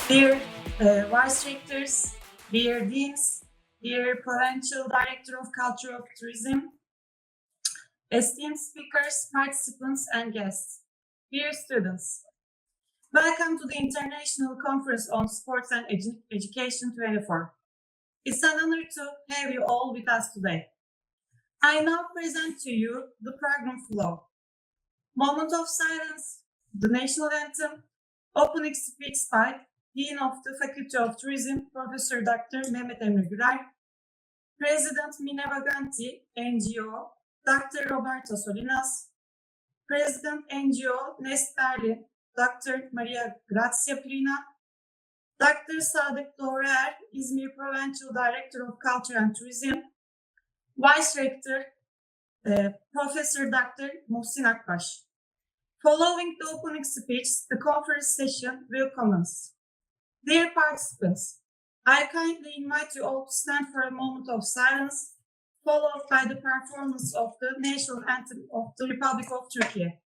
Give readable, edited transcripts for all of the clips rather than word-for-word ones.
Dear Vice Rectors, dear Deans, dear Provincial Director of Culture of Tourism, esteemed speakers, participants, and guests, dear students, welcome to the International Conference on Sports and Education 24. It's an honor to have you all with us today. I now present to you the program flow. Moment of silence, the national anthem, opening speech by Dean of the Faculty of Tourism, Professor Dr. Mehmet Emre Güler, President Minerva Ganti, NGO, Dr. Roberto Solinas, President NGO Nest Berlin, Dr. Maria Grazia Plina, Dr. Sadık Doğruer, İzmir Provincial Director of Culture and Tourism, Vice Rector, Professor Dr. Muhsin Akbaş. Following the opening speech, the conference session will commence. Dear participants, I kindly invite you all to stand for a moment of silence, followed by the performance of the national anthem of the Republic of Turkey.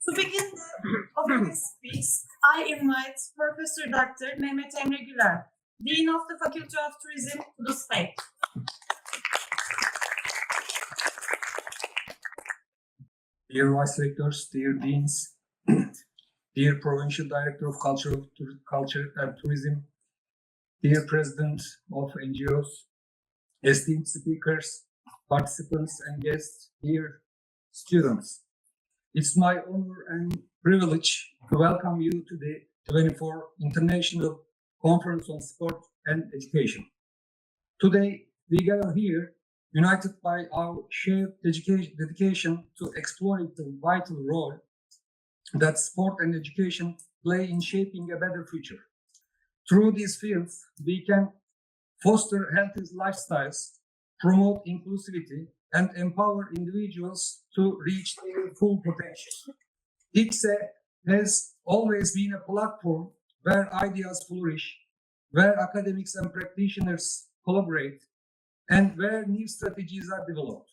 To begin the opening speech, I invite Professor Dr. Mehmet Emre Güler, Dean of the Faculty of Tourism, to the stage. Dear Vice Rectors, dear Deans, dear Provincial Director of Culture and Tourism, dear President of NGOs, esteemed speakers, participants and guests, dear students. It's my honor and privilege to welcome you to the 24th International Conference on Sport and Education. Today, we gather here united by our shared dedication to exploring the vital role that sport and education play in shaping a better future. Through these fields, we can foster healthy lifestyles, promote inclusivity, and empower individuals to reach their full potential. ICSE has always been a platform where ideas flourish, where academics and practitioners collaborate, and where new strategies are developed.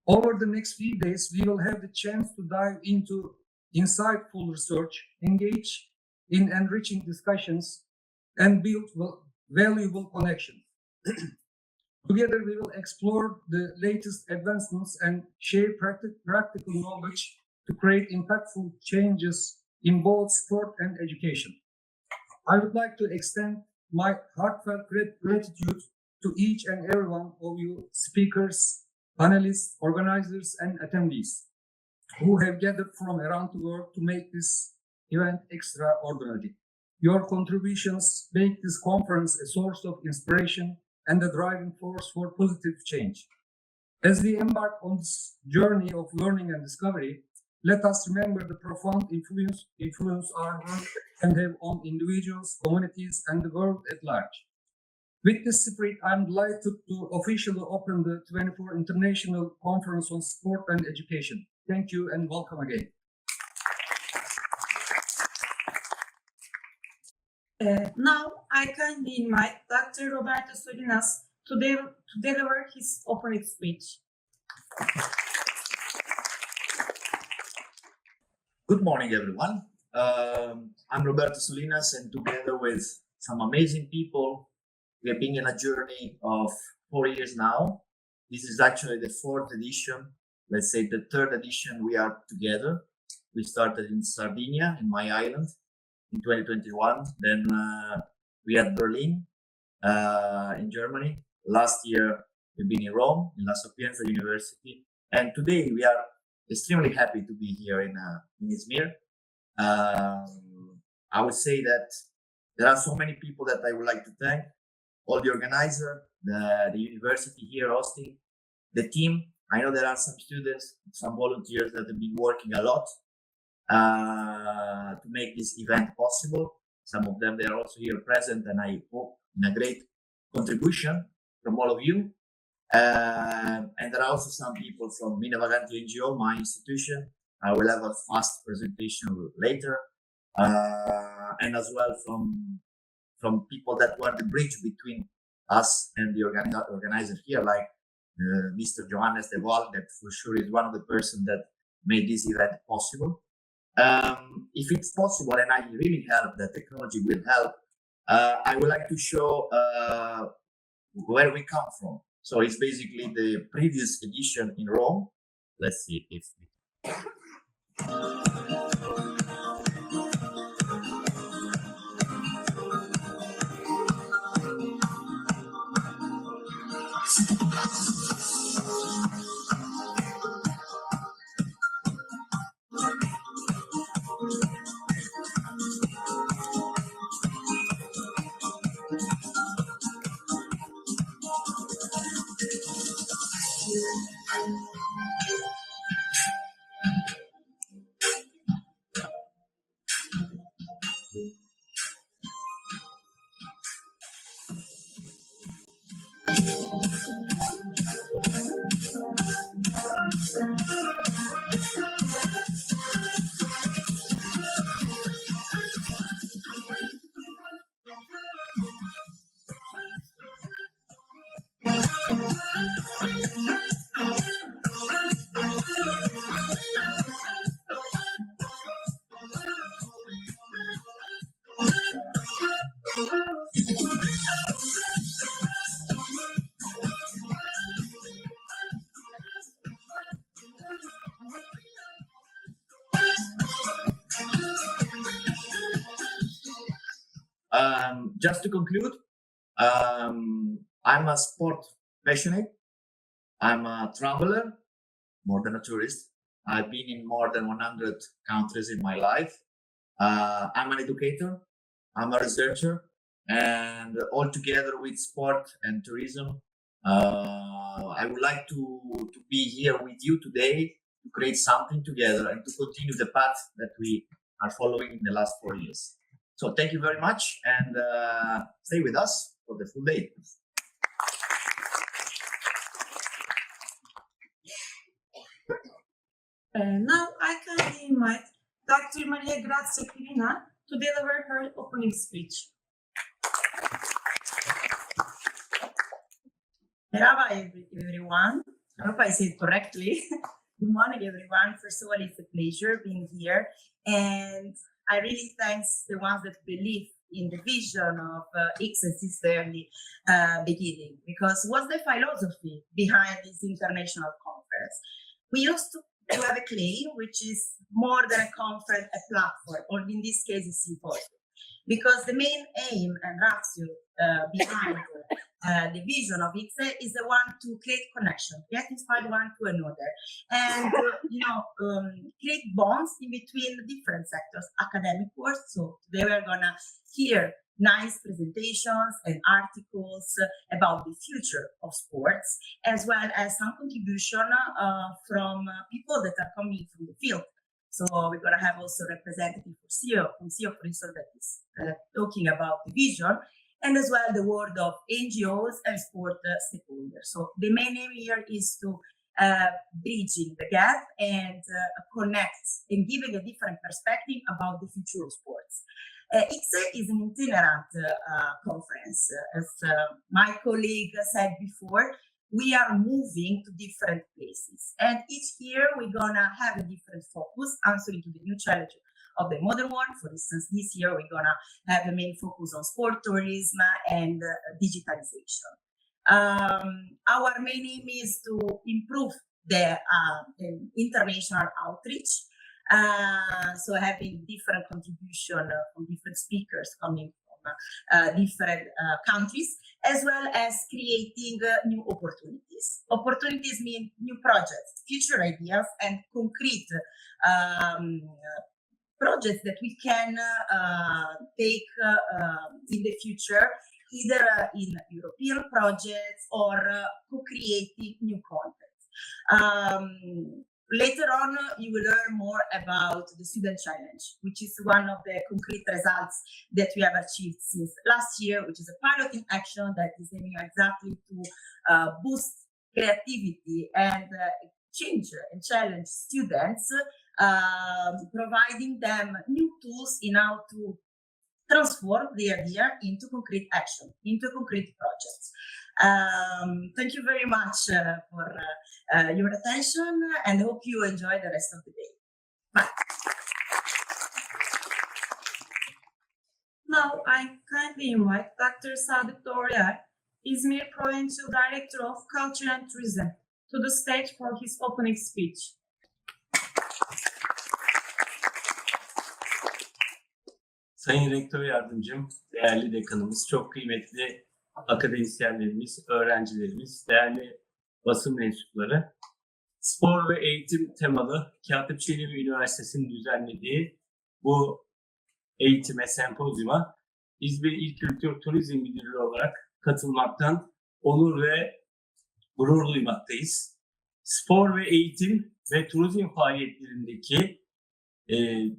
Over the next few days, we will have the chance to dive into insightful research, engage in enriching discussions, and build valuable connections. Together, we will explore the latest advancements and share practical knowledge to create impactful changes in both sport and education. I would like to extend my heartfelt gratitude to each and every one of you speakers, panelists, organizers, and attendees who have gathered from around the world to make this event extraordinary. Your contributions make this conference a source of inspiration and a driving force for positive change. As we embark on this journey of learning and discovery, let us remember the profound influence our work can have on individuals, communities, and the world at large. With this spirit, I'm delighted to officially open the 24th International Conference on Sport and Education. Thank you and welcome again. Now, I kindly invite Dr. Roberto Solinas to deliver his opening speech. Good morning, everyone. I'm Roberto Solinas, and together with some amazing people, we have been in a journey of 4 years now. This is actually the 4th edition. Let's say the 3rd edition we are together. We started in Sardinia, in my island, in 2021. Then we had Berlin, in Germany. Last year, we've been in Rome, in La Sapienza University. And today we are extremely happy to be here in Izmir. I would say that there are so many people that I would like to thank. All the organizer, the university here hosting, the team. I know there are some students, some volunteers that have been working a lot to make this event possible. Some of them, they are also here present, and I hope in a great contribution from all of you. And there are also some people from Mina Vaganti NGO, my institution. I will have a fast presentation later. And as well from people that were the bridge between us and the organizer here, like Mr. Johannes de Waal, that for sure is one of the persons that made this event possible. If it's possible, and I really hope that technology will help, I would like to show where we come from. So it's basically the previous edition in Rome. Let's see if just to conclude, I'm a sport passionate. I'm a traveler, more than a tourist. I've been in more than 100 countries in my life. I'm an educator. I'm a researcher, and all together with sport and tourism, I would like to be here with you today to create something together and to continue the path that we are following in the last 4 years. So thank you very much, and stay with us for the full day. Now I can invite Dr. Maria Grazia Pirina to deliver her opening speech. Merhaba everyone. I hope I said it correctly. Good morning, everyone. First of all, it's a pleasure being here. And I really thank the ones that believe in the vision of ICSE since the early beginning. Because what's the philosophy behind this international conference? We used to have a claim, which is more than a conference, a platform, or in this case, a symposium. Because the main aim and ratio behind the vision of ICSE is the one to create connection, get inspired one to another, and create bonds in between different sectors, academic work. So today we're gonna hear nice presentations and articles about the future of sports, as well as some contribution from people that are coming from the field. So we're going to have also representative from CEO, for instance, that is talking about the vision, and as well the word of NGOs and sport stakeholders. So the main aim here is to bridging the gap and connect and giving a different perspective about the future of sports. ICSE is an itinerant conference. As my colleague said before, we are moving to different places. And each year we're gonna have a different focus, answering to the new challenge of the modern world. For instance, this year we're gonna have the main focus on sport tourism and digitalization. Our main aim is to improve the international outreach. So having different contribution from different speakers coming from different countries, as well as creating new opportunities. Opportunities mean new projects, future ideas, and concrete projects that we can take in the future, either in European projects or co-creating new content. Later on, you will learn more about the Student Challenge, which is one of the concrete results that we have achieved since last year, which is a pilot in action that is aiming exactly to boost creativity and change and challenge students, providing them new tools in how to transform the idea into concrete action, into concrete projects. Thank you very much for your attention, and hope you enjoy the rest of the day. Bye. Now, I kindly invite Dr. Sadık Doğruyay, İzmir Provincial Director of Culture and Tourism, to the stage for his opening speech. Sayın Rektör Yardımcım, değerli dekanımız, çok kıymetli akademisyenlerimiz, öğrencilerimiz, değerli basın mensupları, spor ve eğitim temalı Katip Çelebi Üniversitesi'nin düzenlediği bu eğitime, sempozyuma İzmir İl Kültür Turizm Müdürlüğü olarak katılmaktan onur ve gurur duymaktayız. Spor ve eğitim ve turizm faaliyetlerindeki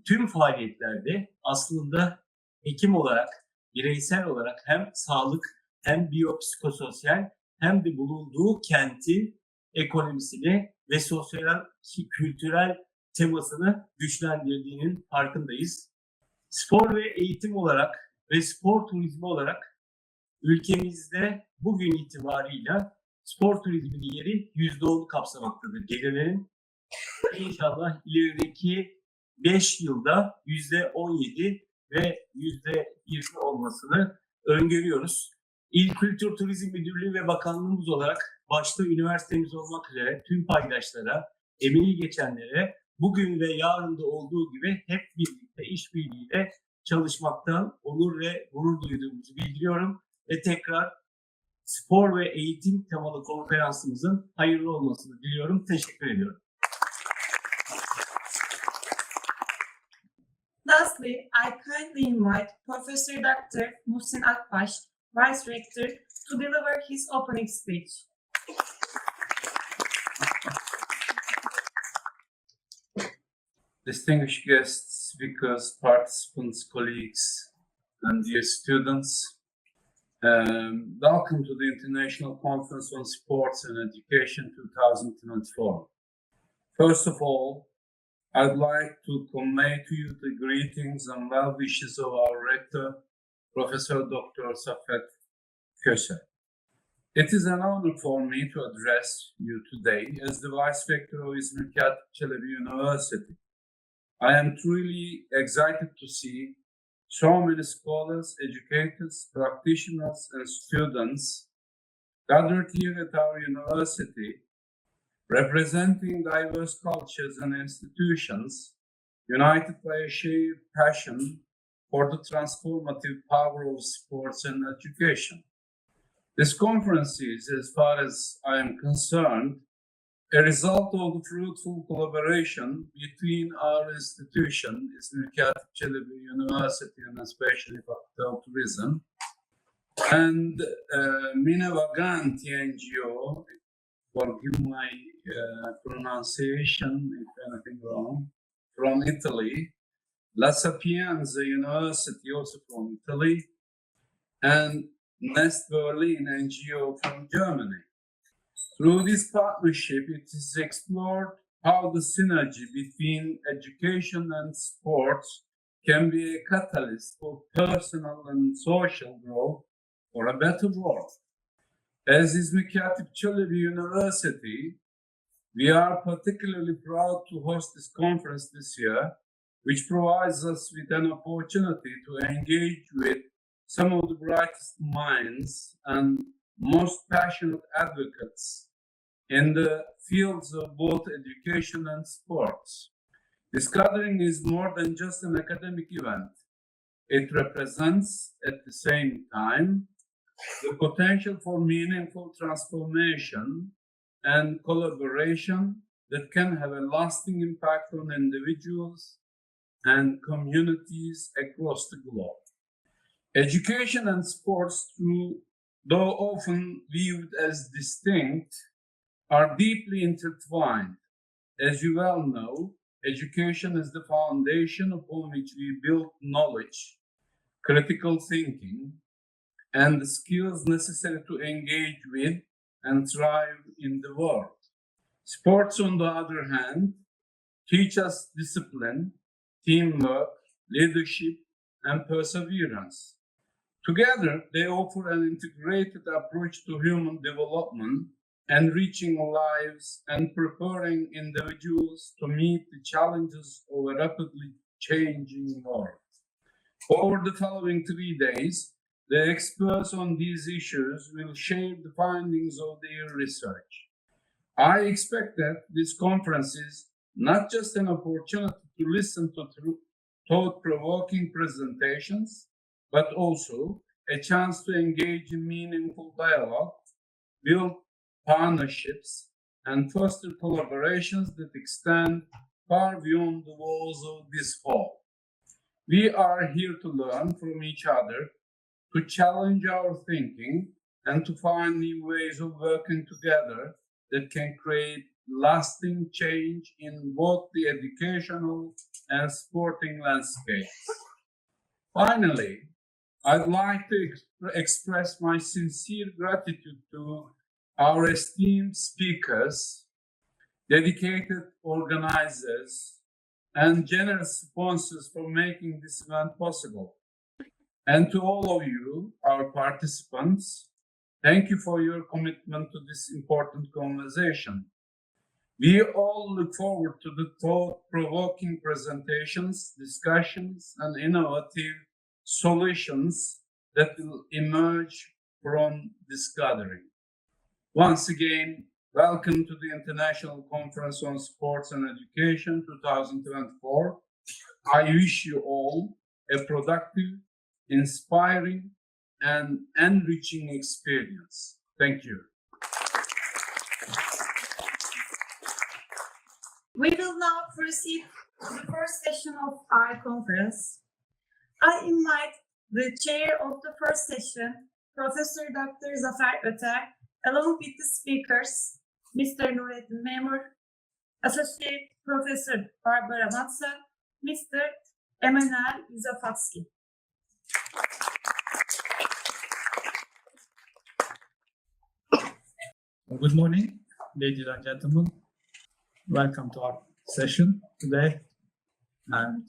tüm faaliyetlerde aslında hekim olarak, bireysel olarak hem sağlık hem biyopsikososyal hem de bulunduğu kentin ekonomisini ve sosyal, kültürel temasını güçlendirdiğinin farkındayız. Spor ve eğitim olarak ve spor turizmi olarak ülkemizde bugün itibarıyla spor turizminin yeri %10'u kapsamaktadır. Gelirlerin inşallah ilerideki 5 yılda %17 ve %20 olmasını öngörüyoruz. İl Kültür Turizm Müdürlüğü ve Bakanlığımız olarak başta üniversitemiz olmak üzere tüm paydaşlara, emeği geçenlere bugün ve yarın da olduğu gibi hep birlikte işbirliğiyle çalışmaktan onur ve gurur duyduğumuzu bildiriyorum ve tekrar spor ve eğitim temalı konferansımızın hayırlı olmasını diliyorum. Teşekkür ediyorum. Lastly, I kindly invite Professor Dr. Muhsin Akbaş, Vice Rector, to deliver his opening speech. Distinguished guests, speakers, participants, colleagues, and dear students, welcome to the International Conference on Sports and Education 2024. First of all, I'd like to convey to you the greetings and well wishes of our rector, Professor Dr. Safet Köse. It is an honor for me to address you today as the Vice Rector of İzmir Katip Çelebi University. I am truly excited to see so many scholars, educators, practitioners, and students gathered here at our university, representing diverse cultures and institutions, united by a shared passion for the transformative power of sports and education. This conference is, as far as I am concerned, a result of the fruitful collaboration between our institution, İzmir Katip Çelebi University, and especially Faculty of Tourism, and Minavaganti NGO, forgive my pronunciation if anything wrong, from Italy, La Sapienza University, also from Italy, and Nest Berlin NGO from Germany. Through this partnership, it is explored how the synergy between education and sports can be a catalyst for personal and social growth for a better world. As İzmir Katip Çelebi University, we are particularly proud to host this conference this year which provides us with an opportunity to engage with some of the brightest minds and most passionate advocates in the fields of both education and sports. This gathering is more than just an academic event. It represents, at the same time, the potential for meaningful transformation and collaboration that can have a lasting impact on individuals and communities across the globe. Education and sports, though often viewed as distinct, are deeply intertwined. As you well know, education is the foundation upon which we build knowledge, critical thinking, and the skills necessary to engage with and thrive in the world. Sports, on the other hand, teach us discipline, teamwork, leadership, and perseverance. Together, they offer an integrated approach to human development, enriching lives and preparing individuals to meet the challenges of a rapidly changing world. Over the following 3 days, the experts on these issues will share the findings of their research. I expect that this conference is not just an opportunity to listen to thought-provoking presentations, but also a chance to engage in meaningful dialogue, build partnerships, and foster collaborations that extend far beyond the walls of this hall. We are here to learn from each other, to challenge our thinking, and to find new ways of working together that can create lasting change in both the educational and sporting landscapes. Finally, I'd like to express my sincere gratitude to our esteemed speakers, dedicated organizers, and generous sponsors for making this event possible. And to all of you, our participants, thank you for your commitment to this important conversation. We all look forward to the thought-provoking presentations, discussions, and innovative solutions that will emerge from this gathering. Once again, welcome to the International Conference on Sports and Education 2024. I wish you all a productive, inspiring, and enriching experience. Thank you. We will now proceed to the first session of our conference. I invite the chair of the first session, Professor Dr. Zafer Öter, along with the speakers, Mr. Nurettin Memur, Associate Professor Barbara Matza, Mr. Emanuel Yuzafatsky. Good morning, ladies and gentlemen. Welcome to our session today. And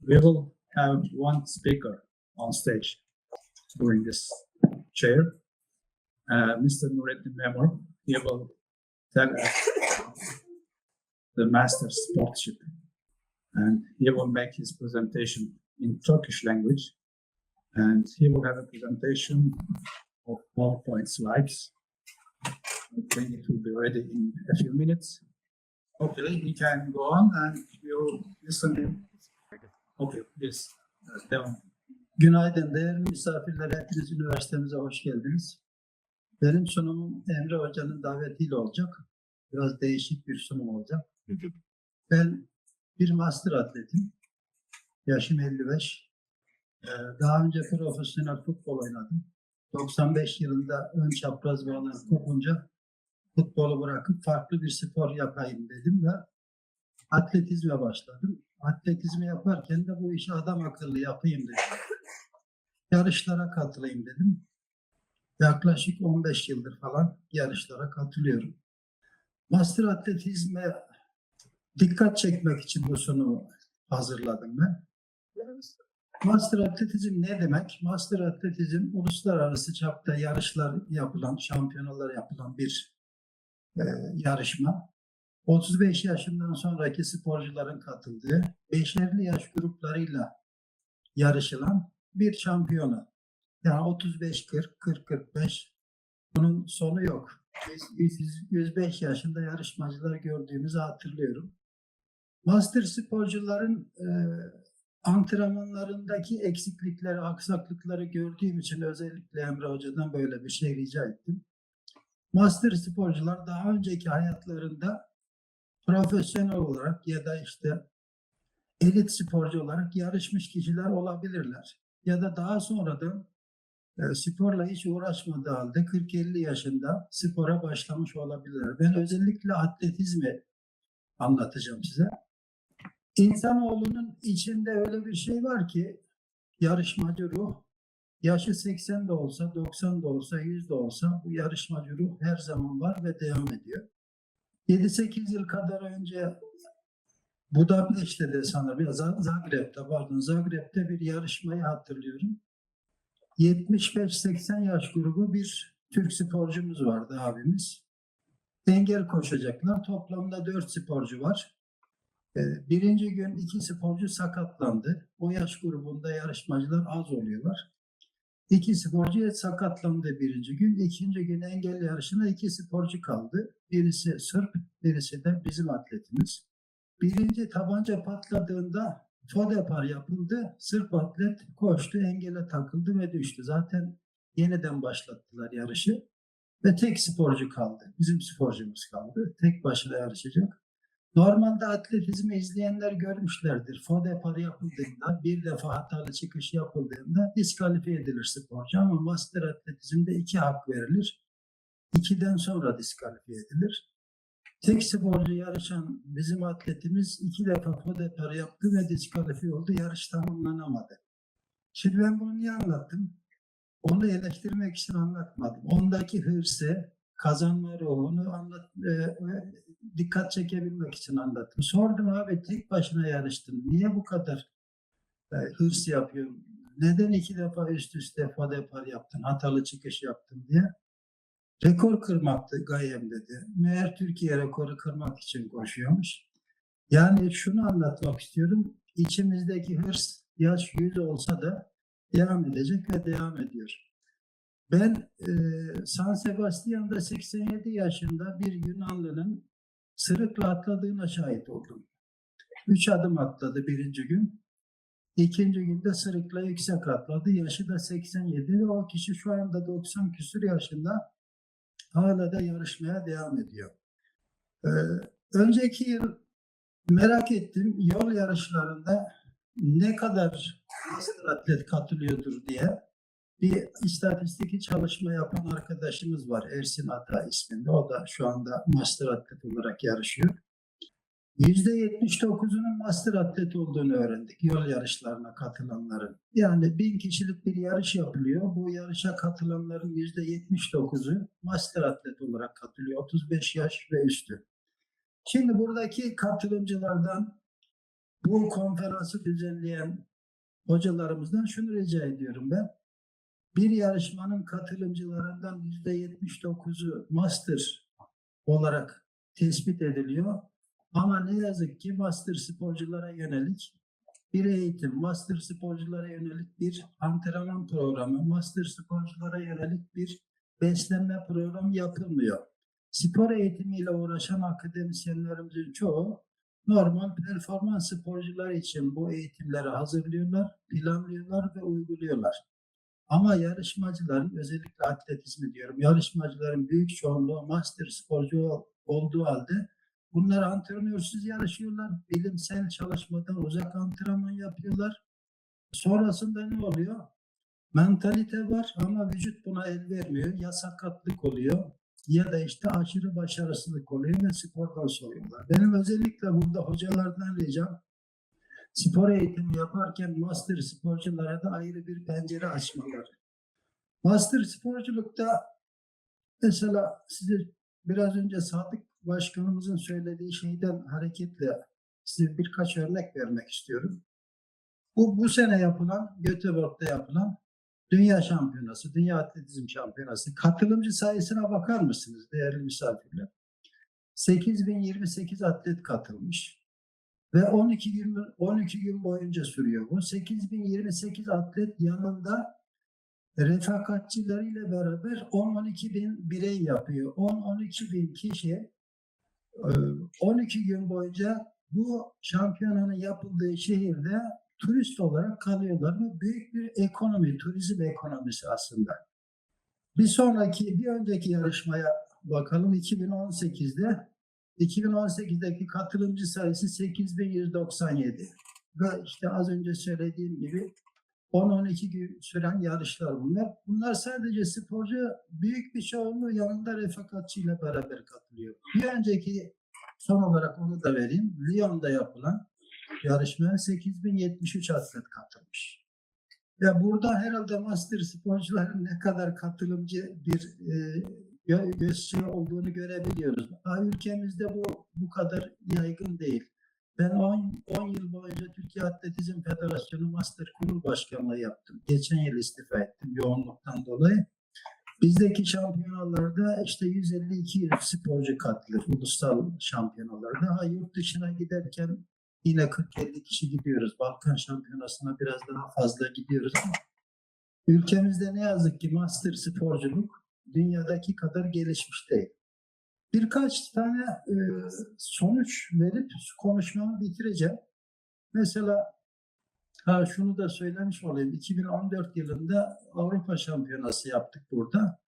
we will have one speaker on stage during this chair, Mr. Nurettin Memur. He will tell us the master's sportship, and he will make his presentation in Turkish language, and he will have a presentation of PowerPoint slides. I think it will be ready in a few minutes. Okay, he can go on and you listen to him. Okay, please. Devam. Günaydın değerli misafirler, hepiniz üniversitemize hoş geldiniz. Benim sunumum Emre Hoca'nın davetiyle olacak. Biraz değişik bir sunum olacak. Ben bir master atletim. Yaşım 55. Daha önce profesyonel futbol oynadım. 95 yılında ön çapraz bağlar kopunca futbolu bırakıp farklı bir spor yapayım dedim ve atletizme başladım. Atletizmi yaparken de bu işi adam akıllı yapayım dedim. Yarışlara katılayım dedim. Yaklaşık 15 yıldır falan yarışlara katılıyorum. Master atletizme dikkat çekmek için bu sunumu hazırladım ben. Master atletizm ne demek? Master atletizm uluslararası çapta yarışlar yapılan, şampiyonalar yapılan bir yarışma. 35 yaşından sonraki sporcuların katıldığı 5'erli yaş gruplarıyla yarışılan bir şampiyona. Yani 35-40, 40-45 bunun sonu yok. 105 yaşında yarışmacılar gördüğümüzü hatırlıyorum. Master sporcuların antrenmanlarındaki eksiklikleri, aksaklıkları gördüğüm için özellikle Emre Hoca'dan böyle bir şey rica ettim. Master sporcular daha önceki hayatlarında profesyonel olarak ya da işte elit sporcu olarak yarışmış kişiler olabilirler. Ya da daha sonradan sporla hiç uğraşmadığı halde 40-50 yaşında spora başlamış olabilirler. Ben özellikle atletizmi anlatacağım size. İnsanoğlunun içinde öyle bir şey var ki yarışmacı ruh. Yaşı 80 de olsa, 90 da olsa, 100 de olsa bu yarışmacı ruh her zaman var ve devam ediyor. 7-8 yıl kadar önce Budapeşte'de de sanırım, ya Zagreb'te bir yarışmayı hatırlıyorum. 75-80 yaş grubu bir Türk sporcumuz vardı abimiz. Engel koşacaklar. Toplamda 4 sporcu var. Birinci gün 2 sporcu sakatlandı. O yaş grubunda yarışmacılar az oluyorlar. 2 sporcu sakatlandı birinci gün. İkinci gün engel yarışına 2 sporcu kaldı. Birisi Sırp, birisi de bizim atletimiz. Birinci tabanca patladığında fodepar yapıldı. Sırp atlet koştu, engele takıldı ve düştü. Zaten yeniden başlattılar yarışı. Ve tek sporcu kaldı. Bizim sporcumuz kaldı. Tek başına yarışacak. Normalde atletizmi izleyenler görmüşlerdir. Fodepar yapıldığında, bir defa hatalı çıkış yapıldığında diskalifiye edilir sporcu. Ama master atletizmde 2 hak verilir. 2'den sonra diskalifiye edilir. Tek sporcu yarışan bizim atletimiz 2 defa fodepar yaptı ve diskalifiye oldu. Yarış tamamlanamadı. Şimdi ben bunu niye anlattım? Onu eleştirmek için anlatmadım. Ondaki hırsı, kazanma ruhunu dikkat çekebilmek için anlattım. Sordum abi tek başına yarıştın. Niye bu kadar hırs yapıyorsun? Neden 2 defa üst üste fodepar yaptın, hatalı çıkış yaptın diye. Rekor kırmaktı gayem dedi. Meğer Türkiye rekoru kırmak için koşuyormuş. Yani şunu anlatmak istiyorum. İçimizdeki hırs yaş 100 olsa da devam edecek ve devam ediyor. Ben San Sebastian'da 87 yaşında bir Yunanlı'nın sırıkla atladığına şahit oldum. 3 adım atladı birinci gün. İkinci günde sırıkla yüksek atladı. Yaşı da 87 ve o kişi şu anda 90 küsur yaşında hala da yarışmaya devam ediyor. Önceki yıl merak ettim yol yarışlarında ne kadar atlet katılıyordur diye bir istatistik çalışma yapan arkadaşımız var. Ersin Ata isminde. O da şu anda master atlet olarak yarışıyor. %79'unun master atlet olduğunu öğrendik yol yarışlarına katılanların. Yani 1000 kişilik bir yarış yapılıyor. Bu yarışa katılanların %79'u master atlet olarak katılıyor. 35 yaş ve üstü. Şimdi buradaki katılımcılardan bu konferansı düzenleyen hocalarımızdan şunu rica ediyorum ben. Bir yarışmanın katılımcılarından %79'u master olarak tespit ediliyor. Ama ne yazık ki master sporculara yönelik bir eğitim, master sporculara yönelik bir antrenman programı, master sporculara yönelik bir beslenme programı yapılmıyor. Spor eğitimiyle uğraşan akademisyenlerimizin çoğu normal performans sporcular için bu eğitimleri hazırlıyorlar, planlıyorlar ve uyguluyorlar. Ama yarışmacıların, özellikle atletizmi diyorum, yarışmacıların büyük çoğunluğu master sporcu olduğu halde bunlar antrenörsüz yarışıyorlar. Bilimsel çalışmadan uzak antrenman yapıyorlar. Sonrasında ne oluyor? Mentalite var ama vücut buna el vermiyor. Ya sakatlık oluyor ya da işte aşırı başarısızlık oluyor ve spordan soğuyorlar. Benim özellikle burada hocalardan ricam spor eğitimi yaparken master sporculara da ayrı bir pencere açmaları. Master sporculukta mesela size biraz önce Sadık Başkanımızın söylediği şeyden hareketle size birkaç örnek vermek istiyorum. Bu sene yapılan, Göteborg'da yapılan Dünya Şampiyonası, Dünya Atletizm Şampiyonası. Katılımcı sayısına bakar mısınız değerli misafirler? 8028 atlet katılmış. Ve 12 gün boyunca sürüyor bu. 8028 atlet yanında refakatçileriyle beraber 10-12 bin birey yapıyor. 10-12 bin kişi 12 gün boyunca bu şampiyonanın yapıldığı şehirde turist olarak kalıyorlar. Bu büyük bir ekonomi, turizm ekonomisi aslında. Bir önceki yarışmaya bakalım. 2018'deki katılımcı sayısı 8197. Ve işte az önce söylediğim gibi 10-12 gün süren yarışlar bunlar. Bunlar sadece sporcu, büyük bir çoğunluğu yanında refakatçiyle beraber katılıyor. Bir önceki son olarak onu da vereyim. Lyon'da yapılan yarışmaya 8073 atlet katılmış. Ya burada herhalde master sporcuların ne kadar katılımcı bir gösteri olduğunu görebiliyoruz. Ülkemizde bu kadar yaygın değil. Ben 10 yıl boyunca Türkiye Atletizm Federasyonu Master Kurul Başkanlığı yaptım. Geçen yıl istifa ettim yoğunluktan dolayı. Bizdeki şampiyonalarda işte 150-200 sporcu katılır ulusal şampiyonalarda. Yurt dışına giderken yine 40-50 kişi gidiyoruz. Balkan şampiyonasına biraz daha fazla gidiyoruz ama ülkemizde ne yazık ki master sporculuk dünyadaki kadar gelişmiş değil. Birkaç tane sonuç verip konuşmamı bitireceğim. Mesela şunu da söylemiş olayım. 2014 yılında Avrupa Şampiyonası yaptık burada.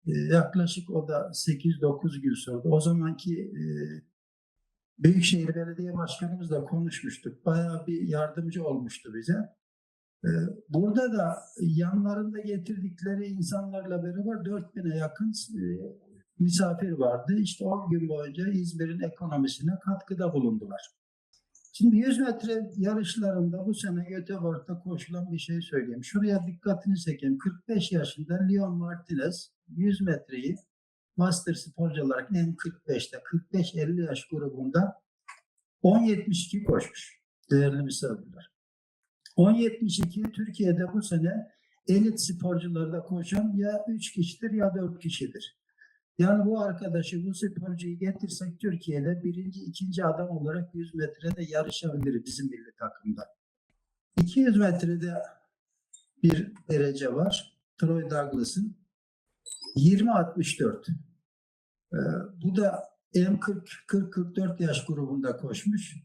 Yaklaşık o da 8-9 gün sürdü. O zamanki Büyükşehir Belediye Başkanımızla konuşmuştuk. Bayağı bir yardımcı olmuştu bize. Burada da yanlarında getirdikleri insanlarla beraber 4000'e yakın misafir vardı. İşte 10 gün boyunca İzmir'in ekonomisine katkıda bulundular. Şimdi 100 metre yarışlarında bu sene Göteborg'da koşulan bir şey söyleyeyim. Şuraya dikkatini çekeyim. 45 yaşında Leon Martinez 100 metreyi master sporcu olarak M45'te 45-50 yaş grubunda 10.72 koşmuş değerli misafirler. 10.72 Türkiye'de bu sene elit sporcularda koşan ya 3 kişidir ya 4 kişidir. Yani bu arkadaşı, bu sporcuyu getirsek Türkiye'de birinci, ikinci adam olarak 100 metrede yarışabilir bizim milli takımda. 200 metrede bir derece var. Troy Douglas'ın 20.64. Bu da M40-44 yaş grubunda koşmuş.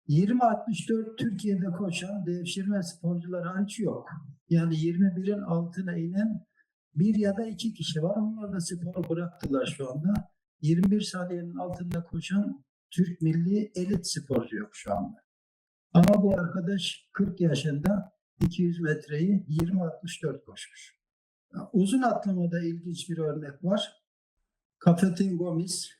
20.64 Türkiye'de koşan devşirme sporcular hariç yok. Yani 21'in altına inen bir ya da iki kişi var. Onlar da sporu bıraktılar şu anda. 21 saniyenin altında koşan Türk milli elit sporcu yok şu anda. Ama bu arkadaş 40 yaşında 200 metreyi 20.64 koşmuş. Uzun atlamada ilginç bir örnek var. Kafetin Gomis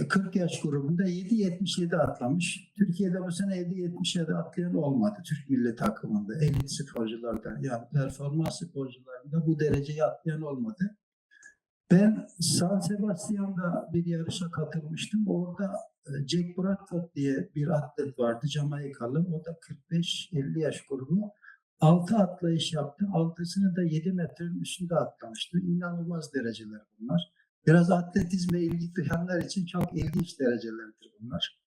40 yaş grubunda 7.77 atlamış. Türkiye'de bu sene 7.77 atlayan olmadı Türk milli takımında, elit sporcularda. Yani performans sporcularında bu dereceyi atlayan olmadı. Ben San Sebastian'da bir yarışa katılmıştım. Orada Jack Bradford diye bir atlet vardı, Jamaikalı. O da 45-50 yaş grubu. 6 atlayış yaptı. 6'sını da 7 metrenin üstünde atlamıştı. İnanılmaz dereceler bunlar. Biraz atletizme ilgi duyanlar için çok ilginç derecelerdir bunlar.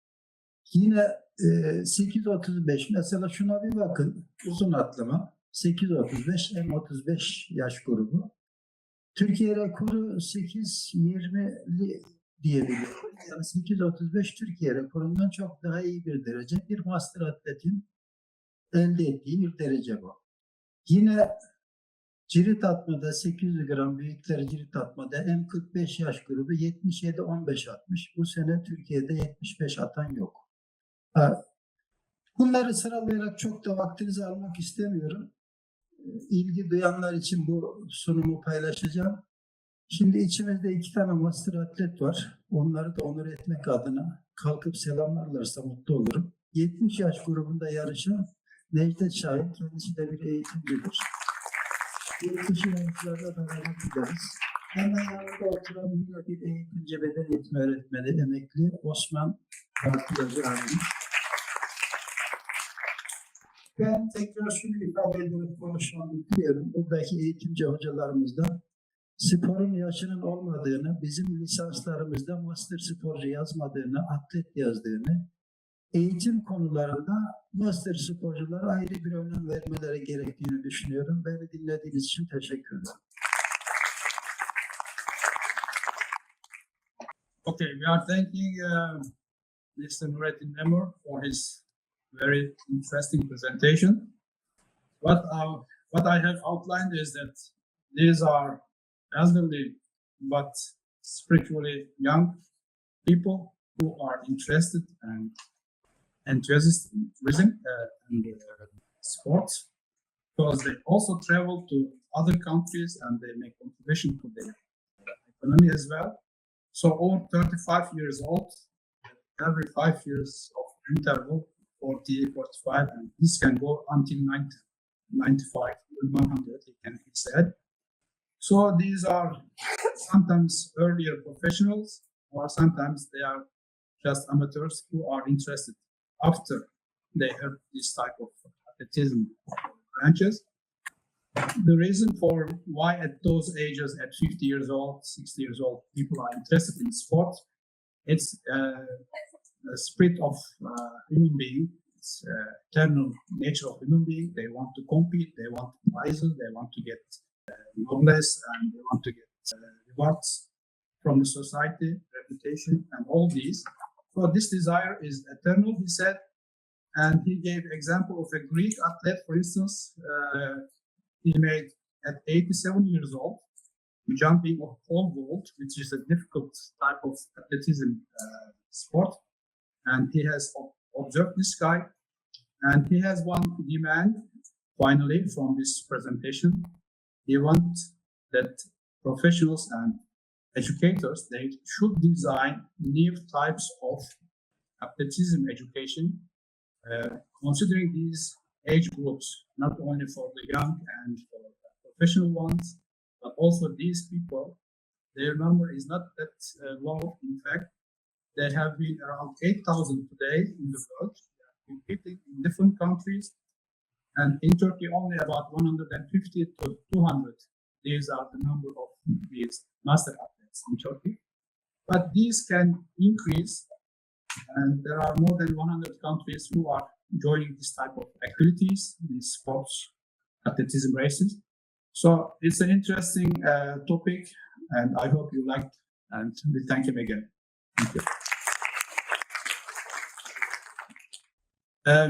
Yine 8.35 mesela şuna bir bakın. Uzun atlama 8.35 M35 yaş grubu. Türkiye rekoru 8.20'li diyebiliyorum. Yani 8.35 Türkiye rekorundan çok daha iyi bir derece. Bir master atletin elde ettiği bir derece bu. Yine cirit atmada 800 gram büyükleri cirit atmada M45 yaş grubu 77-15 atmış. Bu sene Türkiye'de 75 atan yok. Bunları sıralayarak çok da vaktinizi almak istemiyorum. İlgi duyanlar için bu sunumu paylaşacağım. Şimdi içimizde 2 tane master atlet var. Onları da onur etmek adına kalkıp selamlarlarsa mutlu olurum. 70 yaş grubunda yarışan Necdet Şahin, kendisi de bir eğitimcidir. 70 yaşlarla beraber gideriz. Hemen yanında oturan yine bir eğitimci beden eğitimi öğretmeni emekli Osman Bartılacı abi. Ben tekrar şunu ifade ederek konuşmamı diliyorum. Buradaki eğitimci hocalarımızdan sporun yaşının olmadığını, bizim lisanslarımızda master sporcu yazmadığını, atlet yazdığını, eğitim konularında master sporculara ayrı bir önem vermeleri gerektiğini düşünüyorum. Beni dinlediğiniz için teşekkür ederim. Okay, we are thanking Mr. Nurettin Memur for his very interesting presentation. What I have outlined is that these are elderly but spiritually young people who are interested and enthusiastic in tourism and sports, because they also travel to other countries and they make contribution to their economy as well. So over 35 years old, every 5 years of interval, 40, 45, and this can go until 90, 95, 100, it can be said. So these are sometimes earlier professionals, or sometimes they are just amateurs who are interested after they have this type of athleticism branches. The reason for why at those ages, at 50 years old, 60 years old, people are interested in sports, it's the spirit of human being. It's eternal nature of human being. They want to compete, they want prizes, they want to get knowledge, and they want to get rewards from the society, reputation, and all these. So this desire is eternal, he said, and he gave example of a Greek athlete, for instance. He made at 87 years old, jumping of pole vault, which is a difficult type of athleticism sport. And he has observed this guy, and he has one demand, finally, from this presentation. He wants that professionals and educators, they should design new types of athleticism education, considering these age groups, not only for the young and for the professional ones, but also these people, their number is not that low. In fact, there have been around 8,000 today in the world, competing in different countries, and in Turkey only about 150 to 200. These are the number of these master athletes in Turkey. But these can increase, and there are more than 100 countries who are joining this type of activities, these sports, athleticism races. So it's an interesting topic, and I hope you liked, and we thank him again. Thank you.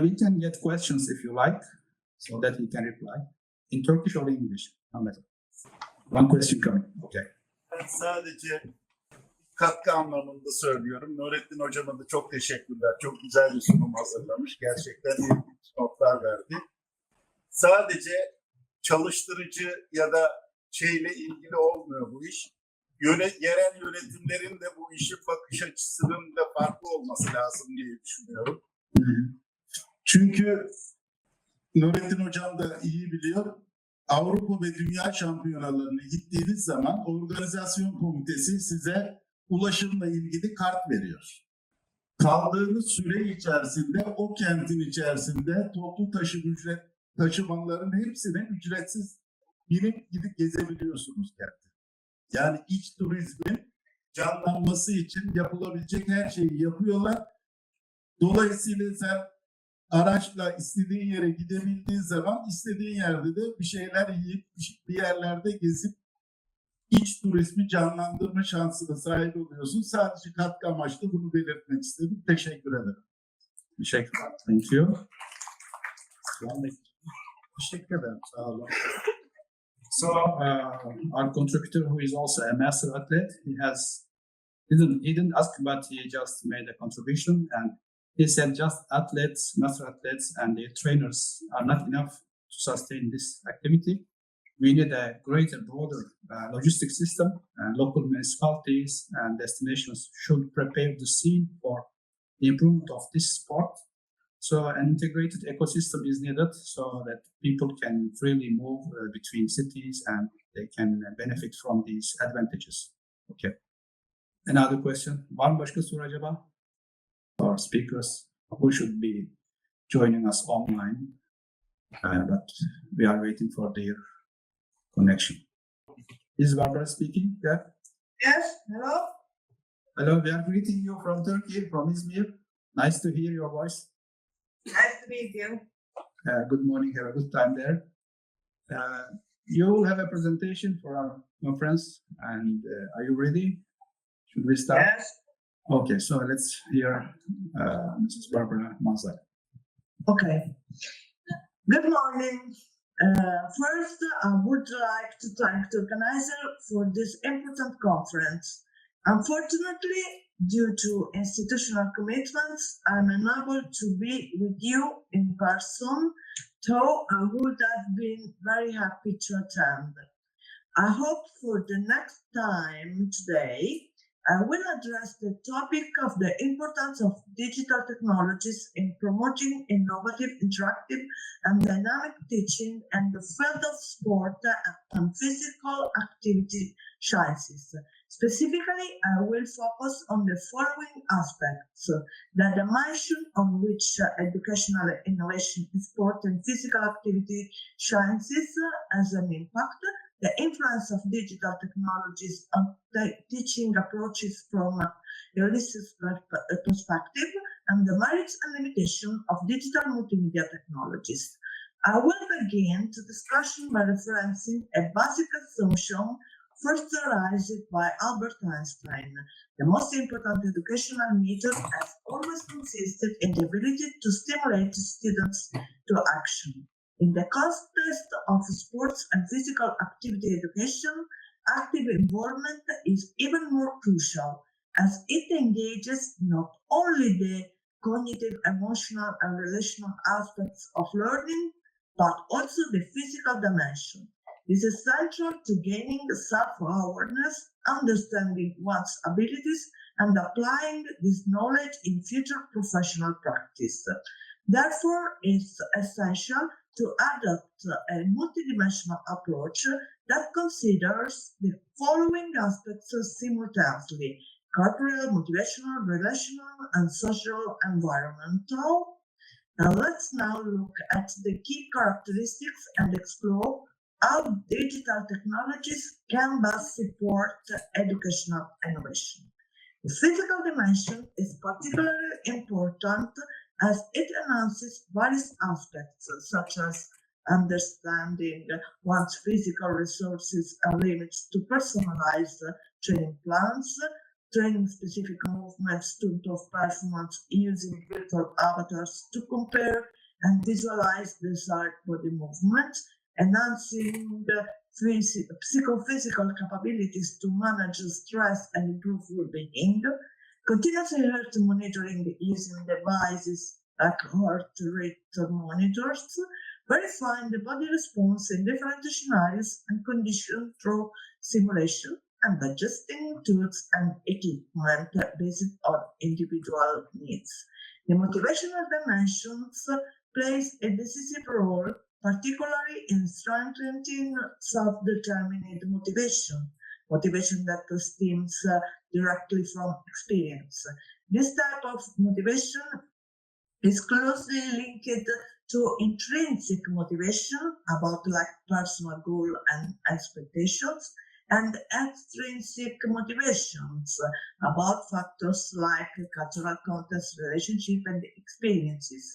We can get questions if you like, so that he can reply in Turkish or English. No matter. One question coming. Okay. Ben sadece katkı anlamında söylüyorum. Nurettin Hocama da çok teşekkürler. Çok güzel bir sunum hazırlamış. Gerçekten iyi notlar verdi. Sadece çalıştırıcı ya da şeyle ilgili olmuyor bu iş. Yerel yönetimlerin de bu işe bakış açısının da farklı olması lazım diye düşünüyorum. Çünkü Nurettin Hocam da iyi biliyor. Avrupa ve Dünya şampiyonalarına gittiğiniz zaman organizasyon komitesi size ulaşımla ilgili kart veriyor. Kaldığınız süre içerisinde o kentin içerisinde toplu taşımaların hepsine ücretsiz binip gidip gezebiliyorsunuz kenti. Yani iç turizmin canlanması için yapılabilecek her şeyi yapıyorlar. Dolayısıyla sen araçla istediğin yere gidebildiğin zaman istediğin yerde de bir şeyler yiyip bir yerlerde gezip iç turizmi canlandırma şansına sahip oluyorsun. Sadece katkı amaçlı bunu belirtmek istedim. Teşekkür ederim. Teşekkürler. Thank you. Teşekkür ederim. Sağ olun. So our contributor, who is also a master athlete, he didn't ask, but he just made a contribution, and he said just athletes, master athletes, and their trainers are not enough to sustain this activity. We need a greater, broader logistic system, and local municipalities and destinations should prepare the scene for the improvement of this sport. So an integrated ecosystem is needed so that people can freely move between cities and they can benefit from these advantages. Okay. Another question. Var mı başka soru acaba? Our speakers who should be joining us online, but we are waiting for their connection. Is Barbara speaking? Yeah. Yes, hello. Hello, we are greeting you from Turkey, from Izmir. Nice to hear your voice. Nice to meet you. Good morning. Have a good time there. You will have a presentation for our conference, and are you ready? Should we start? Yes. Okay, so let's hear Mrs. Barbara Mazar. Okay. Good morning. First, I would like to thank the organizer for this important conference. Unfortunately, due to institutional commitments, I'm unable to be with you in person, though I would have been very happy to attend. I hope for the next time today, I will address the topic of the importance of digital technologies in promoting innovative, interactive, and dynamic teaching in the field of sport and physical activity sciences. Specifically, I will focus on the following aspects: the dimension on which educational innovation in sport and physical activity sciences has an impact, the influence of digital technologies on teaching approaches from a holistic perspective, and the merits and limitations of digital multimedia technologies. I will begin the discussion by referencing a basic assumption first realized by Albert Einstein. The most important educational method has always consisted in the ability to stimulate students to action. In the context of sports and physical activity education, active involvement is even more crucial, as it engages not only the cognitive, emotional, and relational aspects of learning, but also the physical dimension. This is central to gaining self-awareness, understanding one's abilities, and applying this knowledge in future professional practice. Therefore, it's essential to adopt a multidimensional approach that considers the following aspects simultaneously: corporeal, motivational, relational, and social environmental. Now let's now look at the key characteristics and explore how digital technologies can best support educational innovation. The physical dimension is particularly important as it enhances various aspects, such as understanding one's physical resources and limits to personalized training plans, training specific movements to improve performance using virtual avatars to compare and visualize desired body movements, enhancing psychophysical capabilities to manage stress and improve well-being, continuous health monitoring using devices like heart rate monitors, verifying the body response in different scenarios and conditions through simulation, and adjusting tools and equipment based on individual needs. The motivational dimensions plays a decisive role, particularly in strengthening self-determined motivation that stems directly from experience. This type of motivation is closely linked to intrinsic motivation about like personal goal and expectations, and extrinsic motivations about factors like cultural context, relationship, and experiences.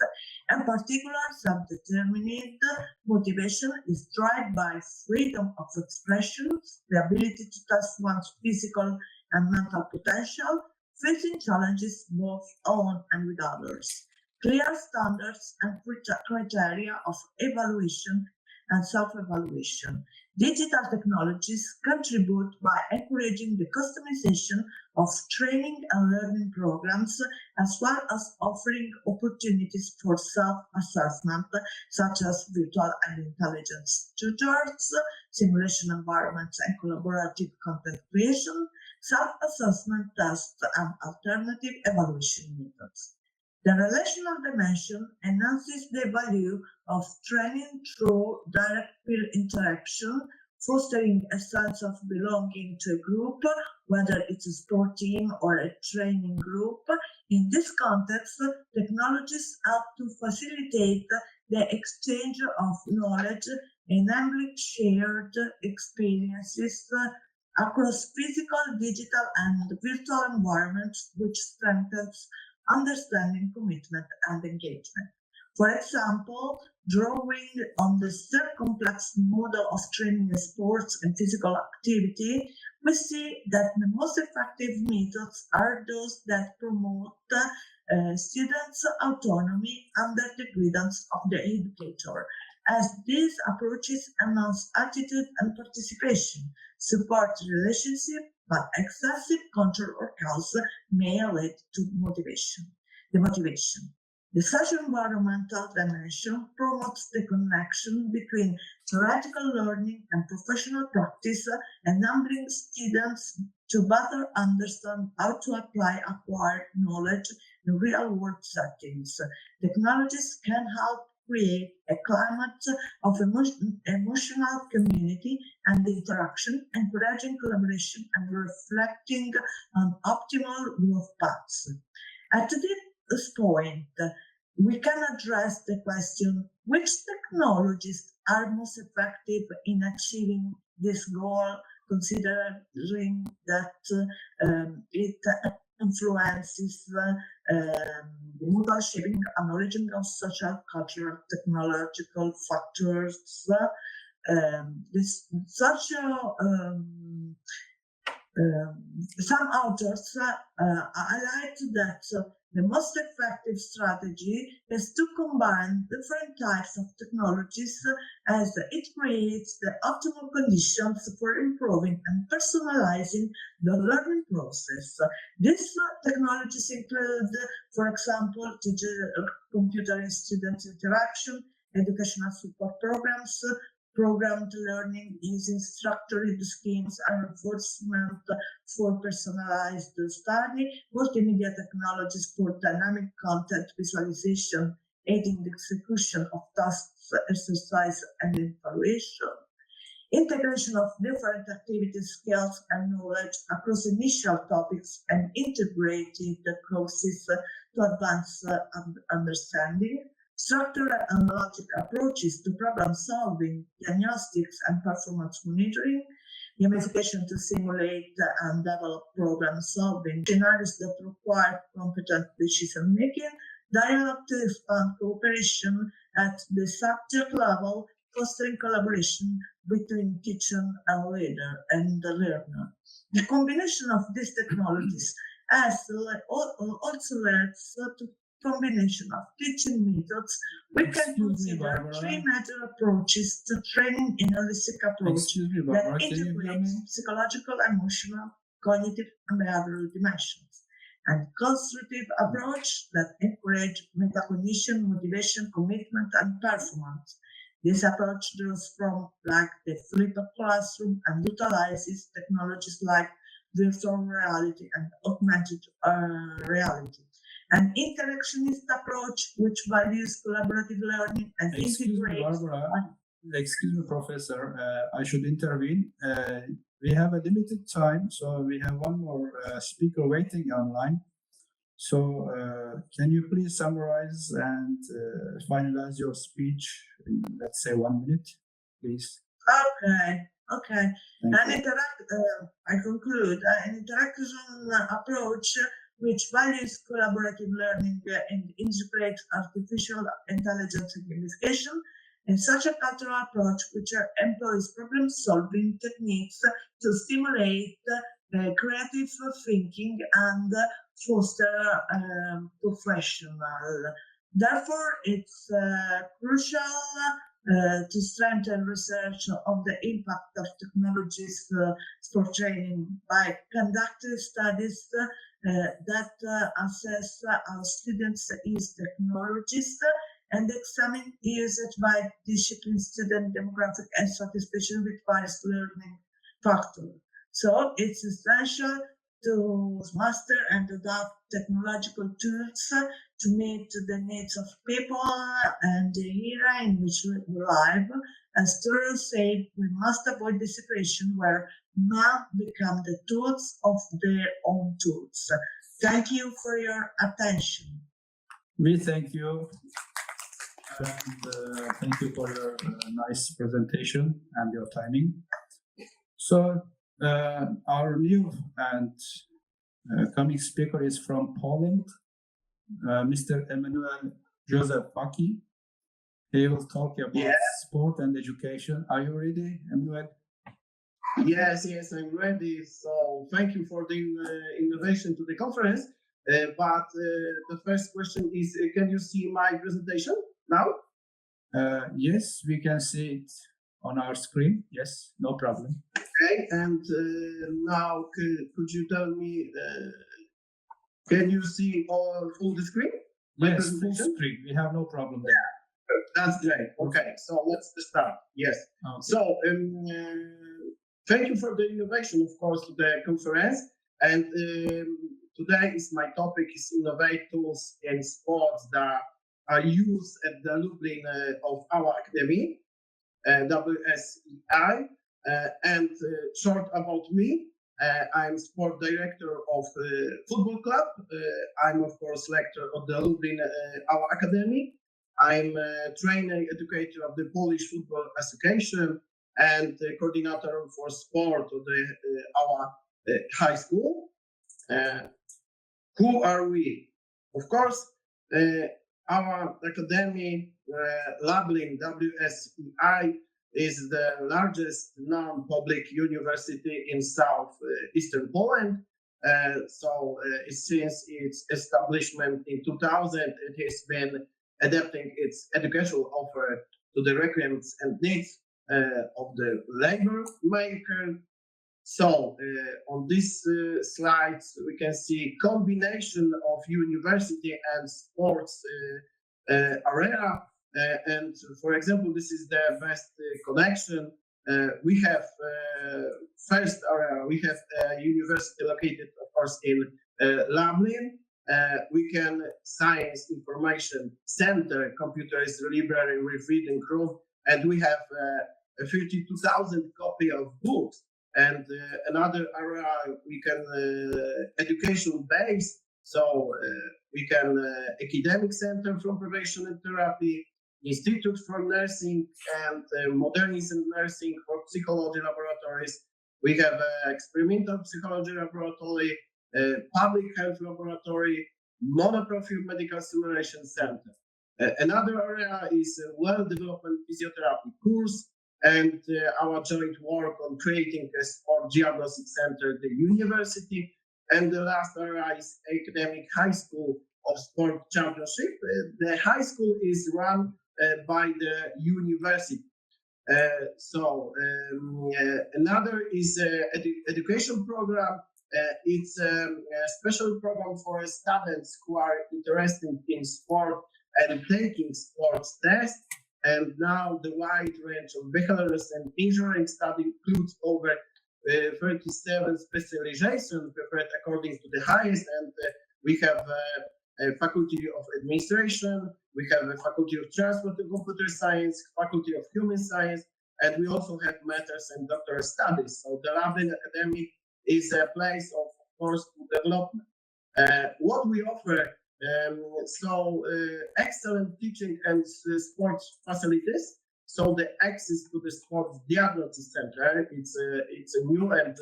In particular, self-determined motivation is driven by freedom of expression, the ability to test one's physical and mental potential, facing challenges both on and with others. Clear standards and criteria of evaluation and self-evaluation. Digital technologies contribute by encouraging the customization of training and learning programs, as well as offering opportunities for self-assessment, such as virtual and intelligence tutors, simulation environments, and collaborative content creation, self-assessment tests, and alternative evaluation methods. The relational dimension enhances the value of training through direct peer interaction, fostering a sense of belonging to a group, whether it's a sport team or a training group. In this context, technologies help to facilitate the exchange of knowledge enabling shared experiences across physical, digital, and virtual environments, which strengthens understanding, commitment, and engagement. For example, drawing on the complex model of training in sports and physical activity, we see that the most effective methods are those that promote students' autonomy under the guidance of the educator, as these approaches enhance attitude and participation, support relationship, but excessive control or chaos may lead to motivation. The socio-environmental dimension promotes the connection between theoretical learning and professional practice, enabling students to better understand how to apply acquired knowledge in real-world settings. Technologies can help create a climate of emotional community and interaction, encouraging collaboration and reflecting on optimal growth paths. At this point, we can address the question, which technologies are most effective in achieving this goal, considering that it influences the modal shaping, acknowledging of social, cultural, technological factors. Some authors highlight that the most effective strategy is to combine different types of technologies as it creates the optimal conditions for improving and personalizing the learning process. These technologies include, for example, computer and student interaction, educational support programs, programmed learning using structured schemes and reinforcement for personalized study, multimedia technologies for dynamic content visualization, aiding the execution of tasks, exercise, and evaluation. Integration of different activities, skills, and knowledge across initial topics and integrated courses to advance understanding. Structural and logic approaches to problem solving, diagnostics, and performance monitoring, gamification to simulate and develop problem solving, scenarios that require competent decision making, dialogue to expand cooperation at the subject level, fostering collaboration between teacher and leader and the learner. The combination of these technologies also leads to combination of teaching methods. We can consider three major approaches to training in a holistic approach that integrates psychological, emotional, cognitive, and behavioral dimensions. And constructive approach that encourage metacognition, motivation, commitment, and performance. This approach draws from the flipped classroom and utilizes technologies like virtual reality and augmented reality. An interactionist approach which values collaborative learning and integrates. Excuse me, Professor, I should intervene. We have a limited time, so we have one more speaker waiting online. So can you please summarize and finalize your speech in, let's say, 1 minute, please? Okay. I conclude. An interaction approach which values collaborative learning and integrates artificial intelligence and gamification, and such a cultural approach which employs problem-solving techniques to stimulate creative thinking and foster professional. Therefore, it's crucial to strengthen research on the impact of technologies for training by conducting studies that assess how students use technologies and examine usage by discipline, student demographic, and satisfaction with various learning factors. So it's essential to master and adopt technological tools to meet the needs of people and the era in which we live. As Thoreau said, we must avoid the situation where men become the tools of their own tools. Thank you for your attention. We thank you. and thank you for your nice presentation and your timing. So our new and coming speaker is from Poland, Mr. Emmanuel Joseph Paki. He will talk about sport and education. Are you ready, Emmanuel? Yes, I'm ready. So thank you for the invitation to the conference. But the first question is, can you see my presentation now? Yes, we can see it on our screen. Yes, no problem. Okay, and now could you tell me, can you see full the screen? Yes, full screen. We have no problem there. That's great. Okay, so let's start. Yes. Okay. So thank you for the innovation, of course, to the conference. And today my topic is innovate tools in sports that are used at the Lublin of our academy, WSEI. And short about me, I'm sport director of football club. I'm of course lecturer of the Lublin our academy. I'm a trainer, educator of the Polish Football Association and coordinator for sport of our high school. Who are we? Of course, our academy, Lublin WSEI, is the largest non-public university in southeastern Poland. Since its establishment in 2000, it has been adapting its educational offer to the requirements and needs of the labor maker. So on this slides, we can see combination of university and sports area. And for example, this is the best connection. We have first area, we have a university located, of course, in Lublin. We can science information center, computers library with reading room, and we have 52,000 copy of books. And another area we can education base, so we can academic center from prevention and therapy, institute for nursing and modernism nursing for psychology laboratories. We have experimental psychology laboratory, public health laboratory, monoprofile medical simulation center. Another area is well-developed physiotherapy course and our joint work on creating a sport diagnostic center at the university. And the last area is academic high school of sport championship. The high school is run by the university. Another is education program. It's a special program for students who are interested in sport and taking sports tests. And now the wide range of bachelor's and engineering study includes over 37 specializations prepared according to the highest. And we have a faculty of administration, we have a faculty of transport and computer science, faculty of human science, and we also have master's and doctoral studies. So the Lublin Academy is a place of course development. What we offer, excellent teaching and sports facilities. So the access to the sports diagnostic center, it's a new and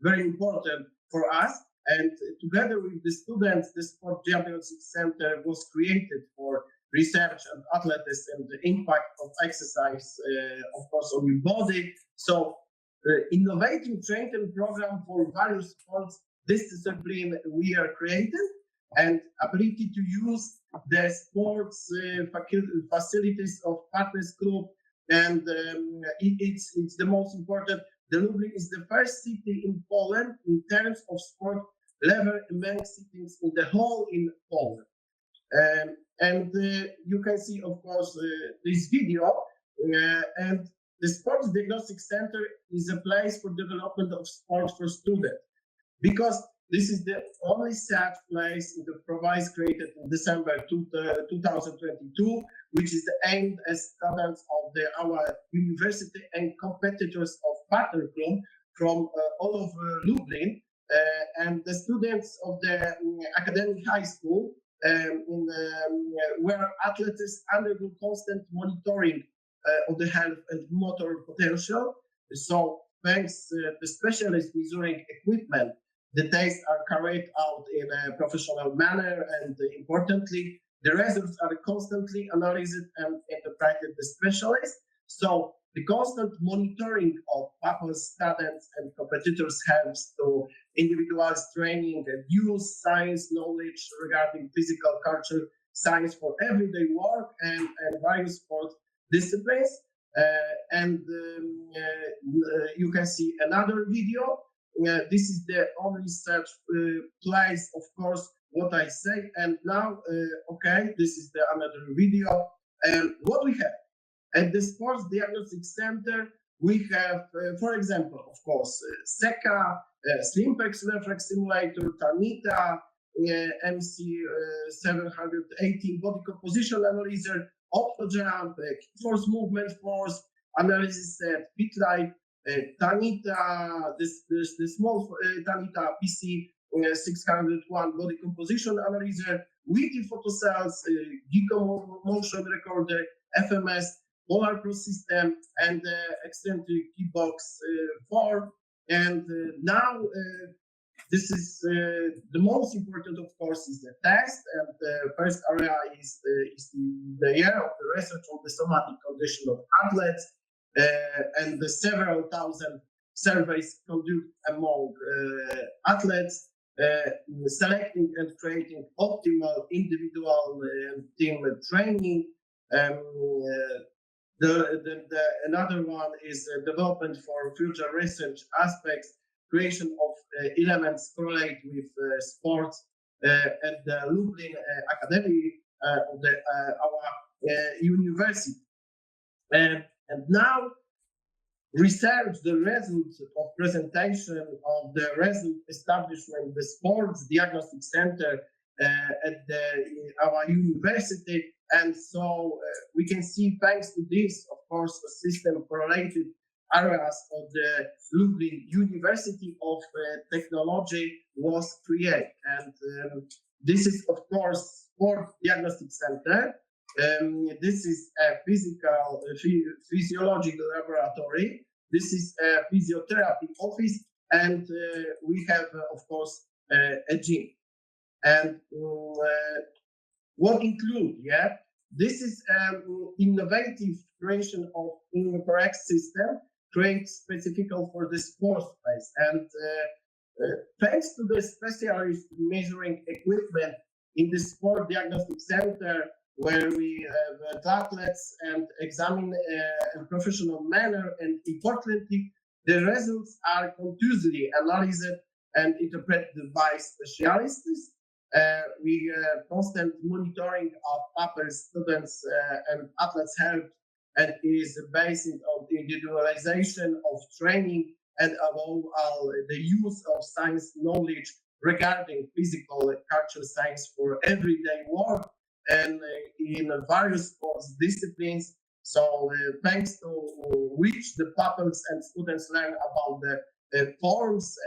very important for us. And together with the students, the Sport Diagnostic Center was created for research and athletics and the impact of exercise, of course, on your body. So innovative training program for various sports discipline we are creating, and ability to use the sports facilities of partners club. And it's the most important. The Lublin is the first city in Poland in terms of sport level among cities in the whole in Poland. You can see, of course, this video. And the Sports Diagnostic Center is a place for development of sports for students, because this is the only such place in the province created in December 2022, which is aimed at students of our university and competitors of partner club from all over Lublin. And the students of the academic high school where athletes undergo constant monitoring of the health and motor potential. So thanks to specialist measuring equipment, the tests are carried out in a professional manner, and importantly, the results are constantly analyzed and interpreted by specialists. So the constant monitoring of pupils, students, and competitors helps to individualize training and use science knowledge regarding physical culture, science for everyday work and various sports disciplines. You can see another video. This is the only such place, of course, what I say. And now, okay, this is the another video. And what we have at the Sports Diagnostic Center, we have, for example, of course, SECA, Slimpex Reflex Simulator, Tanita, MC718 Body Composition Analyzer, OptoJump, Force Movement Force Analysis Set, FitLife, Tanita, this small Tanita PC 601 Body Composition Analyzer, Wiki Photocells, Giga Motion Recorder, FMS, Polar Pro System, and Eccentric Keybox 4. And now this is the most important, of course, is the test. And the first area is the year of the research on the somatic condition of athletes and the several thousand surveys conducted among athletes, selecting and creating optimal individual and team training. Another one is development for future research aspects, creation of elements correlate with sports at the Lublin Academy of our university. And now research the results of presentation of the result establishment, the Sports Diagnostic Center at our university. And so we can see, thanks to this, of course, a system correlated areas of the Lublin University of Technology was created. And this is, of course, Sports Diagnostic Center. This is a physiological laboratory. This is a physiotherapy office. And we have, of course, a gym. And what include, this is innovative creation of incorrect system, create specific for the sports space. And thanks to the specialist measuring equipment in the Sport Diagnostic Center, where we have athletes and examine in professional manner, and importantly, the results are continuously analyzed and interpreted by specialists. We constant monitoring of upper students and athletes' health, and is based on the individualization of training and above all the use of science knowledge regarding physical culture science for everyday work and in various sports disciplines. So thanks to which the pupils and students learn about the forms,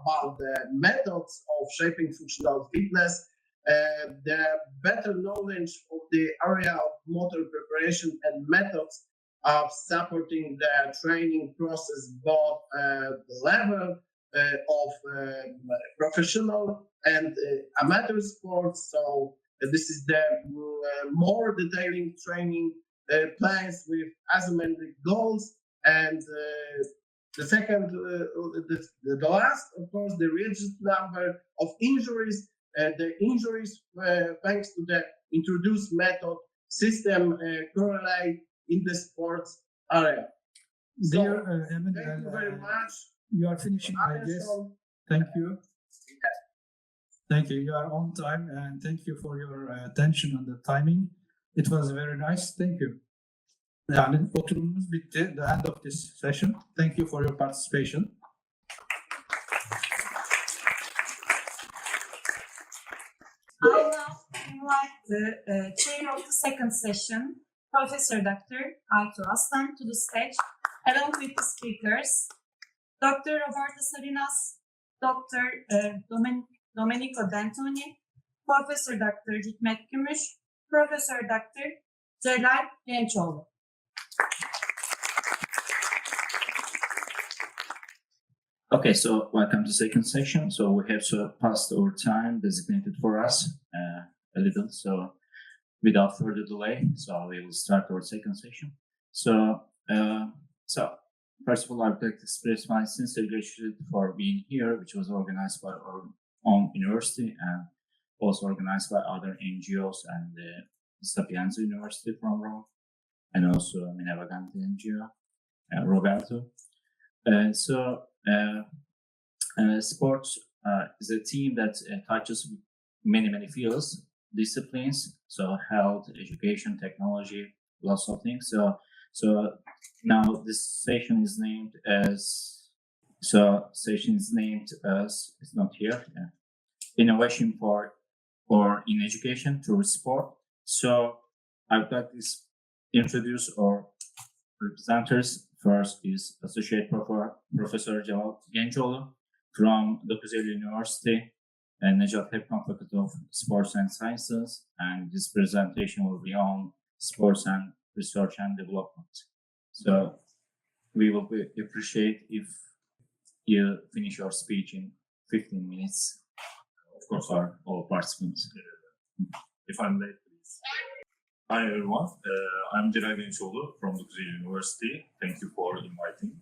about the methods of shaping functional fitness, the better knowledge of the area of motor preparation and methods of supporting the training process, both the level of professional and amateur sports. So this is the more detailing training plans with asymmetric goals. And the second, the last, of course, the reduced number of injuries. The injuries, thanks to the introduced method system, correlate in the sports area. So, Dear thank you very much. You are finishing, I guess. Thank you. Thank you. You are on time, and thank you for your attention and the timing. It was very nice. Thank you. Yani oturumumuz bitti. The end of this session. Thank you for your participation. I will now invite the chair of the second session, Professor Dr. Aytu Aslan, to the stage, along with the speakers, Dr. Roberto Salinas, Dr. Domenico D'Antoni, Professor Dr. Hikmet Gümüş, Professor Dr. Celal Gençoğlu. Okay, so welcome to second session. So we have passed our time designated for us a little. So without further delay, so we will start our second session. So first of all, I would like to express my sincere gratitude for being here, which was organized by our own university and also organized by other NGOs and the Sapienza University from Rome, and also Minavaganti NGO, Roberto. Sports is a team that touches many fields, disciplines, so health, education, technology, lots of things. So now this session is named as, it's not here, innovation for or in education through sport. So I would like to introduce our presenters. First is Associate Professor Celal Gençoğlu from Dokuzeli University and Necat Hepkan Faculty of Sports and Sciences, and this presentation will be on sports and research and development. So we will appreciate if you finish your speech in 15 minutes. Of course, for all participants. If I may, please. Hi everyone, I'm Celal Gençoğlu from Dokuzeli University. Thank you for inviting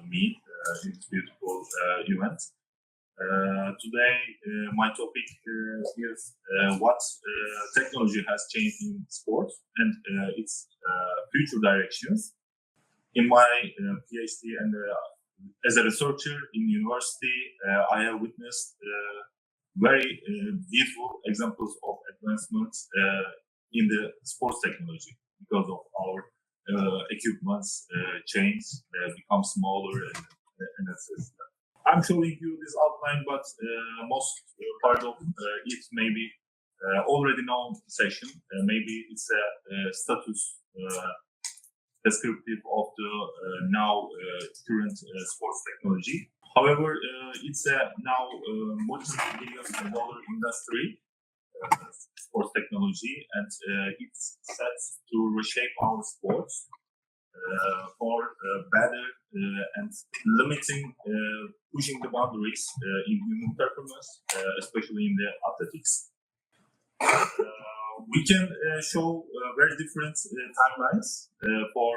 me in this beautiful event. Today, my topic is what technology has changed in sports and its future directions. In my PhD and as a researcher in university, I have witnessed very beautiful examples of advancements in the sports technology because of our equipments change, become smaller and etc. I'm showing you this outline, but most part of it may be already known session. Maybe it's a status descriptive of the now current sports technology. However, it's a now multi-billion-dollar industry, sports technology, and it's set to reshape our sports for better and limiting, pushing the boundaries in human performance, especially in the athletics. We can show very different timelines for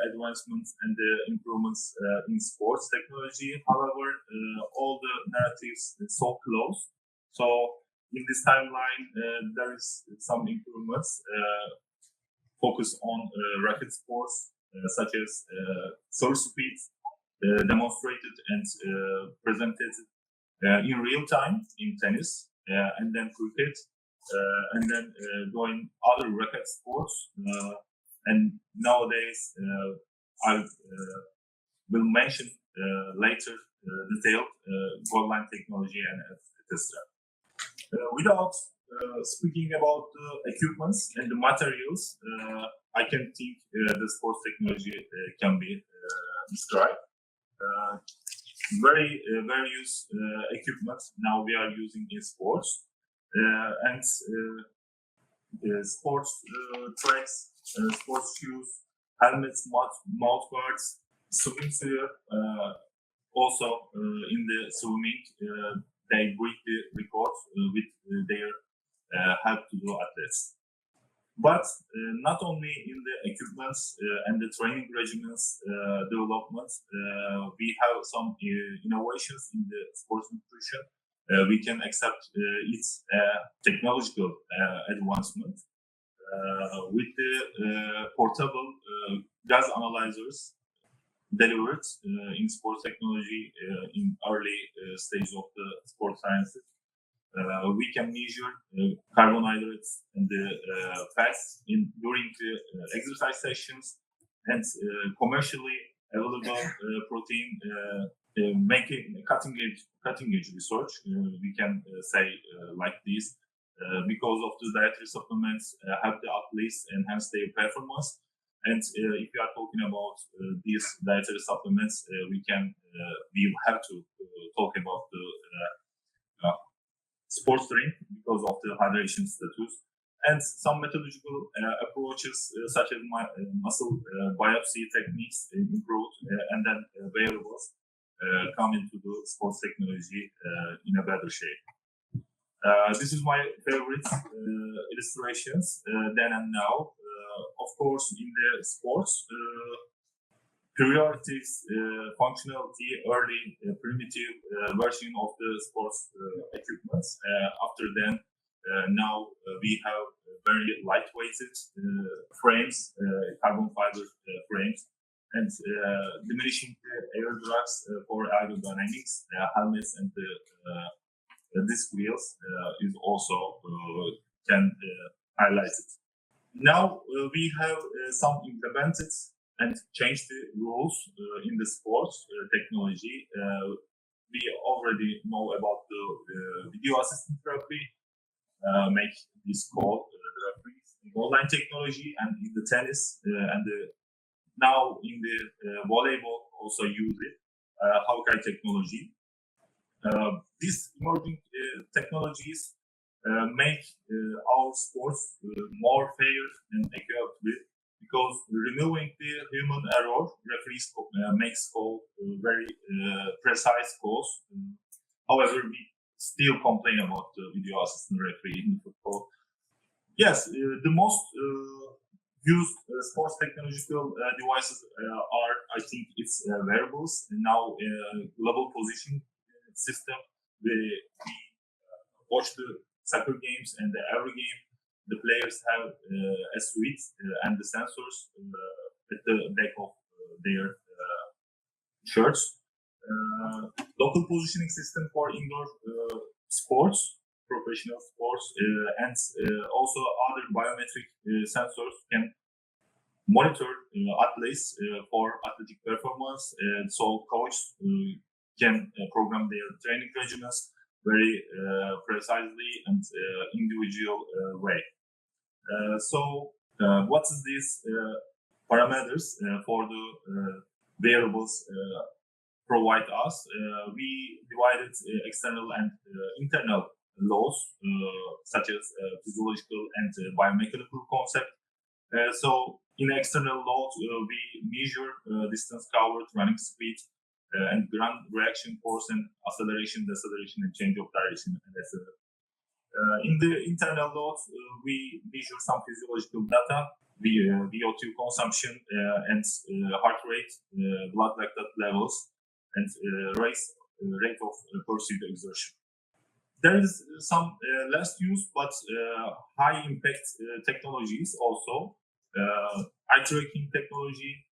advancements and improvements in sports technology. However, all the narratives are so close. So in this timeline, there is some improvements focused on racket sports, such as surge speed, demonstrated and presented in real time in tennis, and then cricket, and then going other racket sports. And nowadays, I will mention later detailed goal line technology and etc. Without speaking about the equipments and the materials, I can think the sports technology can be described. Various equipment now we are using in sports, and sports tracks, sports shoes, helmets, mouth guards, swimming sphere. Also in the swimming, they break the records with their help to the athletes. But not only in the equipments and the training regimens development, we have some innovations in the sports nutrition. We can accept its technological advancement with the portable gas analyzers delivered in sports technology in early stage of the sports sciences. We can measure carbohydrates and the fats during the exercise sessions, and commercially available protein, making cutting edge research. We can say like this, because of the dietary supplements help the athletes enhance their performance. And if we are talking about these dietary supplements, we have to talk about the sports drink, because because of the hydration status. And some methodological approaches such as muscle biopsy techniques improved, and then wearables come into the sports technology in a better shape. This is my favorite illustrations then and now. Of course, in the sports, priorities, functionality, early primitive version of the sports equipment. After then, now we have very lightweighted frames, carbon fiber frames, and diminishing the air drugs for aerodynamics, helmets, and the disc wheels is also can highlight it. Now we have some implemented and changed the rules in the sports technology. We already know about the video assistant referee, make this call the referees in online technology, and in the tennis and now in the volleyball also use it, Hawkeye technology. These emerging technologies make our sports more fair and equitable, because removing the human error, referees makes call very precise calls. However, we still complain about the video assistant referee in football. Yes, the most used sports technological devices are, I think, it's wearables. Now, global position system. We watch the soccer games, and every game the players have a suite and the sensors at the back of their shirts. Local positioning system for indoor sports, professional sports, and also other biometric sensors can monitor athletes for athletic performance. So coach can program their training regimens very precisely and individual way. So what is these parameters for the wearables provide us? We divided external and internal laws, such as physiological and biomechanical concept. So in external laws, we measure distance covered, running speed, and ground reaction force, and acceleration, deceleration, and change of direction, etc. In the internal loads, we measure some physiological data, VO2 consumption, and heart rate, blood lactate levels, and rate of perceived exertion. There is some less used but high impact technologies also. Eye tracking technology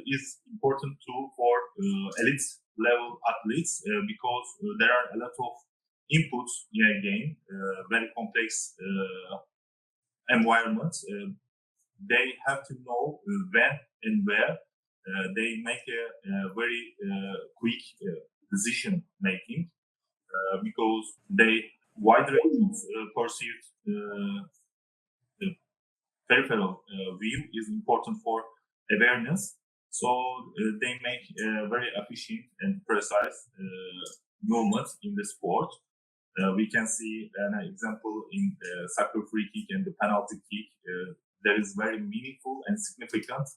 is important tool for elite level athletes because there are a lot of inputs in a game, very complex environment. They have to know when and where they make a very quick decision making because they wide range of perceived peripheral view is important for awareness. So they make very efficient and precise movements in the sport. We can see an example in soccer free kick and the penalty kick. There is very meaningful and significant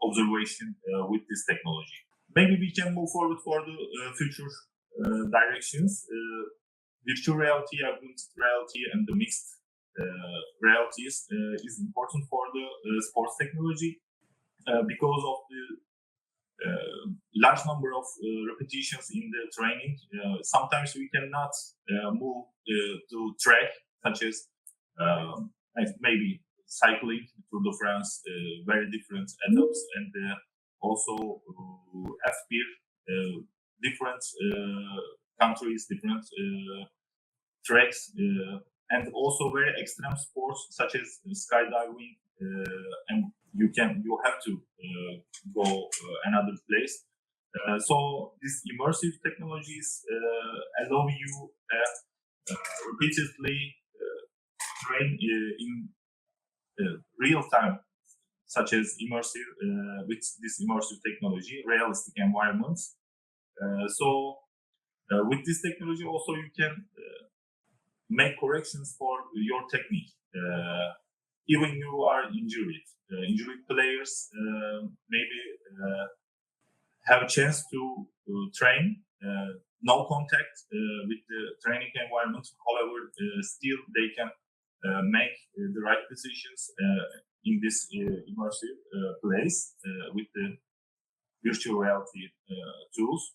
observation with this technology. Maybe we can move forward for the future directions. Virtual reality, augmented reality, and the mixed realities is important for the sports technology because of the large number of repetitions in the training. Sometimes we cannot move to track, such as maybe cycling, Tour de France, very different etaps, and also FPIR, different countries, different tracks, and also very extreme sports such as skydiving, and you have to go another place. So these immersive technologies allow you repeatedly train in real time, such as immersive with this immersive technology, realistic environments. So with this technology also you can make corrections for your technique. Even you are injured. Injured players maybe have a chance to train, no contact with the training environment. However, still they can make the right decisions in this immersive place with the virtual reality tools.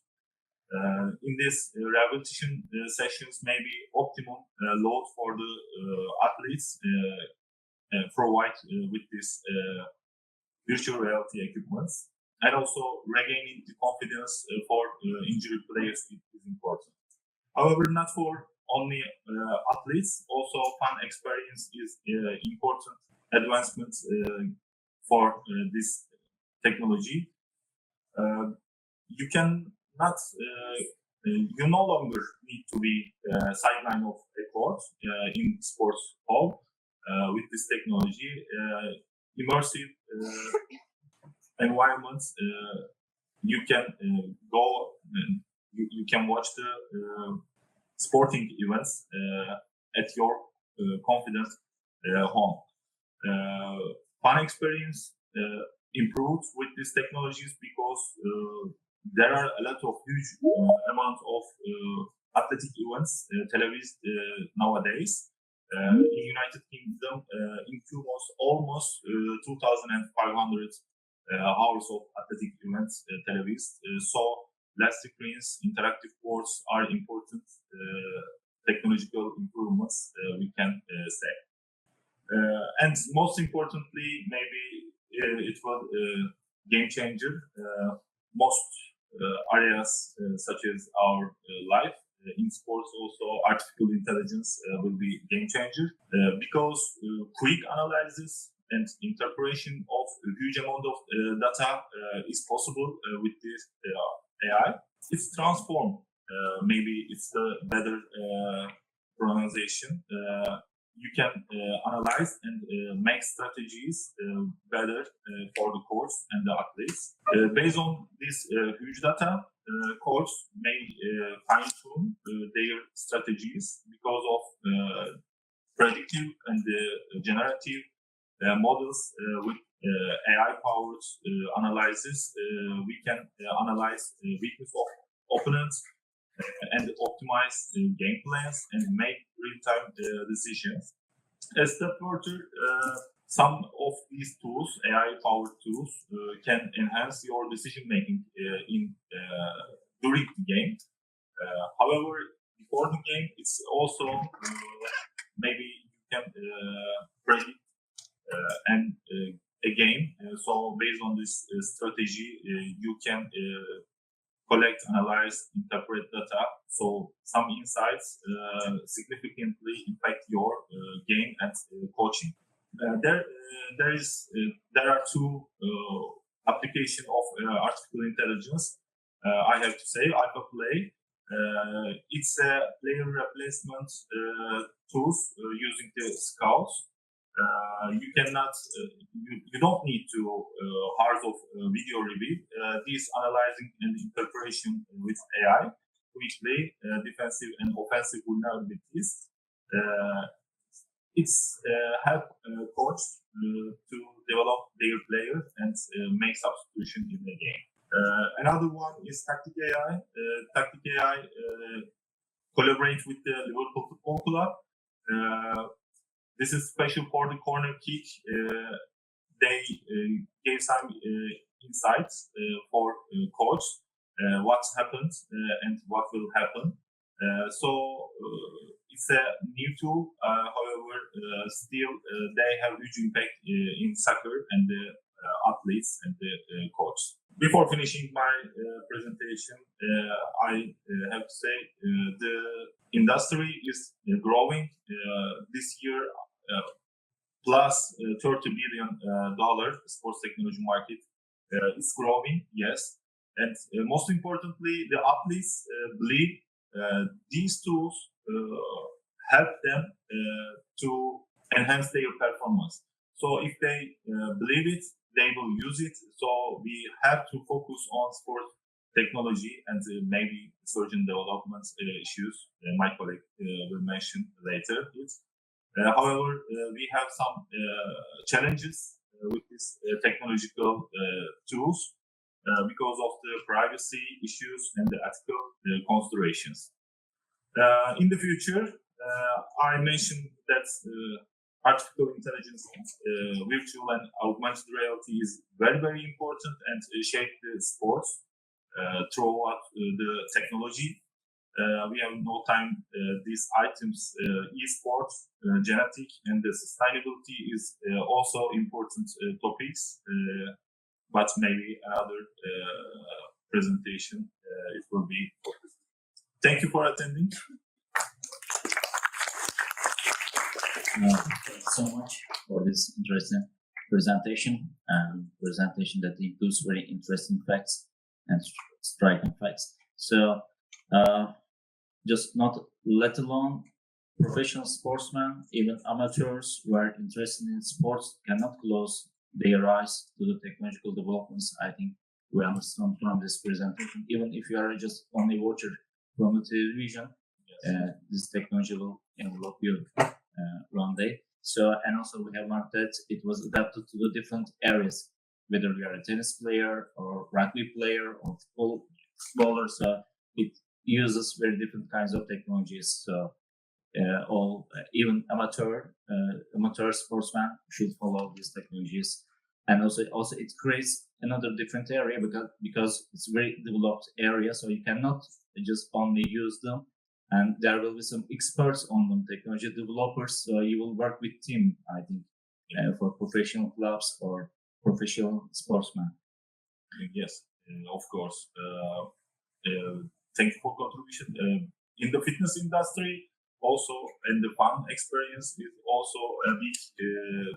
In this rehabilitation sessions, maybe optimum load for the athletes provide with this virtual reality equipments, and also regaining the confidence for injured players is important. However, not for only athletes, also fun experience is important advancement for this technology. You can not, you no longer need to be sideline of a court in sports hall with this technology. Immersive environments, you can go, you can watch the sporting events at your confident home. Fun experience improves with these technologies because there are a lot of huge amount of athletic events televised nowadays. In United Kingdom, in 2 months, almost 2,500 hours of athletic events televised. So large screens, interactive boards are important technological improvements we can say. And most importantly, maybe it was a game changer. Most areas such as our life in sports, also artificial intelligence will be game changer because quick analysis and interpretation of a huge amount of data is possible with this AI. It's transformed. Maybe it's the better pronunciation. You can analyze and make strategies better for the coach and the athletes. Based on this huge data, coaches may fine-tune their strategies because of predictive and generative models with AI-powered analysis. We can analyze weakness of opponents and optimize game plans and make real-time decisions. A step further, some of these tools, AI-powered tools, can enhance your decision-making during the game. However, before the game, it's also maybe you can predict a game. So based on this strategy, you can collect, analyze, interpret data. So some insights significantly impact your game and coaching. There are two applications of artificial intelligence. I have to say, Alpha Play. It's a player replacement tools using the scouts. You cannot, you don't need to hours of video review. These analyzing and interpretation with AI quickly defensive and offensive vulnerabilities. It's help coach to develop their players and make substitution in the game. Another one is Tactic AI. Tactic AI collaborate with the Liverpool Football Club. This is special for the corner kick. They gave some insights for coach, what happened and what will happen. So it's a new tool. However, still they have huge impact in soccer and the athletes and the coach. Before finishing my presentation, I have to say the industry is growing. This year, plus $30 billion sports technology market is growing, yes. And most importantly, the athletes believe these tools help them to enhance their performance. So if they believe it, they will use it. So we have to focus on sports technology and maybe surgeon development issues. My colleague will mention later. However, we have some challenges with these technological tools because of the privacy issues and the ethical considerations. In the future, I mentioned that artificial intelligence, virtual and augmented reality is very, very important and shape the sports throughout the technology. We have no time. These items, esports, genetic, and the sustainability is also important topics. But maybe another presentation it will be focused. Thank you for attending. Thank you so much for this interesting presentation that includes very interesting facts and striking facts. So, just not let alone professional sportsmen, even amateurs who are interested in sports cannot close their eyes to the technological developments. I think we understand from this presentation. Even if you are just only watcher from the television, this technology will envelop you one day. So, and also we have learned that it was adapted to the different areas, whether you are a tennis player or rugby player or footballer. So it uses very different kinds of technologies. So even amateur sportsmen should follow these technologies. And also it creates another different area because it's a very developed area. So you cannot just only use them. And there will be some experts on them, technology developers. So you will work with team, I think, for professional clubs or professional sportsmen. Yes, of course. Thank you for contribution. In the fitness industry, also, and the fun experience is also a big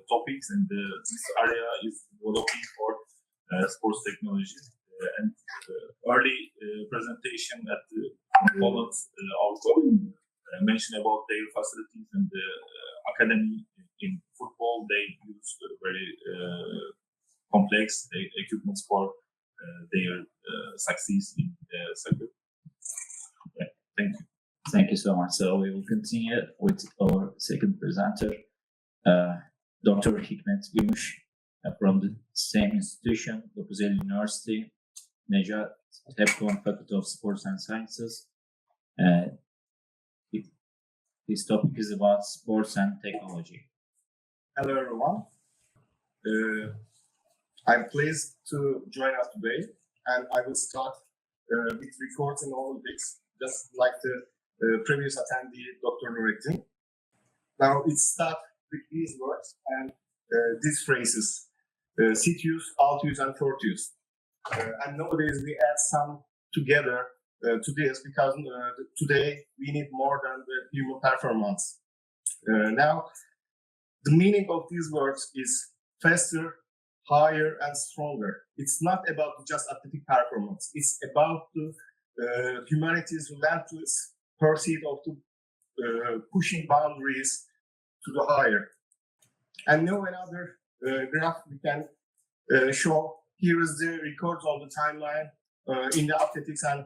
topic, and this area is developing for sports technology. And early presentation at the Poland, our colleague mentioned about their facilities and the academy in football. They use very complex equipment for their success in soccer. Yeah, thank you. Thank you so much. So we will continue with our second presenter, Dr. Hikmet Gümüş, from the same institution, Kocaeli University, Nejat Tepkon Faculty of Sports and Sciences. His topic is about sports and technology. Hello, everyone. I'm pleased to join us today, and I will start with records in Olympics, just like the previous attendee, Dr. Nurettin. Now, it starts with these words and these phrases, Sitius, Altius, and Fortius. And nowadays we add some together to this because today we need more than the human performance. Now, the meaning of these words is faster, higher, and stronger. It's not about just athletic performance. It's about the humanity's relentless pursuit of the pushing boundaries to the higher. And now another graph we can show. Here is the records of the timeline in the athletics and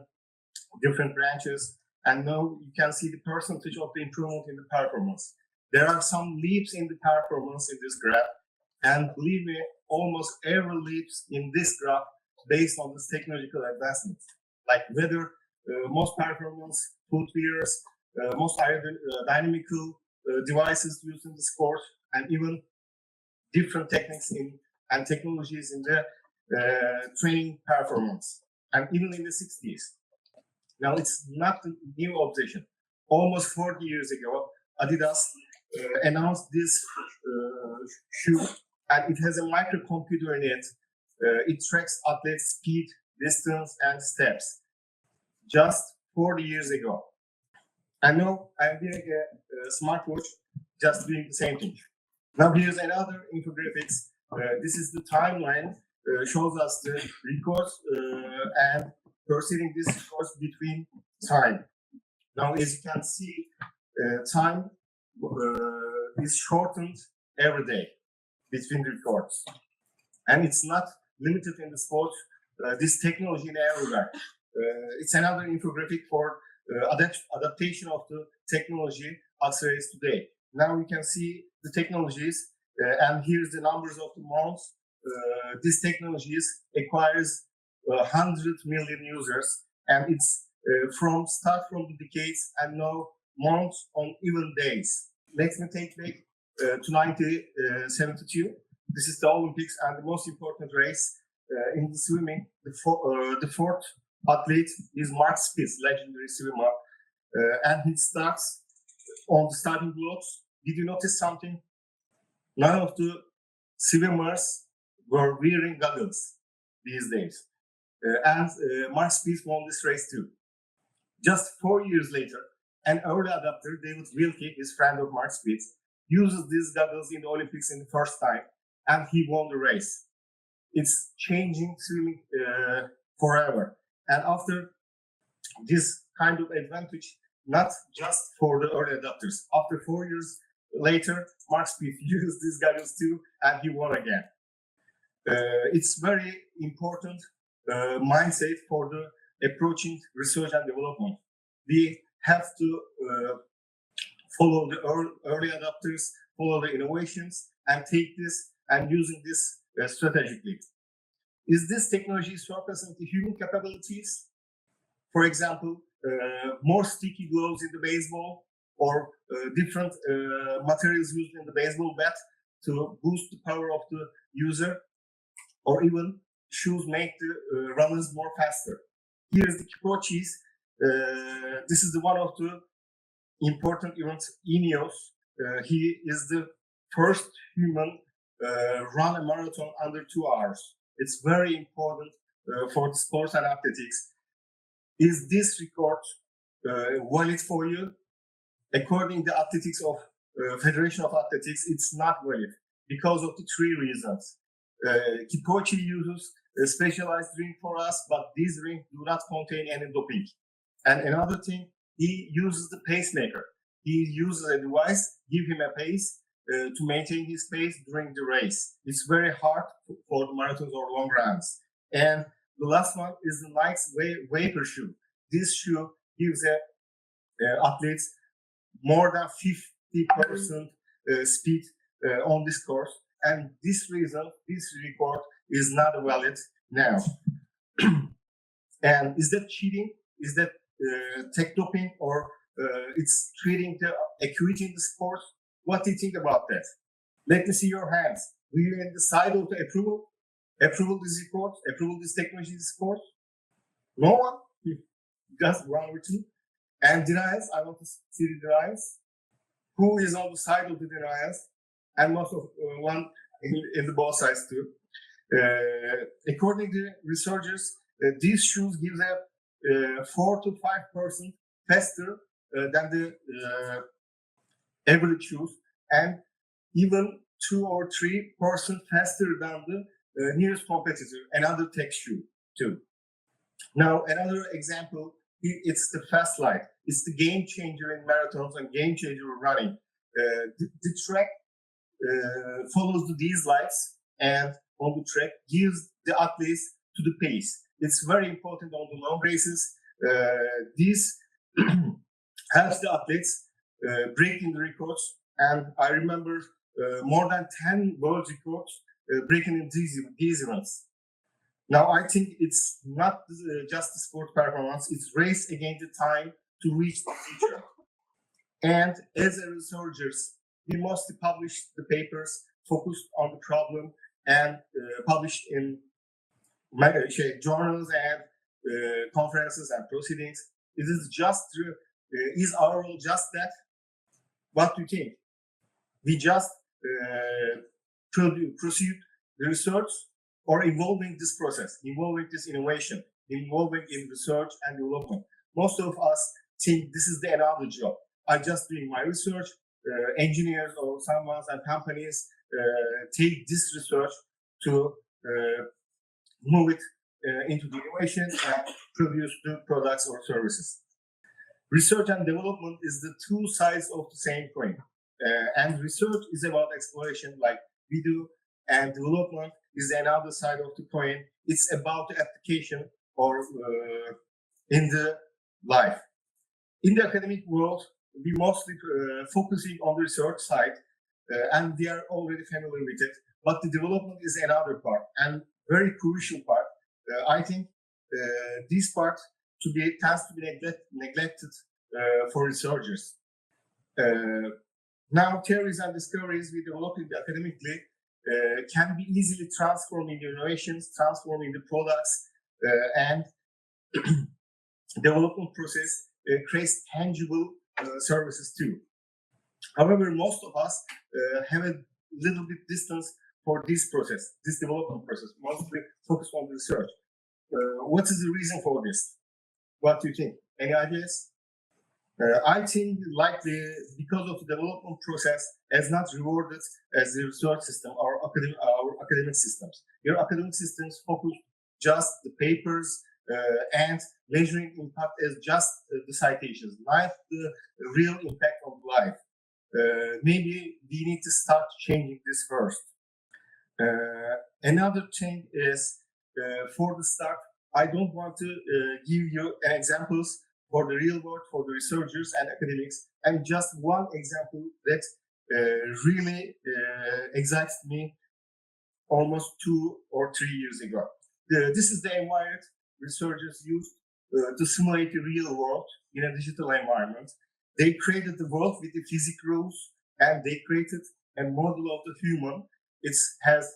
different branches. And now you can see the percentage of the improvement in the performance. There are some leaps in the performance in this graph. And believe me, almost every leaps in this graph based on this technological advancement. Like whether most performance footwears, most aerodynamical devices used in the sport, and even different techniques and technologies in the training performance, and even in the 60s. Now, it's not a new obsession. Almost 40 years ago, Adidas announced this shoe, and it has a microcomputer in it. It tracks athletes' speed, distance, and steps. Just 40 years ago. And now I'm wearing a smartwatch, just doing the same thing. Now here's another infographics. This is the timeline, shows us the records and proceeding this records between time. Now, as you can see, time is shortened every day between records. And it's not limited in the sport, this technology in everywhere. it's another infographic for adaptation of the technology accelerates today. Now we can see the technologies, and here's the numbers of the months. This technologies acquires 100 million users, and it's from the decades and now months on even days. Let me take back to 1972. This is the Olympics and the most important race in the swimming. The fourth athlete is Mark Spitz, legendary swimmer, and he starts on the starting blocks. Did you notice something? None of the swimmers were wearing goggles these days, and Mark Spitz won this race too. Just 4 years later, an early adopter, David Wilkie, his friend of Mark Spitz, uses these goggles in the Olympics in the first time, and he won the race. It's changing swimming forever. And after this kind of advantage, not just for the early adopters, after 4 years later, Mark Spitz used these goggles too, and he won again. It's very important mindset for the approaching research and development. We have to follow the early adopters, follow the innovations, and take this and using this strategically. Is this technology surpassing the human capabilities? For example, more sticky gloves in the baseball, or different materials used in the baseball bat to boost the power of the user, or even shoes make the runners more faster. Here's the Kikochis. This is the one of the important events, Ineos. He is the first human run a marathon under 2 hours. It's very important for the sports and athletics. Is this record valid for you? According to the athletics of Federation of Athletics, it's not valid because of the 3 reasons. Kikochi uses a specialized drink for us, but these drinks do not contain any doping. And another thing, he uses the pacemaker. He uses a device, give him a pace to maintain his pace during the race. It's very hard for the marathons or long runs. And the last one is the Nike's Vapor shoe. This shoe gives athletes more than 50% speed on this course. And this reason, this record is not valid now. And is that cheating? Is that tech doping, or it's treating the equity in the sport? What do you think about that? Let me see your hands. Do you on the side of the approval this report, approval this technology in the sport? No one? Just 1 or 2. And denials, I want to see the denials. Who is on the side of the denials? And most of one in the both sides too. According to researchers, these shoes give them 4 to 5% faster than the average shoes, and even 2 or 3% faster than the nearest competitor, another tech shoe too. Now, another example, it's the Fast Light. It's the game changer in marathons and game changer in running. The track follows these lights, and on the track gives the athletes to the pace. It's very important on the long races. This helps the athletes breaking the records, and I remember more than 10 world records breaking in these events. Now, I think it's not just the sport performance, it's race against the time to reach the future. And as a researchers, we mostly publish the papers focused on the problem and published in journals and conferences and proceedings. It is just, is our role just that? What do you think? We just proceed the research, or involving this process, involving this innovation, involving in research and development? Most of us think this is another job. I'm just doing my research. Engineers or someone and companies take this research to move it into the innovation and produce new products or services. Research and development is the 2 sides of the same coin. And research is about exploration like we do, and development is another side of the coin. It's about the application or in the life. In the academic world, we mostly focusing on the research side, and they are already familiar with it. But the development is another part, and very crucial part. I think this part tends to be neglected for researchers. Now, theories and discoveries we develop academically can be easily transformed into innovations, transformed into products, and development process creates tangible services too. However, most of us have a little bit distance for this process, this development process, mostly focused on research. What is the reason for this? What do you think? Any ideas? I think likely because of the development process is not rewarded as the research system or our academic systems. Your academic systems focus just the papers and measuring impact as just the citations, not the real impact on life. Maybe we need to start changing this first. Another thing is, for the start, I don't want to give you examples for the real world, for the researchers and academics, and just one example that really excites me almost 2 or 3 years ago. This is the environment researchers used to simulate the real world in a digital environment. They created the world with the physics rules, and they created a model of the human. It has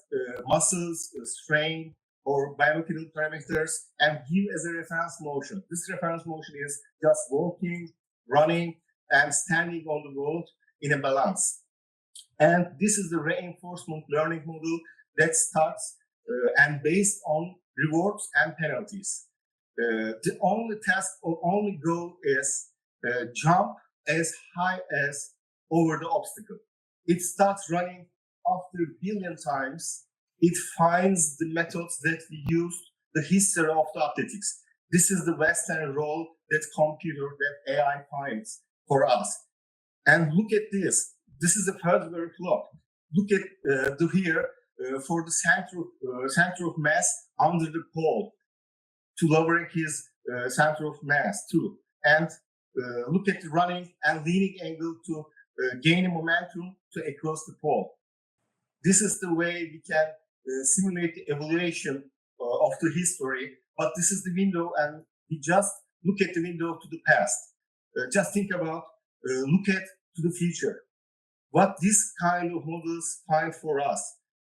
muscles, strain, or biomechanical parameters, and give as a reference motion. This reference motion is just walking, running, and standing on the world in a balance. And this is the reinforcement learning model that starts and based on rewards and penalties. The only task or only goal is jump as high as over the obstacle. It starts running after a billion times. It finds the methods that we use, the history of the athletics. This is the Western role that computer, that AI finds for us. And look at this. This is the Federer clock. Look at here for the center of mass under the pole to lowering his center of mass too. And look at the running and leaning angle to gain a momentum to across the pole. This is the way we can simulate the evaluation of the history, but this is the window, and we just look at the window to the past. Just think about, look at to the future. What this kind of models find for us?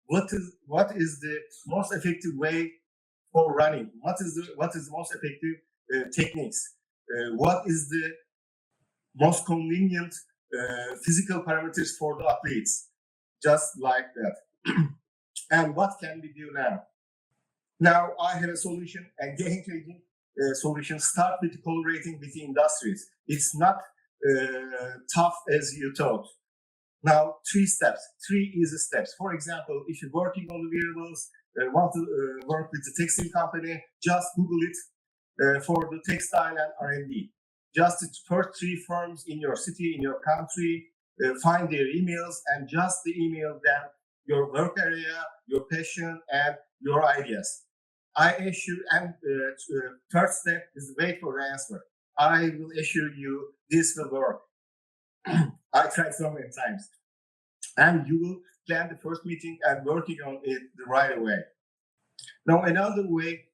What is the most effective way for running? What is the most effective techniques? What is the most convenient physical parameters for the athletes? Just like that. And what can we do now? Now I have a solution, a game-changing solution. Start with collaborating with the industries. It's not tough as you thought. Now, 3 steps, 3 easy steps. For example, if you're working on the wearables, want to work with the textile company, just Google it for the textile and R&D. Just the first 3 firms in your city, in your country, find their emails and just email them your work area, your passion, and your ideas. I assure, and third step is wait for the answer. I will assure you this will work. I tried so many times. And you will plan the first meeting and working on it right away. Now, another way,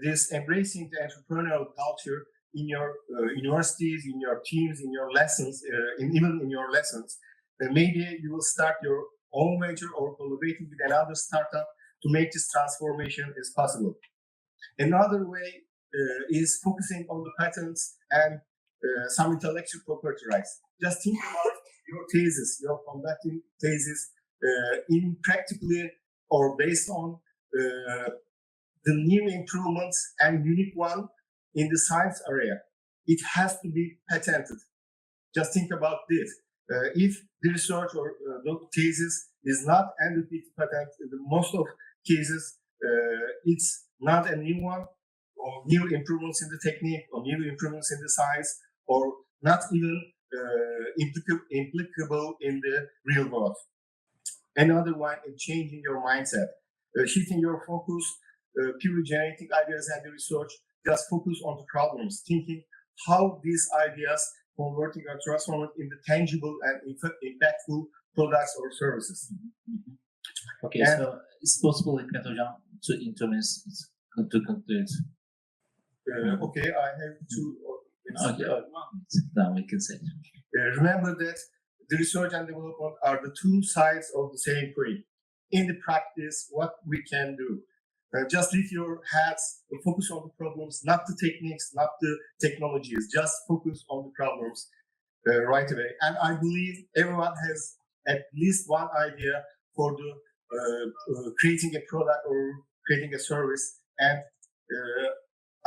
this embracing the entrepreneurial culture in your universities, in your teams, in your lessons, even in your lessons, maybe you will start your own venture or collaborating with another startup to make this transformation is possible. Another way is focusing on the patents and some intellectual property rights. Just think about your thesis, your conducting thesis in practically or based on the new improvements and unique one in the science area. It has to be patented. Just think about this. If the research or the thesis is not ended with patent, in the most of cases, it's not a new one, or new improvements in the technique, or new improvements in the science, or not even implicable in the real world. Another one is changing your mindset, shifting your focus, purely generating ideas and the research just focus on the problems, thinking how these ideas converting or transforming into tangible and impactful products or services. Okay, And- so it's possible, Hikmet Hocam, in 2 minutes to conclude. Okay, I have two. Okay, 1 minute, then we can say. Remember that the research and development are the two sides of the same coin. In the practice, what we can do. Just leave your hats, focus on the problems, not the techniques, not the technologies. Just focus on the problems right away. And I believe everyone has at least one idea for the creating a product or creating a service. And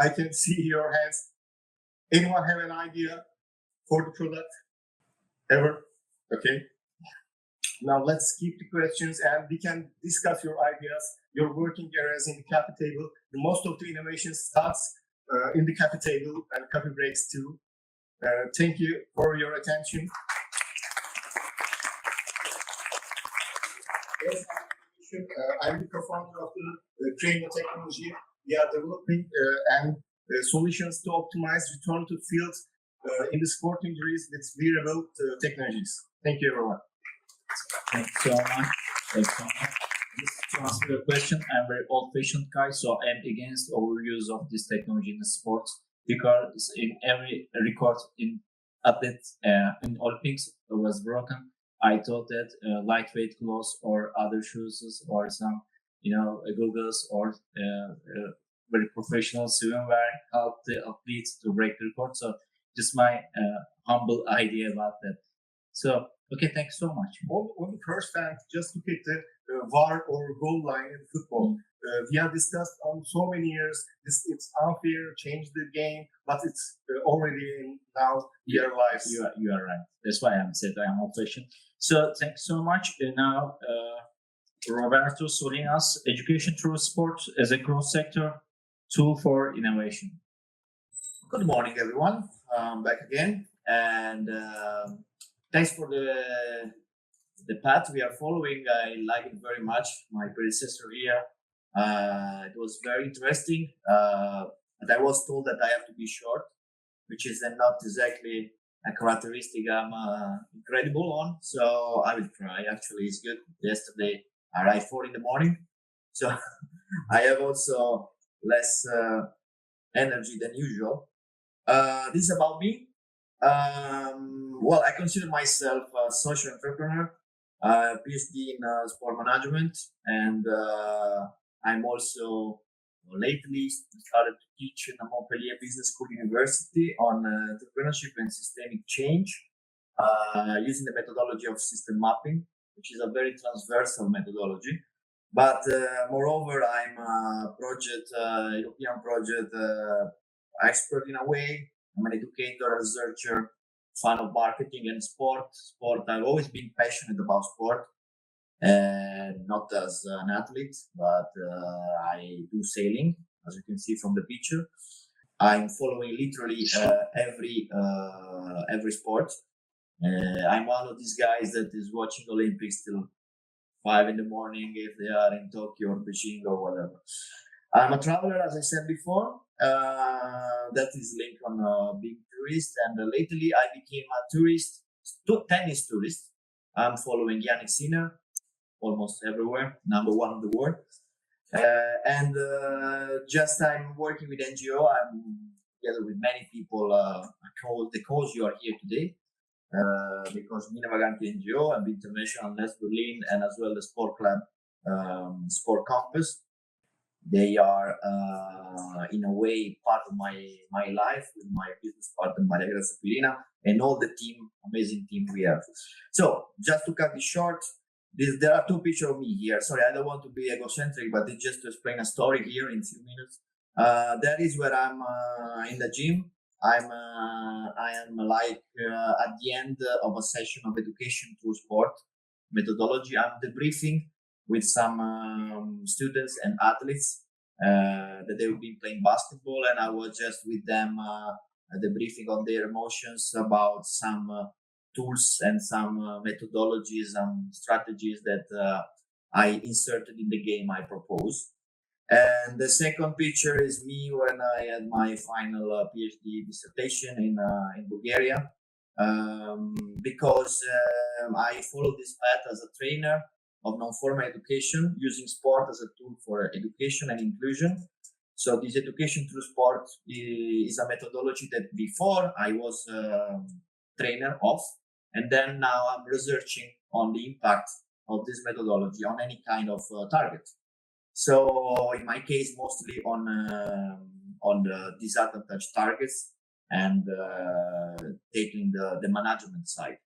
I can see your hands. Anyone have an idea for the product? Ever? Okay. Now let's keep the questions and we can discuss your ideas, your working areas in the coffee table. Most of the innovation starts in the coffee table and coffee breaks too. Thank you for your attention. Yes, I'm the co-founder of the Trainer Technology. We are developing solutions to optimize return to field in the sport injuries with wearable technologies. Thank you, everyone. Thank you so much. Thanks so much. Just to answer your question, I'm very old-fashioned guy, so I'm against overuse of this technology in the sports because in every record in athletes in Olympics was broken. I thought that lightweight clothes or other shoes or some, goggles or very professional swimwear help the athletes to break the record. So just my humble idea about that. So, okay, thanks so much. On the first hand, just look at the VAR or goal line in football. We have discussed on so many years, it's unfair, change the game, but it's already in now their lives. You are right. That's why I'm said I am old-fashioned. So, thanks so much. Now, Roberto Solinas, Education Through Sport as a growth sector tool for innovation. Good morning, everyone. Back again, and thanks for the path we are following. I like it very much. My predecessor here, it was very interesting. But I was told that I have to be short, which is not exactly a characteristic I'm incredible on. So I will try. Actually, it's good. Yesterday I arrived 4 a.m, so I have also less energy than usual. This is about me. Well, I consider myself a social entrepreneur, PhD in sport management, and I'm also lately started to teach in the Montpellier Business School University on entrepreneurship and systemic change, using the methodology of system mapping, which is a very transversal methodology. But moreover, I'm a European project expert in a way. I'm an educator, researcher, fan of marketing and sport. I've always been passionate about sport, and not as an athlete, but I do sailing, as you can see from the picture. I'm following literally every sport. I'm one of these guys that is watching Olympics till 5 a.m. if they are in Tokyo or Beijing or whatever. I'm a traveler, as I said before. That is linked on being tourist, and lately I became a tourist, tennis tourist. I'm following Yannick Sinner almost everywhere, #1 in the world. And just I'm working with NGO. I'm together with many people. The cause you are here today, because Mina Vaganti NGO and the International Nest Berlin, and as well the Sport Club, Sport Campus. They are in a way part of my life with my business partner Maria Grazia Quirina and all the amazing team we have. So just to cut it short, there are 2 pictures of me here. Sorry, I don't want to be egocentric, but it's just to explain a story here in a few minutes. That is where I'm in the gym. I am like at the end of a session of education through sport methodology. I'm debriefing with some students and athletes that they've been playing basketball, and I was just with them debriefing on their emotions about some tools and some methodologies and strategies that I inserted in the game I propose. And the second picture is me when I had my final PhD dissertation in Bulgaria, because I followed this path as a trainer of non-formal education, using sport as a tool for education and inclusion. So this education through sport is a methodology that before I was trainer of, and then now I'm researching on the impact of this methodology on any kind of target. So in my case, mostly on the disadvantaged targets and taking the management side.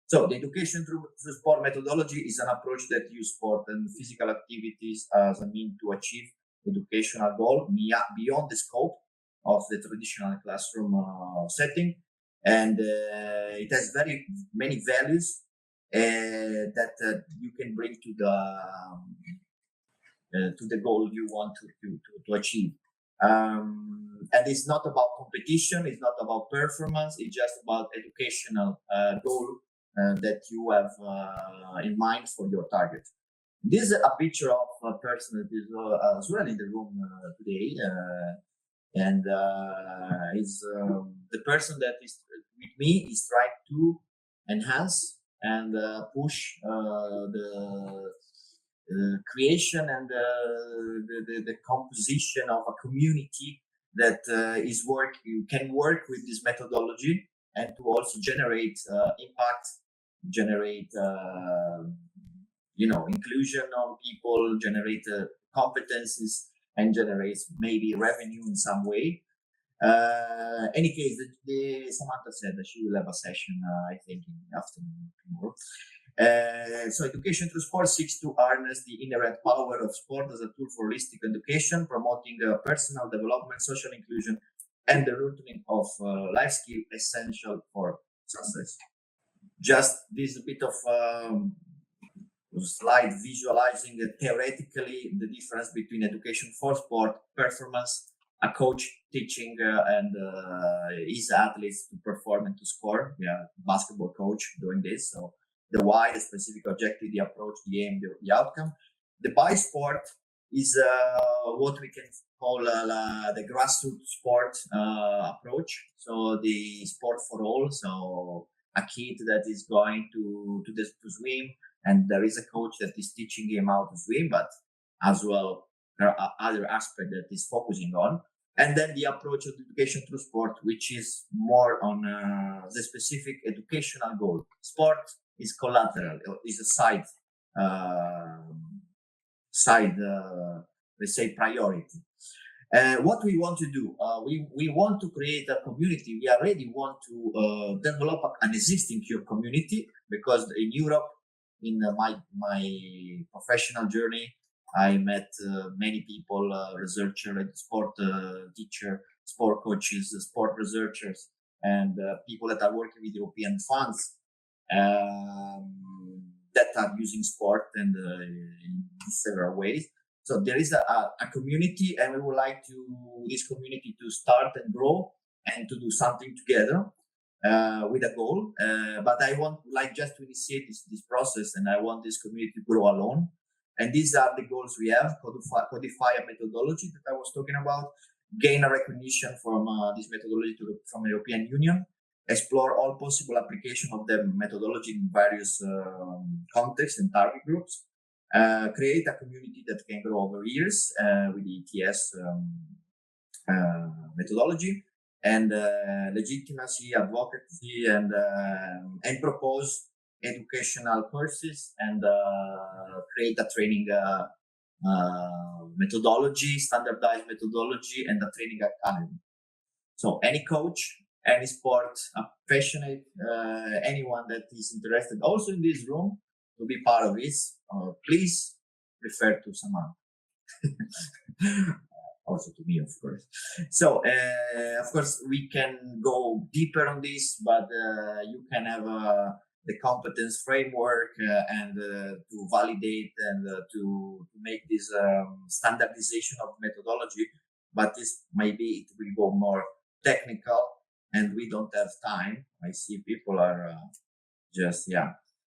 So the education through sport methodology is an approach that uses sport and physical activities as a means to achieve educational goal beyond the scope of the traditional classroom setting, and it has very many values that you can bring to the goal you want to achieve. And it's not about competition, it's not about performance, it's just about educational goal that you have in mind for your target. This is a picture of a person that is as well in the room today, and is the person that is with me is trying to enhance and push the creation and the composition of a community that can work with this methodology and to also generate impact, generate inclusion on people, generate competencies, and generates maybe revenue in some way. Any case, Samantha said that she will have a session, I think, in the afternoon tomorrow. So education through sport seeks to harness the inherent power of sport as a tool for holistic education, promoting personal development, social inclusion, and the nurturing of life skill essential for success. Just this bit of slide visualizing theoretically the difference between education for sport, performance, a coach teaching and his athletes to perform and to score. Yeah, basketball coach doing this. So the why, the specific objective, the approach, the aim, the outcome. The by sport is what we can call the grassroots sport approach. So the sport for all. So a kid that is going to swim, and there is a coach that is teaching him how to swim, but as well there are other aspects that is focusing on. And then the approach of education through sport, which is more on the specific educational goal. Sport is collateral, is a side, let's say, priority. What we want to do, we want to create a community. We already want to develop an existing community, because in Europe, in my professional journey, I met many people, researchers, sport teacher, sport coaches, sport researchers, and people that are working with European funds that are using sport and in several ways. So there is a community, and we would like this community to start and grow and to do something together with a goal. But I want just to initiate this process, and I want this community to grow alone. And these are the goals we have: codify a methodology that I was talking about, gain a recognition from this methodology from the European Union, explore all possible application of the methodology in various contexts and target groups, create a community that can grow over years with the ETS methodology, and legitimacy, advocacy, and propose educational courses and create a training methodology, standardized methodology, and a training academy. So any coach, any sport passionate, anyone that is interested, also in this room, to be part of this, please refer to someone. Also to me, of course. So, of course, we can go deeper on this, but you can have the competence framework and to validate and to make this standardization of methodology. But this maybe it will go more technical, and we don't have time. I see people are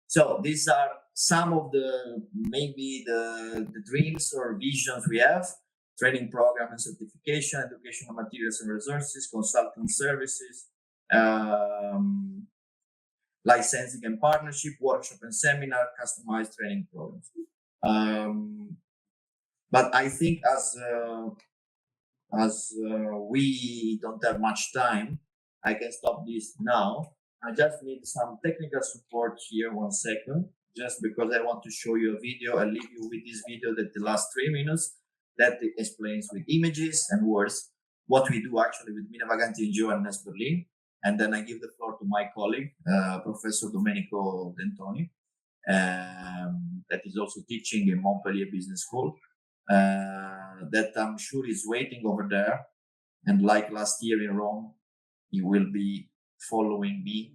So these are some of the maybe the dreams or visions we have. training program and certification, educational materials and resources, consulting services, licensing and partnership, workshop and seminar, customized training programs. But I think as we don't have much time, I can stop this now. I just need some technical support here, 1 second, just because I want to show you a video. I'll leave you with this video that the last 3 minutes that explains with images and words what we do actually with Mina Vaganti NGO and NES Berlin. And then I give the floor to my colleague, Professor Domenico Dentoni, that is also teaching in Montpellier Business School, that I'm sure is waiting over there. And like last year in Rome, he will be following me.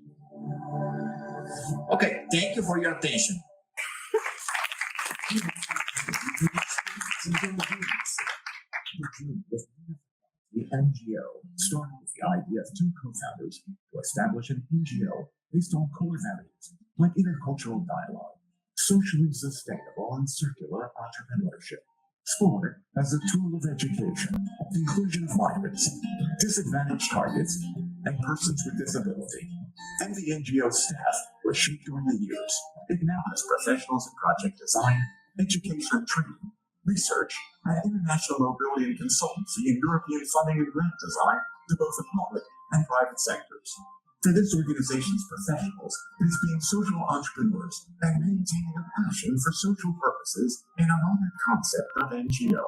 Okay, thank you for your attention. The NGO started with the idea of 2 co-founders to establish an NGO based on core values like intercultural dialogue, socially sustainable and circular entrepreneurship, sport as a tool of education, inclusion of migrants, disadvantaged targets, and persons with disability. And the NGO staff was shaped during the years. It now has professionals in project design, education and training, research, and international mobility and consultancy in European funding and grant design to both the public and private sectors. For this organization's professionals, it is being social entrepreneurs and maintaining a passion for social purposes in a modern concept of NGO.